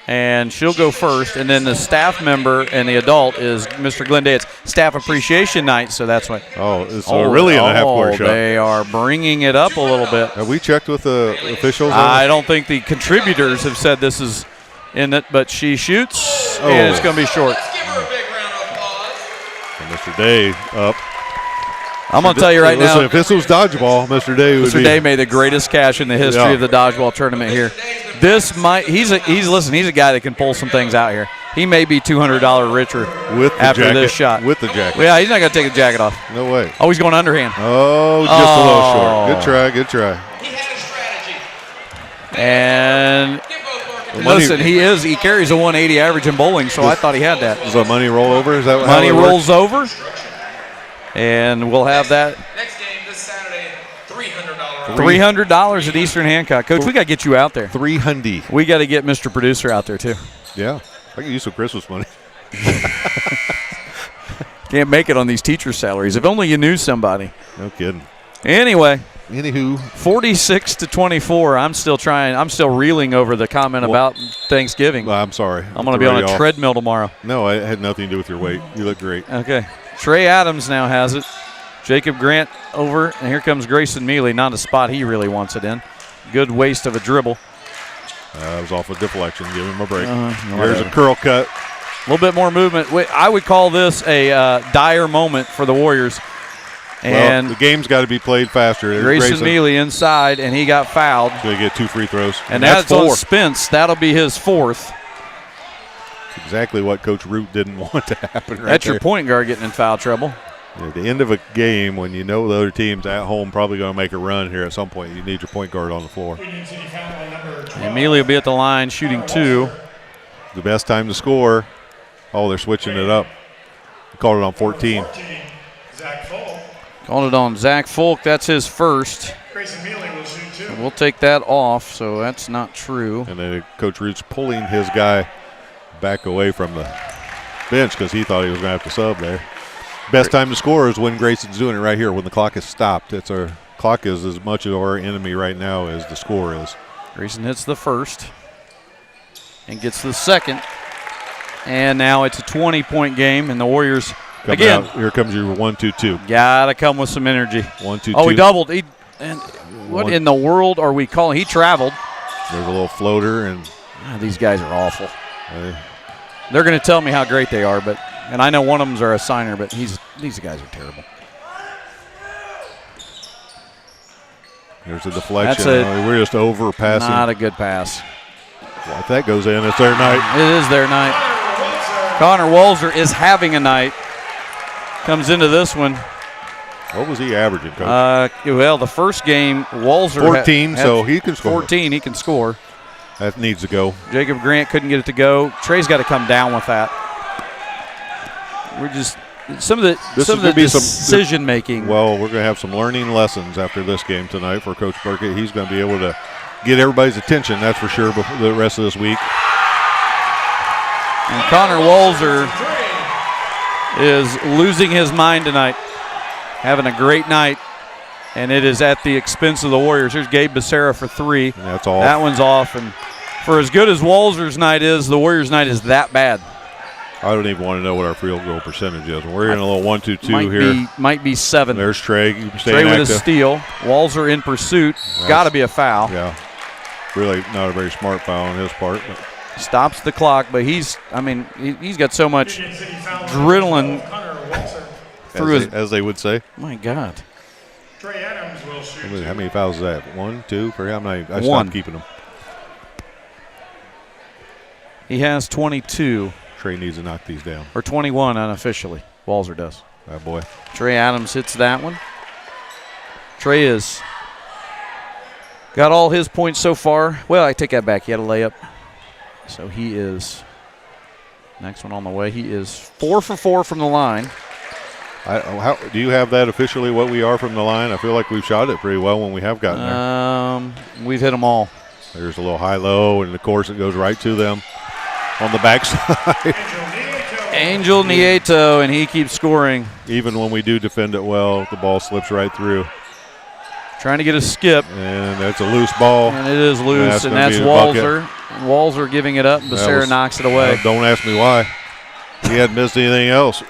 and she'll go first. And then the staff member and the adult is Mr. Glenday. It's staff appreciation night, so that's what. Oh, it's really in the half-court shot. They are bringing it up a little bit. Have we checked with the officials? I don't think the contributors have said this is in it, but she shoots, and it's going to be short. Let's give her a big round of applause. And Mr. Day up. I'm going to tell you right Listen, now, if this was dodgeball, Mr. Day would Mr. be. Day made the greatest cash in the history of the dodgeball tournament here. This might he's a guy that can pull some things out here. He may be $200 richer with the after jacket, this shot. With the jacket. Well, yeah, he's not going to take the jacket off. No way. Oh, he's going underhand. Oh, just a little short. Good try, good try. He had a strategy. And Give both markets. listen, he carries a 180 average in bowling, so I thought he had that. Does the money roll over? Is that Money how it rolls works? over, and we'll have that. Next game this Saturday, $300. $300 at Eastern Hancock. Coach, we got to get you out there. 300. We got to get Mr. Producer out there, too. Yeah. I can use some Christmas money. Can't make it on these teacher salaries. If only you knew somebody. No kidding. Anyway. Anywho. 46-24. I'm still reeling over the comment about Thanksgiving. Well, I'm sorry. I'm going to be on a treadmill tomorrow. No, it had nothing to do with your weight. You look great. Okay. Trey Adams now has it. Jacob Grant over, and here comes Grayson Mealy. Not a spot he really wants it in. Good waste of a dribble. It was off a deflection. Give him a break. There's There's a curl cut. A little bit more movement. I would call this a dire moment for the Warriors. And the game's got to be played faster. There's Grayson Mealy inside, and he got fouled. Going to get 2 free throws. And that's on Spence. That'll be his fourth. Exactly what Coach Root didn't want to happen right That's there. your point guard getting in foul trouble. At the end of a game, when you know the other team's at home probably going to make a run here at some point, you need your point guard on the floor. And Mealy will be at the line shooting 2. The best time to score. Oh, they're switching it up. They called it on 14. Called it on Zach Folk. That's his first. Grayson Mealy will shoot 2. We'll take that off, so that's not true. And then Coach Root's pulling his guy back away from the bench because he thought he was going to have to sub there. Best time to score is when Grayson's doing it right here, when the clock is stopped. Our clock is as much of our enemy right now as the score is. Grayson hits the first and gets the second. And now it's a 20-point game, and the Warriors, again. Here comes your 1-2-2. Got to come with some energy. 1-2-2. Oh, he doubled. What in the world are we calling? He traveled. There's a little floater. And these guys are awful. They're going to tell me how great they are, and I know one of them's our assigner, but these guys are terrible. There's a deflection. We're just overpassing. Not a good pass. Well, if that goes in, it's their night. It is their night. Connor Walzer is having a night. Comes into this one. What was he averaging, Coach? Well, the first game, Walzer 14, so he can score. 14, he can score. That needs to go. Jacob Grant couldn't get it to go. Trey's got to come down with that. We're just some of the decision making. Well, we're going to have some learning lessons after this game tonight for Coach Burkett. He's going to be able to get everybody's attention, that's for sure, the rest of this week. And Connor Walzer is losing his mind tonight, having a great night, and it is at the expense of the Warriors. Here's Gabe Becerra for 3. And that's off. That one's off, and for as good as Walzer's night is, the Warriors' night is that bad. I don't even want to know what our field goal percentage is. We're in a little 1-2-2 here. Might be 7. There's Trey. Trey with a steal. Walzer in pursuit. Got to be a foul. Yeah. Really not a very smart foul on his part. But. Stops the clock, but he's got so much adrenaline through as they would say. My God. Trey Adams will shoot. How many fouls is that? 1, 2 for him? I stopped keeping them. He has 22. Trey needs to knock these down. Or 21 unofficially. Walzer does. That boy. Trey Adams hits that one. Trey is got all his points so far. Well, I take that back. He had a layup. So he is, next one on the way, he is 4 for 4 from the line. Do you have that officially, what we are from the line? I feel like we've shot it pretty well when we have gotten there. We've hit them all. There's a little high-low, and of course it goes right to them on the backside. Angel Nieto, and he keeps scoring. Even when we do defend it well, the ball slips right through. Trying to get a skip. And that's a loose ball. And it is loose, and that's Walzer. And Walzer giving it up, and Becerra knocks it away. Don't ask me why. He hadn't missed anything else.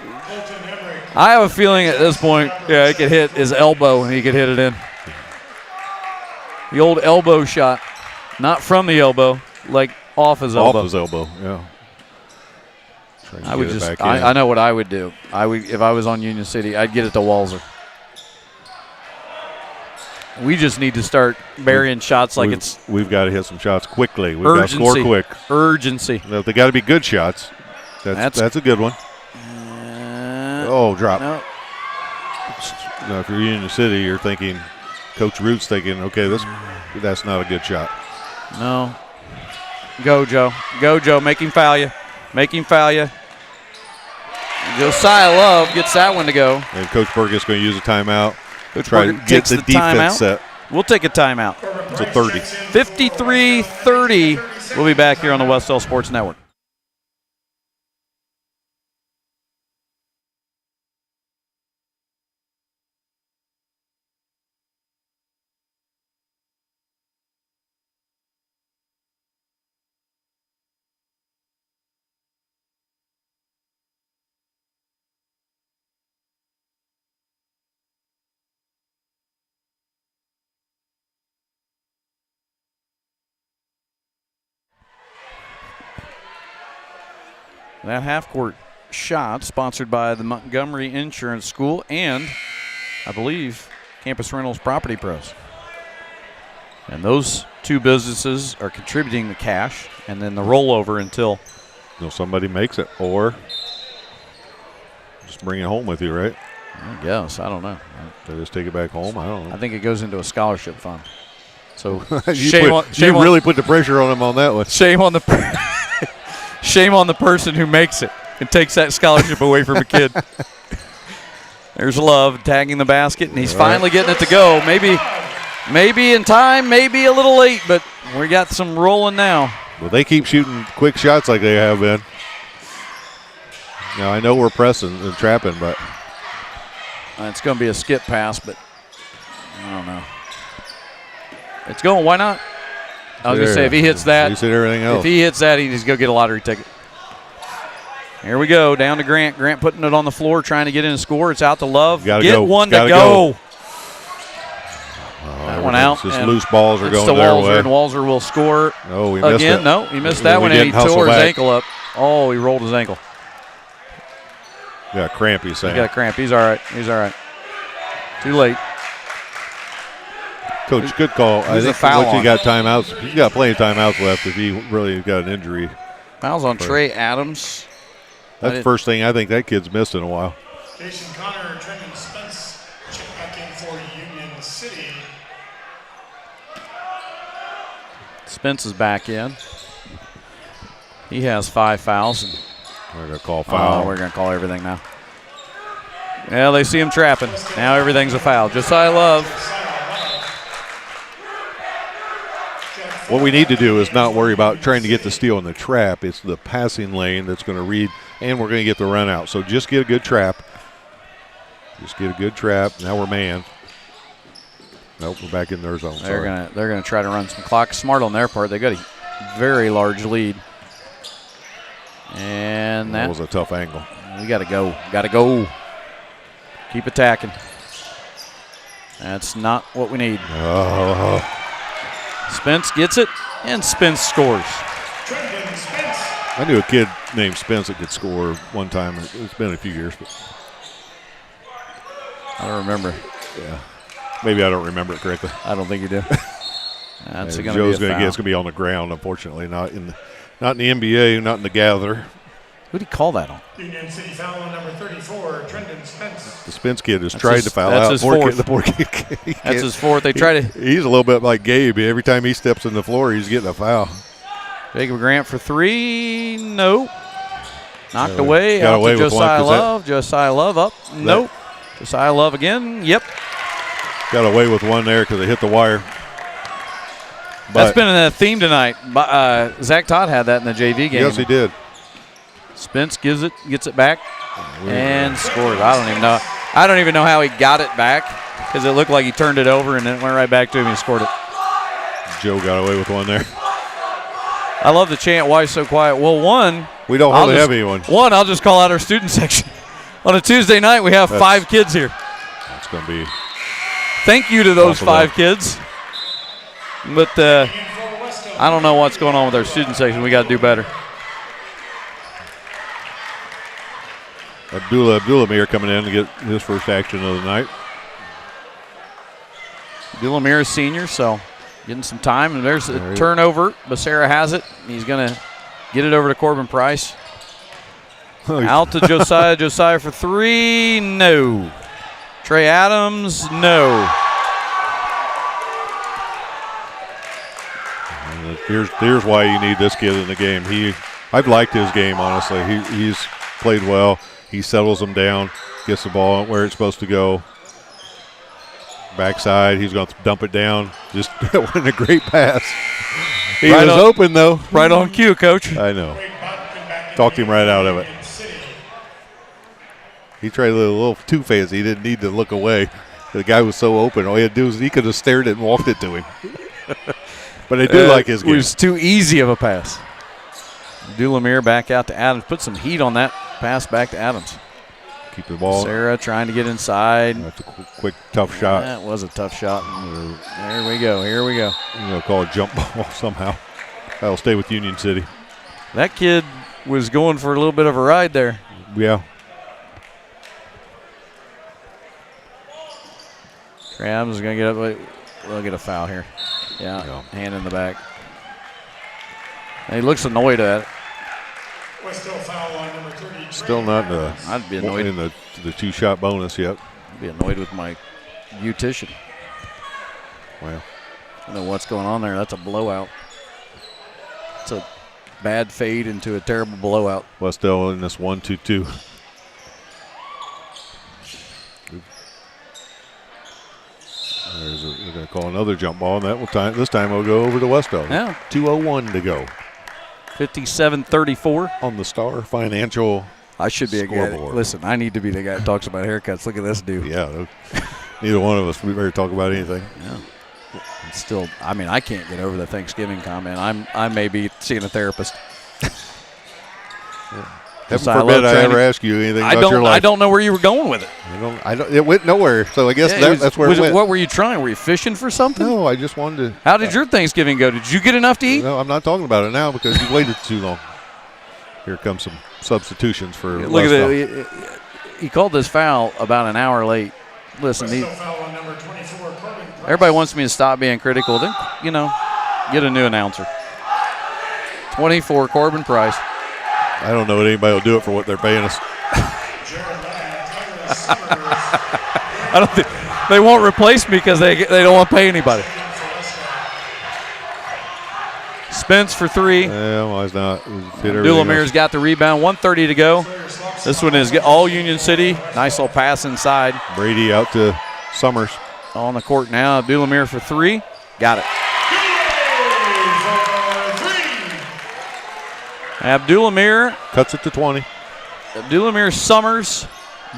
I have a feeling at this point, he could hit his elbow, and he could hit it in. The old elbow shot. Not from the elbow, like off his elbow. Off his elbow, yeah. I would just, I know what I would do. If I was on Union City, I'd get it to Walzer. We just need to start burying shots like We've got to hit some shots quickly. We've got to score quick. Urgency. No, they got to be good shots. That's a good one. Drop. No. Now, if you're Union City, you're thinking, Coach Root's thinking, okay, that's not a good shot. No. Go, Joe. Go, Joe. Make him foul you. Make him foul you. Josiah Love gets that one to go. And Coach Burgess going to use a timeout. Coach Try Burgess to get the defense set. We'll take a timeout. It's a 30. 53-30. We'll be back here on the Wes-Del Sports Network. That half-court shot sponsored by the Montgomery Insurance School and, I believe, Campus Rentals Property Pros. And those two businesses are contributing the cash and then the rollover until somebody makes it, or just bring it home with you, right? I guess. I don't know. They just take it back home? I don't know. I think it goes into a scholarship fund. So you really put the pressure on him on that one. Shame on the shame on the person who makes it and takes that scholarship away from a kid. There's Love tagging the basket, and he's finally getting it to go. Maybe in time, maybe a little late, but we got some rolling now. Well, they keep shooting quick shots like they have been. Now, I know we're pressing and trapping, but it's going to be a skip pass, but I don't know. It's going. Why not? I was going to say, if he hits that, he's hit everything else. If he hits that, he needs to go get a lottery ticket. Here we go, down to Grant. Grant putting it on the floor, trying to get in and score. It's out to Love. Get one to go. That one out. Just loose balls are going to their Walzer, way. And Walzer will score he missed again. it. No, he missed that one, and he tore his ankle up. Oh, he rolled his ankle. Got a cramp, he's saying. He got a cramp. He's all right. He's all right. Too late. Coach, good call. I think once he got timeouts, he's got plenty of timeouts left if he really got an injury. Fouls on Trey Adams. That's the first thing I think that kid's missed in a while. Jason Connor and Trendon Spence check back in for Union City. Spence is back in. He has 5 fouls. We're going to call foul. Oh, we're going to call everything now. Well, they see him trapping. Now everything's a foul. Josiah Love. What we need to do is not worry about trying to get the steal in the trap. It's the passing lane that's going to read, and we're going to get the run out. So just get a good trap. Just get a good trap. Now we're man. Nope, we're back in their zone. They're gonna try to run some clock. Smart on their part. They got a very large lead. And that was a tough angle. We gotta go. Gotta go. Keep attacking. That's not what we need. Spence gets it, and Spence scores. I knew a kid named Spence that could score one time. It's been a few years, but I don't remember. Yeah, maybe I don't remember it correctly. I don't think you do. That's going to be a Joe's foul. It's going to be on the ground, unfortunately, not in the NBA, not in the gather. Who did he call that on? Union City foul on number 34, Trendon Spence. The Spence kid has tried to foul out. That's his fourth. The poor kid. That's his fourth. They try to. He's a little bit like Gabe. Every time he steps on the floor, he's getting a foul. Jacob Grant for 3. No. Knocked away. Got Out away to with one, Josiah 'cause that- Love. Josiah Love up. Nope. Josiah Love again. Yep. Got away with one there because they hit the wire. That's been a theme tonight. Zach Todd had that in the JV game. Yes, he did. Spence gets it back, and scores. I don't even know how he got it back because it looked like he turned it over and then it went right back to him and he scored it. Joe got away with one there. I love the chant, "Why so quiet?" Well, one, We don't hardly have anyone. One, I'll just call out our student section. On a Tuesday night, we have 5 kids here. It's going to be. Thank you to those 5 kids. But I don't know what's going on with our student section. We got to do better. Abdullah coming in to get his first action of the night. Abdullah is senior, so getting some time. And there's a turnover. Becerra has it. He's going to get it over to Corbin Price. Out to Josiah. Josiah for 3. No. Trey Adams, no. Here's why you need this kid in the game. I've liked his game, honestly. He's played well. He settles them down, gets the ball where it's supposed to go. Backside, he's going to dump it down. Just wasn't a great pass. He was open, though. Right on cue, Coach. I know. Talked him right out of it. He tried a little too fast. He didn't need to look away. The guy was so open. All he had to do was he could have stared it and walked it to him. But I do like his game. It was too easy of a pass. Dulamere back out to Adams. Put some heat on that pass back to Adams. Keep the ball. Sarah trying to get inside. That's a quick, tough shot. That was a tough shot. There we go. Here we go. Call a jump ball somehow. That'll stay with Union City. That kid was going for a little bit of a ride there. Yeah. Trey Adams is going to get up. We'll get a foul here. Yeah, hand in the back. And he looks annoyed at it. Wes-Del foul on number 30. Still not I'd be annoyed in the 2-shot bonus yet. I'd be annoyed with my beautician. Well, I don't know what's going on there. That's a blowout. It's a bad fade into a terrible blowout. Wes-Del in this 1-2-2. We're going to call another jump ball, and this time we'll go over to Wes-Del. Yeah. 2:01 to go. 57-34. On the Star Financial I should be a guy. scoreboard. Listen, I need to be the guy that talks about haircuts. Look at this dude. Yeah. Neither one of us, we better talk about anything. Yeah. Still, I mean, I can't get over the Thanksgiving comment. I may be seeing a therapist. Heaven forbid I ever ask you anything about your life. I don't know where you were going with it. It went nowhere, so I guess that's where it went. What were you trying? Were you fishing for something? No, I just wanted to. How did your Thanksgiving go? Did you get enough to eat? No, I'm not talking about it now because you waited too long. Here comes some substitutions for Look at it. He called this foul about an hour late. Listen, Foul on number 24, Corbin Price. everybody wants me to stop being critical. Then, get a new announcer. 24, Corbin Price. I don't know that anybody will do it for what they're paying us. I don't think they won't replace me because they don't want to pay anybody. Spence for 3. Yeah, well, he's not. Dulamere's got the rebound. 1:30 to go. This one is all Union City. Nice little pass inside. Brady out to Summers. On the court now. Dulamere for 3. Got it. Abdulamere cuts it to 20. Abdulamere, Summers,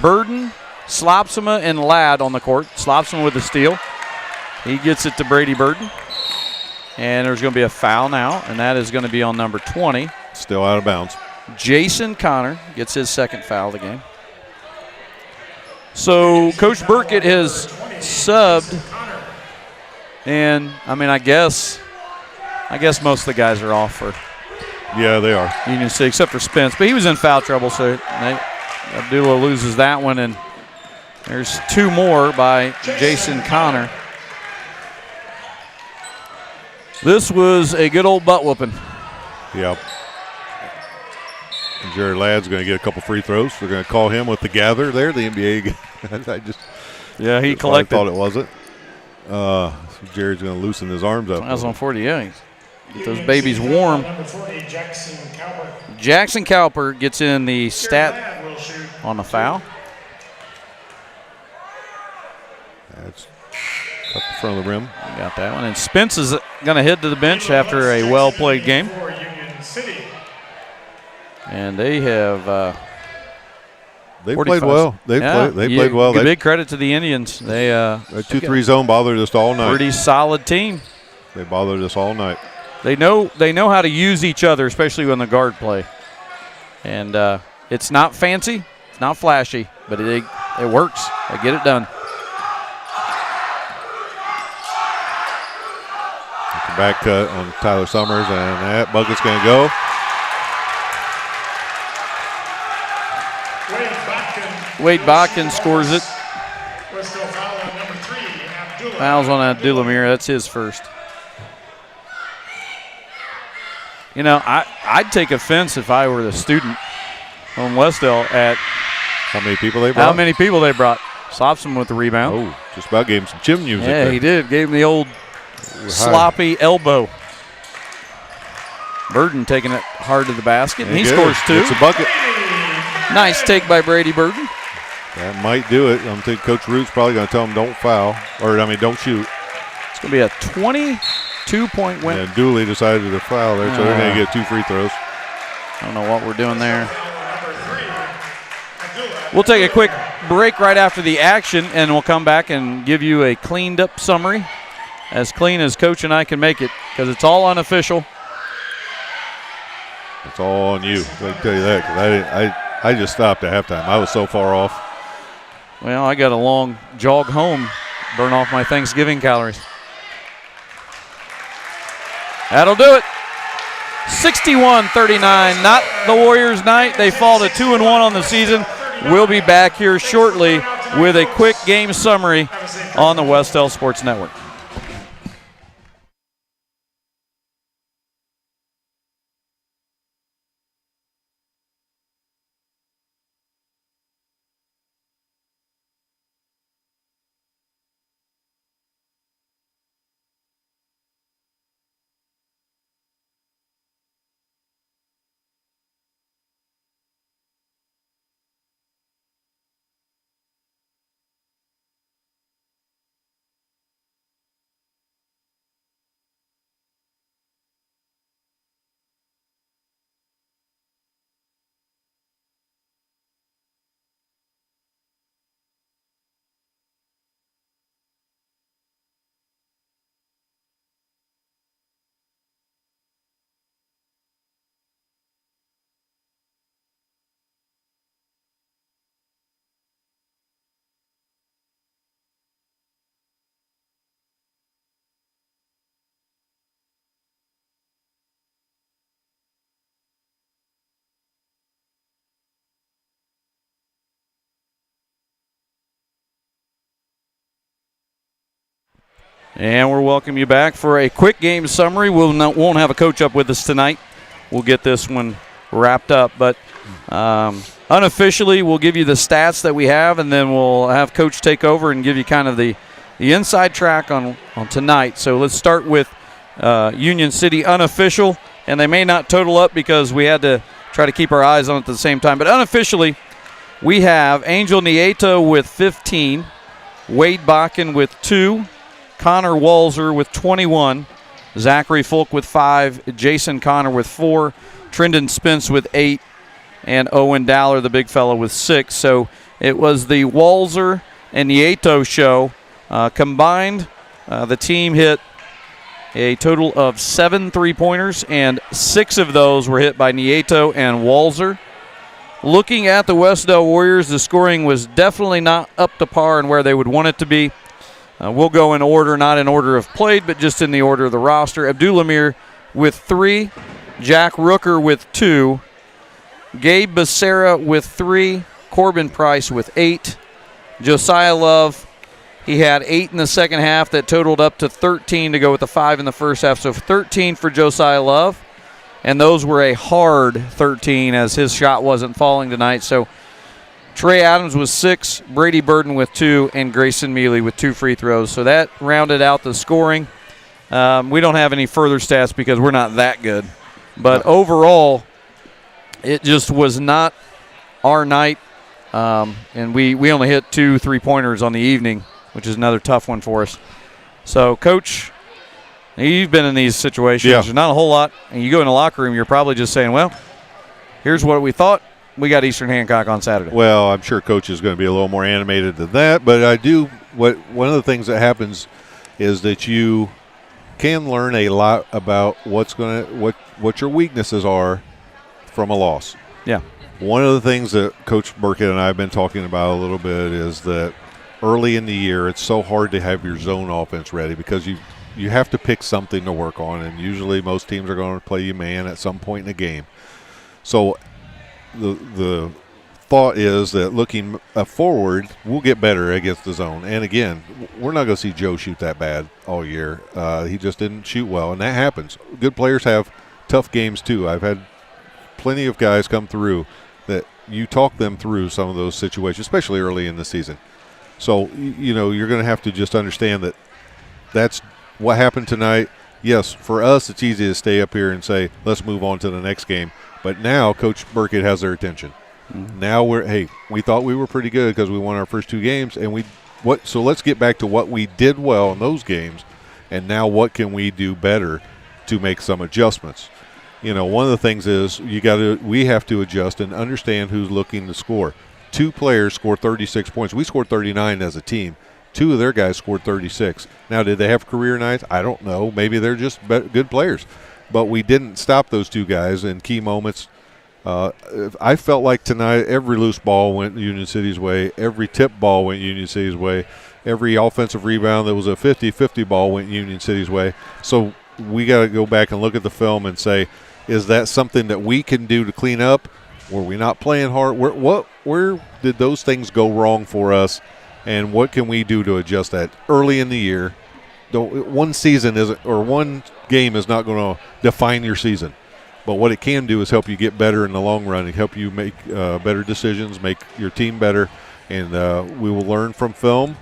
Burden, Slopsima, and Ladd on the court. Slopsima with the steal. He gets it to Brady Burden. And there's going to be a foul now, and that is going to be on number 20. Still out of bounds. Jason Connor gets his second foul of the game. So Coach Burkett has subbed, and I guess most of the guys are off for. Yeah, they are. Union City, except for Spence, but he was in foul trouble, so Abdullah loses that one, and there's 2 more by Jason Connor. This was a good old butt whooping. Yep. And Jared Ladd's going to get a couple free throws. They're going to call him with the gather there, the NBA. He collected. I thought it wasn't. Jared's going to loosen his arms up. I was on 40, yeah. Get those babies warm. Number 40, Jackson Cowper. Jackson Cowper gets in the stat Ladd will shoot. on the foul. That's up in front of the rim. Got that one. And Spence is going to head to the bench after a well-played game. For Union City. And they have They 45. played well. They played well. Big credit to the Indians. They that 2-3 zone bothered us all night. pretty solid team. They bothered us all night. They know how to use each other, especially when the guard play. And it's not fancy, it's not flashy, but it works. They get it done. The back cut on Tyler Summers, and that bucket's going to go. Wade Botkin scores it. Wes-Del foul on number 3, Abdullah. Fouls on Abdullah. That's his first. You know, I'd take offense if I were the student on Wes-Del at how many people they brought. Stops him with the rebound. Oh, just about gave him some chin music. Yeah, there. he did. Gave him the old sloppy elbow. Burden taking it hard to the basket, and he scores 2. It's a bucket. Nice take by Brady Burden. That might do it. I'm thinking Coach Root's probably going to tell him don't foul, don't shoot. It's going to be a 22-point win. And Dooley decided to foul there, so they're going to get 2 free throws. I don't know what we're doing there. We'll take a quick break right after the action, and we'll come back and give you a cleaned-up summary, as clean as Coach and I can make it, because it's all unofficial. It's all on you. I can tell you that, because I just stopped at halftime. I was so far off. Well, I got a long jog home, burn off my Thanksgiving calories. That'll do it. 61-39, not the Warriors' night. They fall to 2-1 on the season. We'll be back here shortly with a quick game summary on the Wes-Del Sports Network. And we'll welcome you back for a quick game summary. Won't have a coach up with us tonight. We'll get this one wrapped up. But unofficially, we'll give you the stats that we have, and then we'll have Coach take over and give you kind of the inside track on tonight. So let's start with Union City unofficial. And they may not total up because we had to try to keep our eyes on it at the same time. But unofficially, we have Angel Nieto with 15, Wade Bakken with 2, Connor Walzer with 21, Zachary Folk with 5, Jason Connor with 4, Trendon Spence with 8, and Owen Dowler, the big fellow, with 6. So it was the Walzer and Nieto show. Combined, the team hit a total of 7 3-pointers, and 6 of those were hit by Nieto and Walzer. Looking at the Wes-Del Warriors, the scoring was definitely not up to par and where they would want it to be. We'll go in order, not in order of played, but just in the order of the roster. Abdul-Amir with 3, Jack Rooker with 2, Gabe Becerra with 3, Corbin Price with 8, Josiah Love, he had 8 in the second half that totaled up to 13 to go with the 5 in the first half. So 13 for Josiah Love, and those were a hard 13 as his shot wasn't falling tonight. So Trey Adams with 6, Brady Burden with 2, and Grayson Mealy with 2 free throws. So that rounded out the scoring. We don't have any further stats because we're not that good. But overall, it just was not our night. And we only hit 2 3-pointers on the evening, which is another tough one for us. So, Coach, you've been in these situations. Yeah. There's not a whole lot. And you go in the locker room, you're probably just saying, well, here's what we thought. We got Eastern Hancock on Saturday. Well, I'm sure Coach is going to be a little more animated than that, but one of the things that happens is that you can learn a lot about what your weaknesses are from a loss. Yeah. One of the things that Coach Burkett and I have been talking about a little bit is that early in the year it's so hard to have your zone offense ready because you have to pick something to work on, and usually most teams are going to play you man at some point in the game. So the thought is that looking forward, we'll get better against the zone. And again, we're not going to see Joe shoot that bad all year. He just didn't shoot well, and that happens. Good players have tough games too. I've had plenty of guys come through that you talk them through some of those situations, especially early in the season. So, you're going to have to just understand that that's what happened tonight. Yes, for us, it's easy to stay up here and say, let's move on to the next game. But now Coach Burkett has their attention. Mm-hmm. Now we thought we were pretty good because we won our first 2 games, and so let's get back to what we did well in those games, and now what can we do better to make some adjustments. One of the things is we have to adjust and understand who's looking to score. 2 players scored 36 points. We scored 39 as a team. 2 of their guys scored 36. Now, did they have career nights? I don't know. Maybe they're just good players. But we didn't stop those 2 guys in key moments. I felt like tonight every loose ball went Union City's way. Every tip ball went Union City's way. Every offensive rebound that was a 50-50 ball went Union City's way. So we got to go back and look at the film and say, is that something that we can do to clean up? Were we not playing hard? Where did those things go wrong for us? And what can we do to adjust that early in the year? One game is not going to define your season. But what it can do is help you get better in the long run and help you make better decisions, make your team better. And we will learn from film.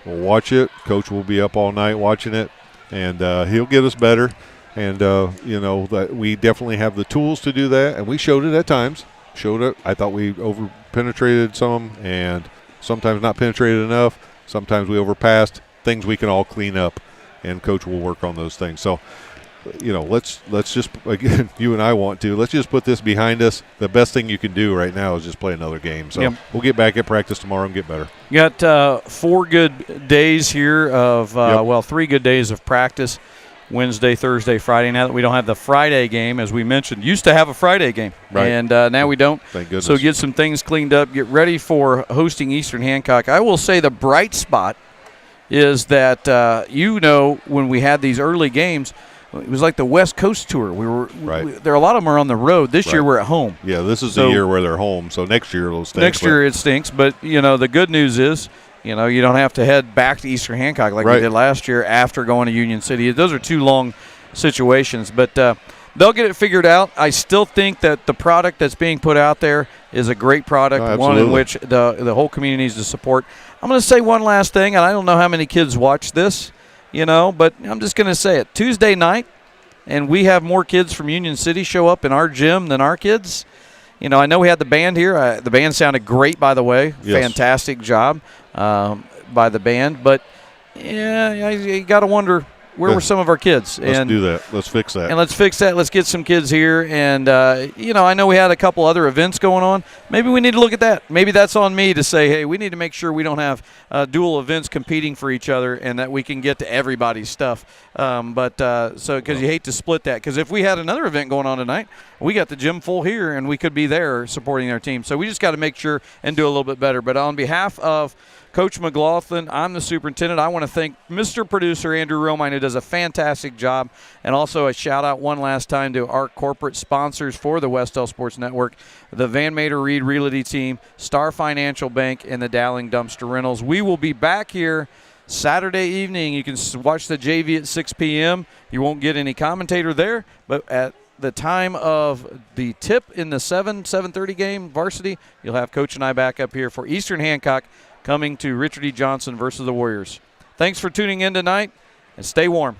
We'll watch it. Coach will be up all night watching it, and he'll get us better. And, that we definitely have the tools to do that. And we showed it at times. I thought we over-penetrated some and sometimes not penetrated enough. Sometimes we overpassed. Things we can all clean up, and Coach will work on those things. So, let's just, again, you and I let's just put this behind us. The best thing you can do right now is just play another game. So We'll get back at practice tomorrow and get better. You got 4 good days here of, 3 good days of practice. Wednesday, Thursday, Friday. Now that we don't have the Friday game, as we mentioned, used to have a Friday game, right. And now we don't. Thank goodness. So get some things cleaned up, get ready for hosting Eastern Hancock. I will say the bright spot is that when we had these early games, it was like the West Coast tour. There a lot of them are on the road. This year we're at home. Yeah, this is the year where they're home. So next year it'll stink. Next year it stinks, but the good news is, you don't have to head back to Eastern Hancock like we did last year after going to Union City. Those are 2 long situations, but they'll get it figured out. I still think that the product that's being put out there is a great product, one in which the whole community needs to support. I'm going to say one last thing, and I don't know how many kids watch this, but I'm just going to say it. Tuesday night, and we have more kids from Union City show up in our gym than our kids. I know we had the band here. The band sounded great, by the way. Yes. Fantastic job by the band. But, you got to wonder, where were some of our kids? Let's do that. Let's fix that. And let's fix that. Let's get some kids here. And, I know we had a couple other events going on. Maybe we need to look at that. Maybe that's on me to say, hey, we need to make sure we don't have dual events competing for each other and that we can get to everybody's stuff. Because you hate to split that. Because if we had another event going on tonight, we got the gym full here and we could be there supporting our team. So we just got to make sure and do a little bit better. But on behalf of Coach McLaughlin, I'm the superintendent. I want to thank Mr. Producer Andrew Romine, who does a fantastic job, and also a shout-out one last time to our corporate sponsors for the Wes-Del Sports Network, the Van Mater Reed Realty Team, Star Financial Bank, and the Dowling Dumpster Rentals. We will be back here Saturday evening. You can watch the JV at 6 p.m. You won't get any commentator there, but at the time of the tip in the 7:30 game, varsity, you'll have Coach and I back up here for Eastern Hancock coming to Richard E. Johnson versus the Warriors. Thanks for tuning in tonight, and stay warm.